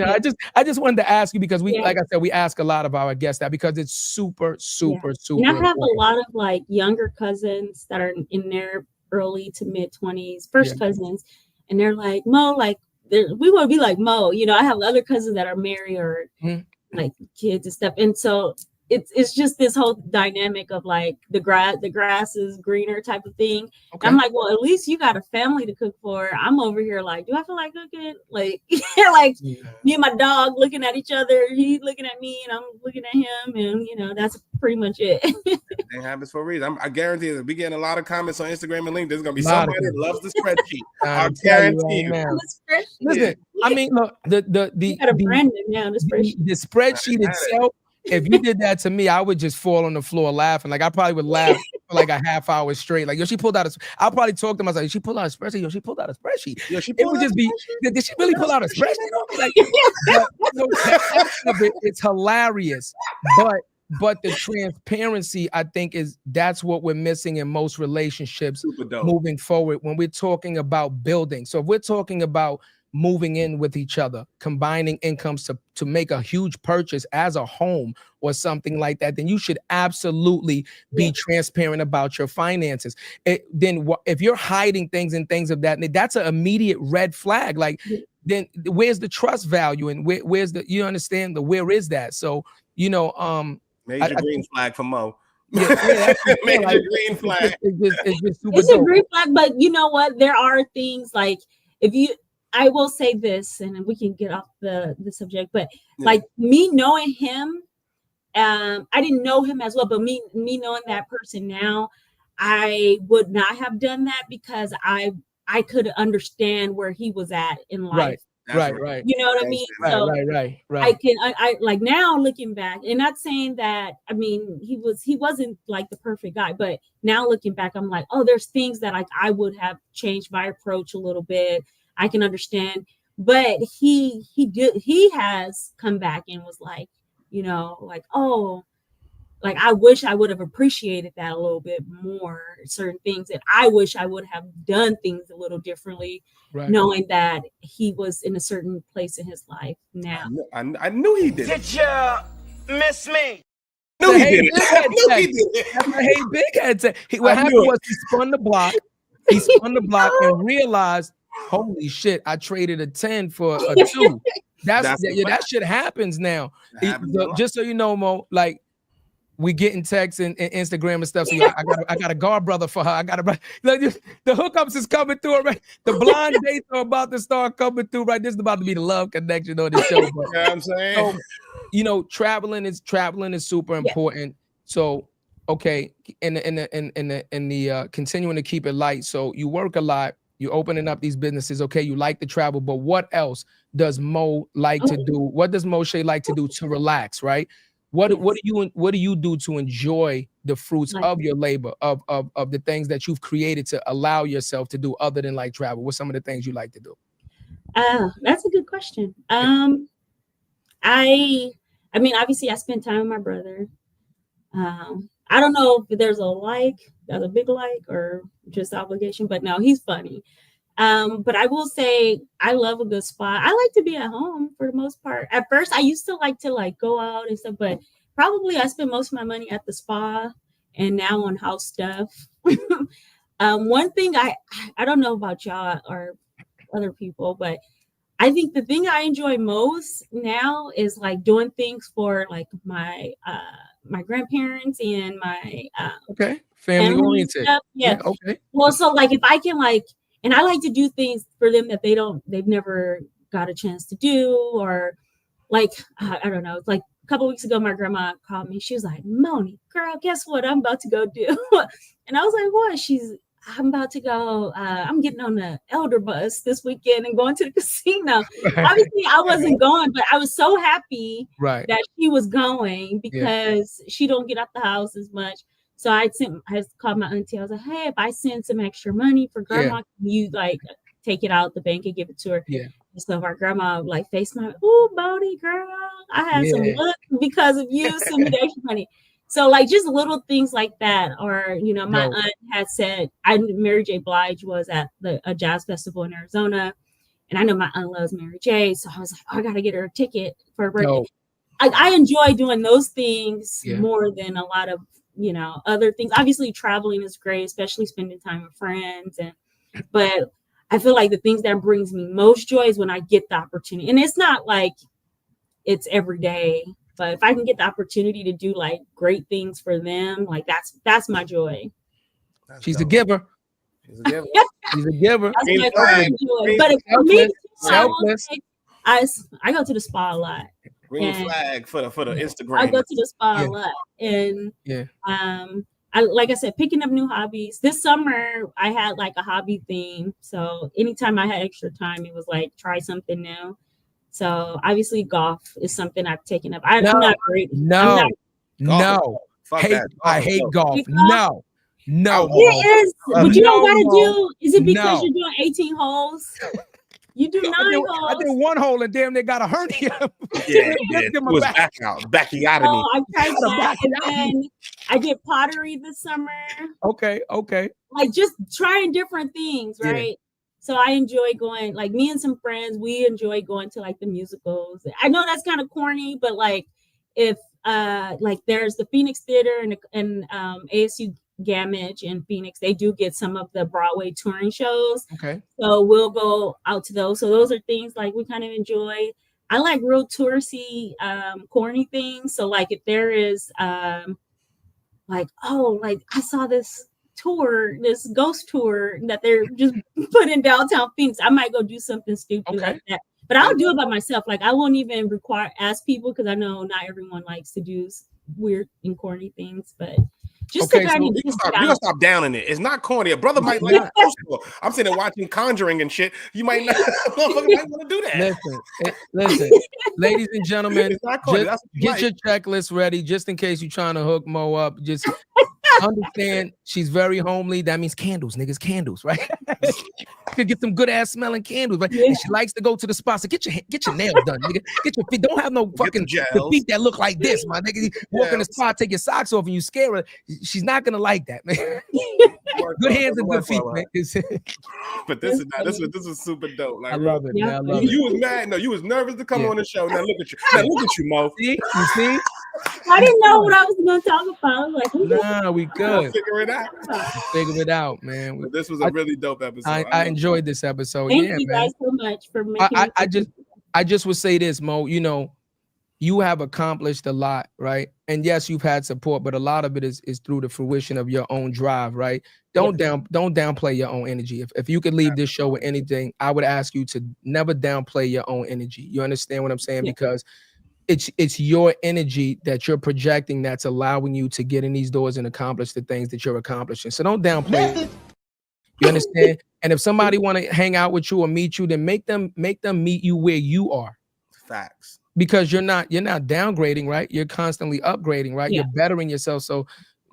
I just wanted to ask you, because like I said, we ask a lot of our guests that, because it's super, super, super And I have important. a lot of like younger cousins that are in their early to mid 20s, first cousins. And they're like, Mo, like, we want to be like Mo. I have other cousins that are married or like kids and stuff. And so it's just this whole dynamic of like the grass is greener type of thing. Okay. I'm like, well, at least you got a family to cook for. I'm over here like, do I feel like cooking? Like, like me and my dog looking at each other. He's looking at me and I'm looking at him, and that's pretty much it. It happens for a reason. I guarantee that we getting a lot of comments on Instagram and LinkedIn. There's gonna be somebody that loves the spreadsheet. I guarantee you. Listen, I mean, look, the spreadsheet itself. If you did that to me, I would just fall on the floor laughing. Like, I probably would laugh for like a half hour straight. Like, yo, she pulled out I'll probably talk to myself. She pulled out a spreadsheet. Yo, she pulled out a spreadsheet. Yo, it would just be, did she really pull out a spreadsheet? Like, it's hilarious. But the transparency, I think, that's what we're missing in most relationships moving forward when we're talking about building. So if we're talking about moving in with each other, combining incomes to make a huge purchase as a home or something like that, then you should absolutely be transparent about your finances. If you're hiding things and things of that, that's an immediate red flag. Like, then where's the trust value, and where's the, you understand, where is that? So, major green flag for Mo. Major green flag. It's a green flag, but you know what? There are things like, I will say this, and we can get off the subject, but like me knowing him, I didn't know him as well, but me knowing that person now, I would not have done that, because I could understand where he was at in life. Right. You know what I mean? So Right. I like now looking back, and not saying that, I mean, he wasn't like the perfect guy, but now looking back, I'm like, oh, there's things that like I would have changed my approach a little bit. I can understand, but he has come back and was like, you know, like, oh, like I wish I would have appreciated that a little bit more, certain things that I wish I would have done things a little differently, knowing that he was in a certain place in his life now. I knew he did. Did you miss me? I knew he did. Hey, Big Head said. What happened was he spun the block. He spun the block and realized, holy shit, I traded a 10 for a 2. That shit happens now. Just so you know, Mo, like, we getting texts and Instagram and stuff. So I got a guard brother for her. I got the hookups is coming through. Right, the blind dates are about to start coming through. Right, this is about to be the love connection on this show. But, you know what I'm saying? So, you know, traveling is super important. So, okay, in the continuing to keep it light. So you work a lot. You're opening up these businesses. Okay, you like to travel, but what else does Mo like to do? What does Mo'Shai like to do to relax? Right. What do you do to enjoy the fruits of your labor, of the things that you've created to allow yourself to do other than like travel? What's some of the things you like to do? That's a good question. I mean, obviously I spend time with my brother. I don't know if there's a big like or just obligation, but no, he's funny. But I will say I love a good spa. I like to be at home for the most part. At first, I used to like go out and stuff, but probably I spend most of my money at the spa and now on house stuff. One thing I don't know about y'all or other people, but I think the thing I enjoy most now is like doing things for like my grandparents and my family oriented. Yeah. Okay. Well, so like if I can and I like to do things for them that they've never got a chance to do, or like, I don't know. It's like a couple weeks ago, my grandma called me. She was like, Moni, girl, guess what I'm about to go do? And I was like, what? I'm about to go, I'm getting on the elder bus this weekend and going to the casino. Obviously, I wasn't going, but I was so happy that she was going because she don't get out the house as much. So I called my auntie. I was like, hey, if I send some extra money for grandma, can you like take it out the bank and give it to her? Yeah. And so our grandma like FaceTime, oh, Bodie, girl, I had some luck because of you sending the extra money. So like just little things like that. Or, you know, my aunt had said, Mary J. Blige was at a jazz festival in Arizona. And I know my aunt loves Mary J. So I was like, I got to get her a ticket for her birthday. I enjoy doing those things more than a lot of, you know, other things. Obviously traveling is great, especially spending time with friends, but I feel like the things that brings me most joy is when I get the opportunity. And it's not like it's every day, but if I can get the opportunity to do like great things for them, like that's my joy. She's a giver. She's a giver. She's a giver. That's my joy. But for me, I go to the spa a lot. Green flag for the Instagram. I go to the spa a lot, and I like I said, picking up new hobbies. This summer I had like a hobby theme, so anytime I had extra time, it was like try something new. So obviously, golf is something I've taken up. I'm not great. No. I hate golf. No. It is. But you don't gotta do. Is it because you're doing 18 holes? You do 9 holes. I did 1 hole and damn, they got a hernia. It was bacchiotomy. Oh, I tried that, and then I did pottery this summer. Okay. Like just trying different things, right? Yeah. So I enjoy going. Like me and some friends, we enjoy going to like the musicals. I know that's kind of corny, but like if like there's the Phoenix Theater and ASU Gamage in Phoenix, they do get some of the Broadway touring shows. Okay. So we'll go out to those. So those are things like we kind of enjoy. I like real touristy, corny things. So like if there is like, oh, like I saw this ghost tour that they're just put in downtown Phoenix, I might go do something stupid like that. But I'll do it by myself. Like I won't even ask people because I know not everyone likes to do weird and corny things. But Just Okay, to kind so of You're gonna stop downing it. It's not corny. A brother might like I'm sitting there watching Conjuring and shit. You might not motherfucker might want to do that. Listen, ladies and gentlemen, It's not corny. just That's what you get like. your checklist ready just in case you're trying to hook Mo up. Just understand she's very homely. That means candles, niggas, candles, right? You could get some good ass smelling candles, right? Yeah. And she likes to go to the spa. So get your nails done, nigga. Get your feet. Don't have no fucking the gels. feet that look like this, my nigga. You walk in the spa, take your socks off, and you scare her. She's not gonna like that, man. Good hands and good feet, man. But this is super dope. Like, I love it, Yeah. man. I love it. You was mad. No, you was nervous to come Yeah. on the show. Now look at you. Now look at you, Mo. See? You see? I didn't know what I was going to talk about. I was like, who Nah, we We'll good. figure it out. Figure it out, man. But this was a really dope episode. I enjoyed this episode. Thank Yeah, you man. guys so much for making I just would say this, Mo. You know, you have accomplished a lot, right? And yes, you've had support, but a lot of it is through the fruition of your own drive, right? Don't downplay your own energy. If you could leave this show with anything, I would ask you to never downplay your own energy. You understand what I'm saying? Yeah. Because it's your energy that you're projecting that's allowing you to get in these doors and accomplish the things that you're accomplishing. So don't downplay it. You understand? And if somebody want to hang out with you or meet you, then make them meet you where you are. Facts. Because you're not downgrading, right? You're constantly upgrading, right? Yeah. You're bettering yourself. So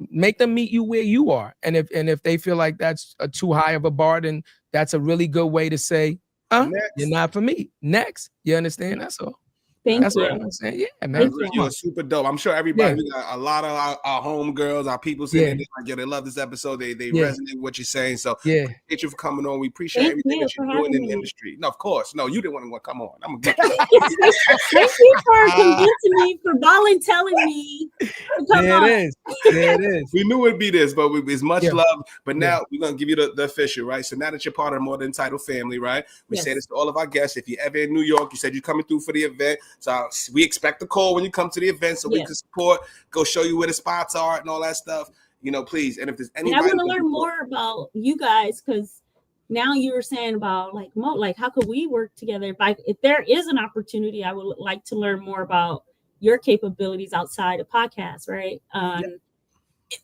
make them meet you where you are. And if they feel like that's a too high of a bar, then that's a really good way to say, Next. you're not for me. Next. You understand? That's all. Thank That's you. what I'm saying. Yeah, man. You're super dope. I'm sure everybody, we got a lot of our homegirls, our people saying they love this episode. They resonate with what you're saying. So appreciate you for coming on. We appreciate everything that you're doing in the industry. No, of course. No, you didn't want to come on. I'm Thank you for convincing me, for volunteering me to come on. There it is. We knew it'd be this, but it's much love. But Yeah. now we're gonna give you the official, right? So now that you're part of the More Than Entitled family, right? We say this to all of our guests. If you're ever in New York, you said you're coming through for the event. So we expect a call when you come to the event so we can support, go show you where the spots are and all that stuff. You know, please. And if there's anybody, I want to learn more about you guys, because now you were saying about like Mo, like how could we work together? If there is an opportunity, I would like to learn more about your capabilities outside of podcasts, right?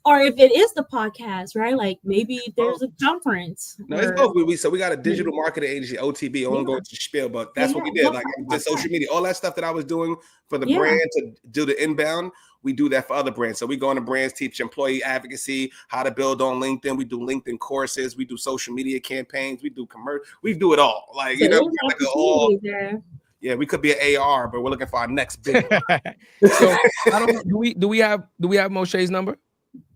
Or if it is the podcast, right? Like maybe there's a conference. No, it's both. So we got a digital marketing agency, OTB. I won't go into spiel, but that's what we did. Like the social media, all that stuff that I was doing for the brand to do the inbound, we do that for other brands. So we go into brands, teach employee advocacy, how to build on LinkedIn. We do LinkedIn courses. We do social media campaigns. We do commercial. We do it all. Like, you know, yeah, we could be an AR, but we're looking for our next big. So I don't know. Do we have Mo'Shai's number?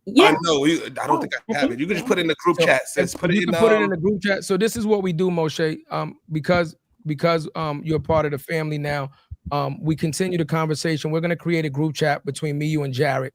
Yeah. No, I don't think I have it. You can just put it in the group chat. Put it in the group chat. So this is what we do, Mo'Shai. Because you're part of the family now. We continue the conversation. We're going to create a group chat between me, you, and Jarrett.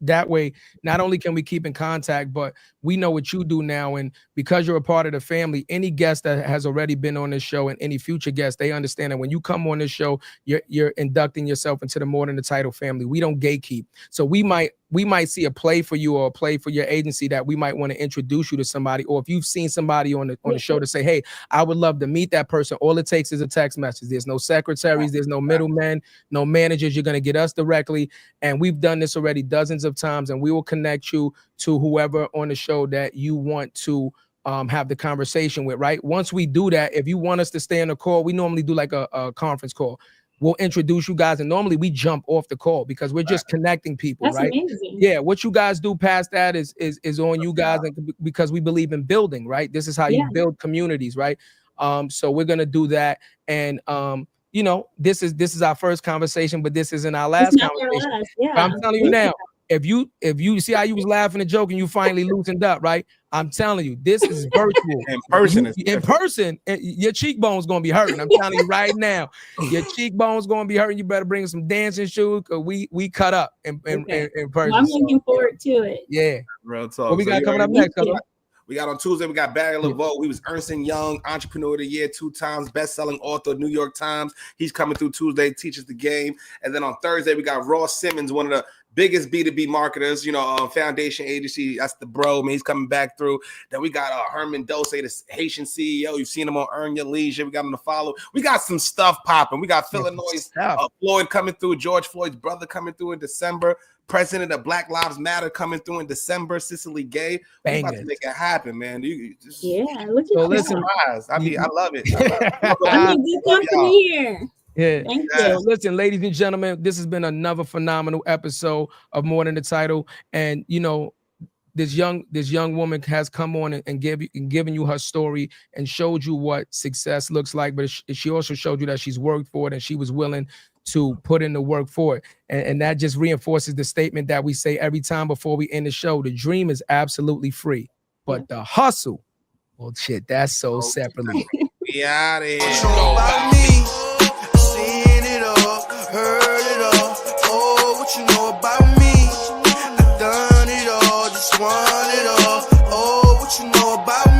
That way, not only can we keep in contact, but we know what you do now. And because you're a part of the family, any guest that has already been on this show and any future guests, they understand that when you come on this show, you're inducting yourself into the More Than Entitled family. We don't gatekeep. So we might see a play for you or a play for your agency that we might want to introduce you to somebody. Or if you've seen somebody on the show to say, hey, I would love to meet that person. All it takes is a text message. There's no secretaries. There's no middlemen, no managers. You're going to get us directly. And we've done this already dozens of times, and we will connect you to whoever on the show that you want to have the conversation with, right? Once we do that, if you want us to stay on the call, we normally do like a conference call. We'll introduce you guys, and normally we jump off the call because we're just connecting people. That's right? Amazing. Yeah, what you guys do past that is on you guys, and because we believe in building, right? This is how you build communities, right? So we're gonna do that, and you know, this is our first conversation, but this isn't our last conversation. I'm telling you now. If you see how you was laughing and joking, you finally loosened up, right? I'm telling you, this is virtual. In person, your cheekbone's gonna be hurting. I'm telling you right now, your cheekbone's gonna be hurting. You better bring some dancing shoes, cause we cut up in person. Well, I'm looking forward to it. Yeah, real talk. What we got coming up next? We got on Tuesday, we got Barry LeVault. He was Ernst & Young Entrepreneur of the Year 2 times, best-selling author, New York Times. He's coming through Tuesday, teaches the game. And then on Thursday, we got Ross Siemens, one of biggest B2B marketers, foundation agency. That's the bro, man. He's coming back through. Then we got Herman Dose, the Haitian CEO. You've seen him on Earn Your Leisure. We got him to follow. We got some stuff popping. We got Illinois Floyd coming through. George Floyd's brother coming through in December. President of Black Lives Matter coming through in December. Cicely Gay. We're about to make it happen, man. Look at listen, I love it. I'm good company here. Yeah. Thank you. So listen, ladies and gentlemen, this has been another phenomenal episode of More Than the Title. And this young woman has come on and given you her story and showed you what success looks like. But she also showed you that she's worked for it and she was willing to put in the work for it. And that just reinforces the statement that we say every time before we end the show. The dream is absolutely free, but the hustle, well, shit, that's so separately. We out here. Heard it all. Oh, what you know about me? I done it all, just want it all. Oh, what you know about me?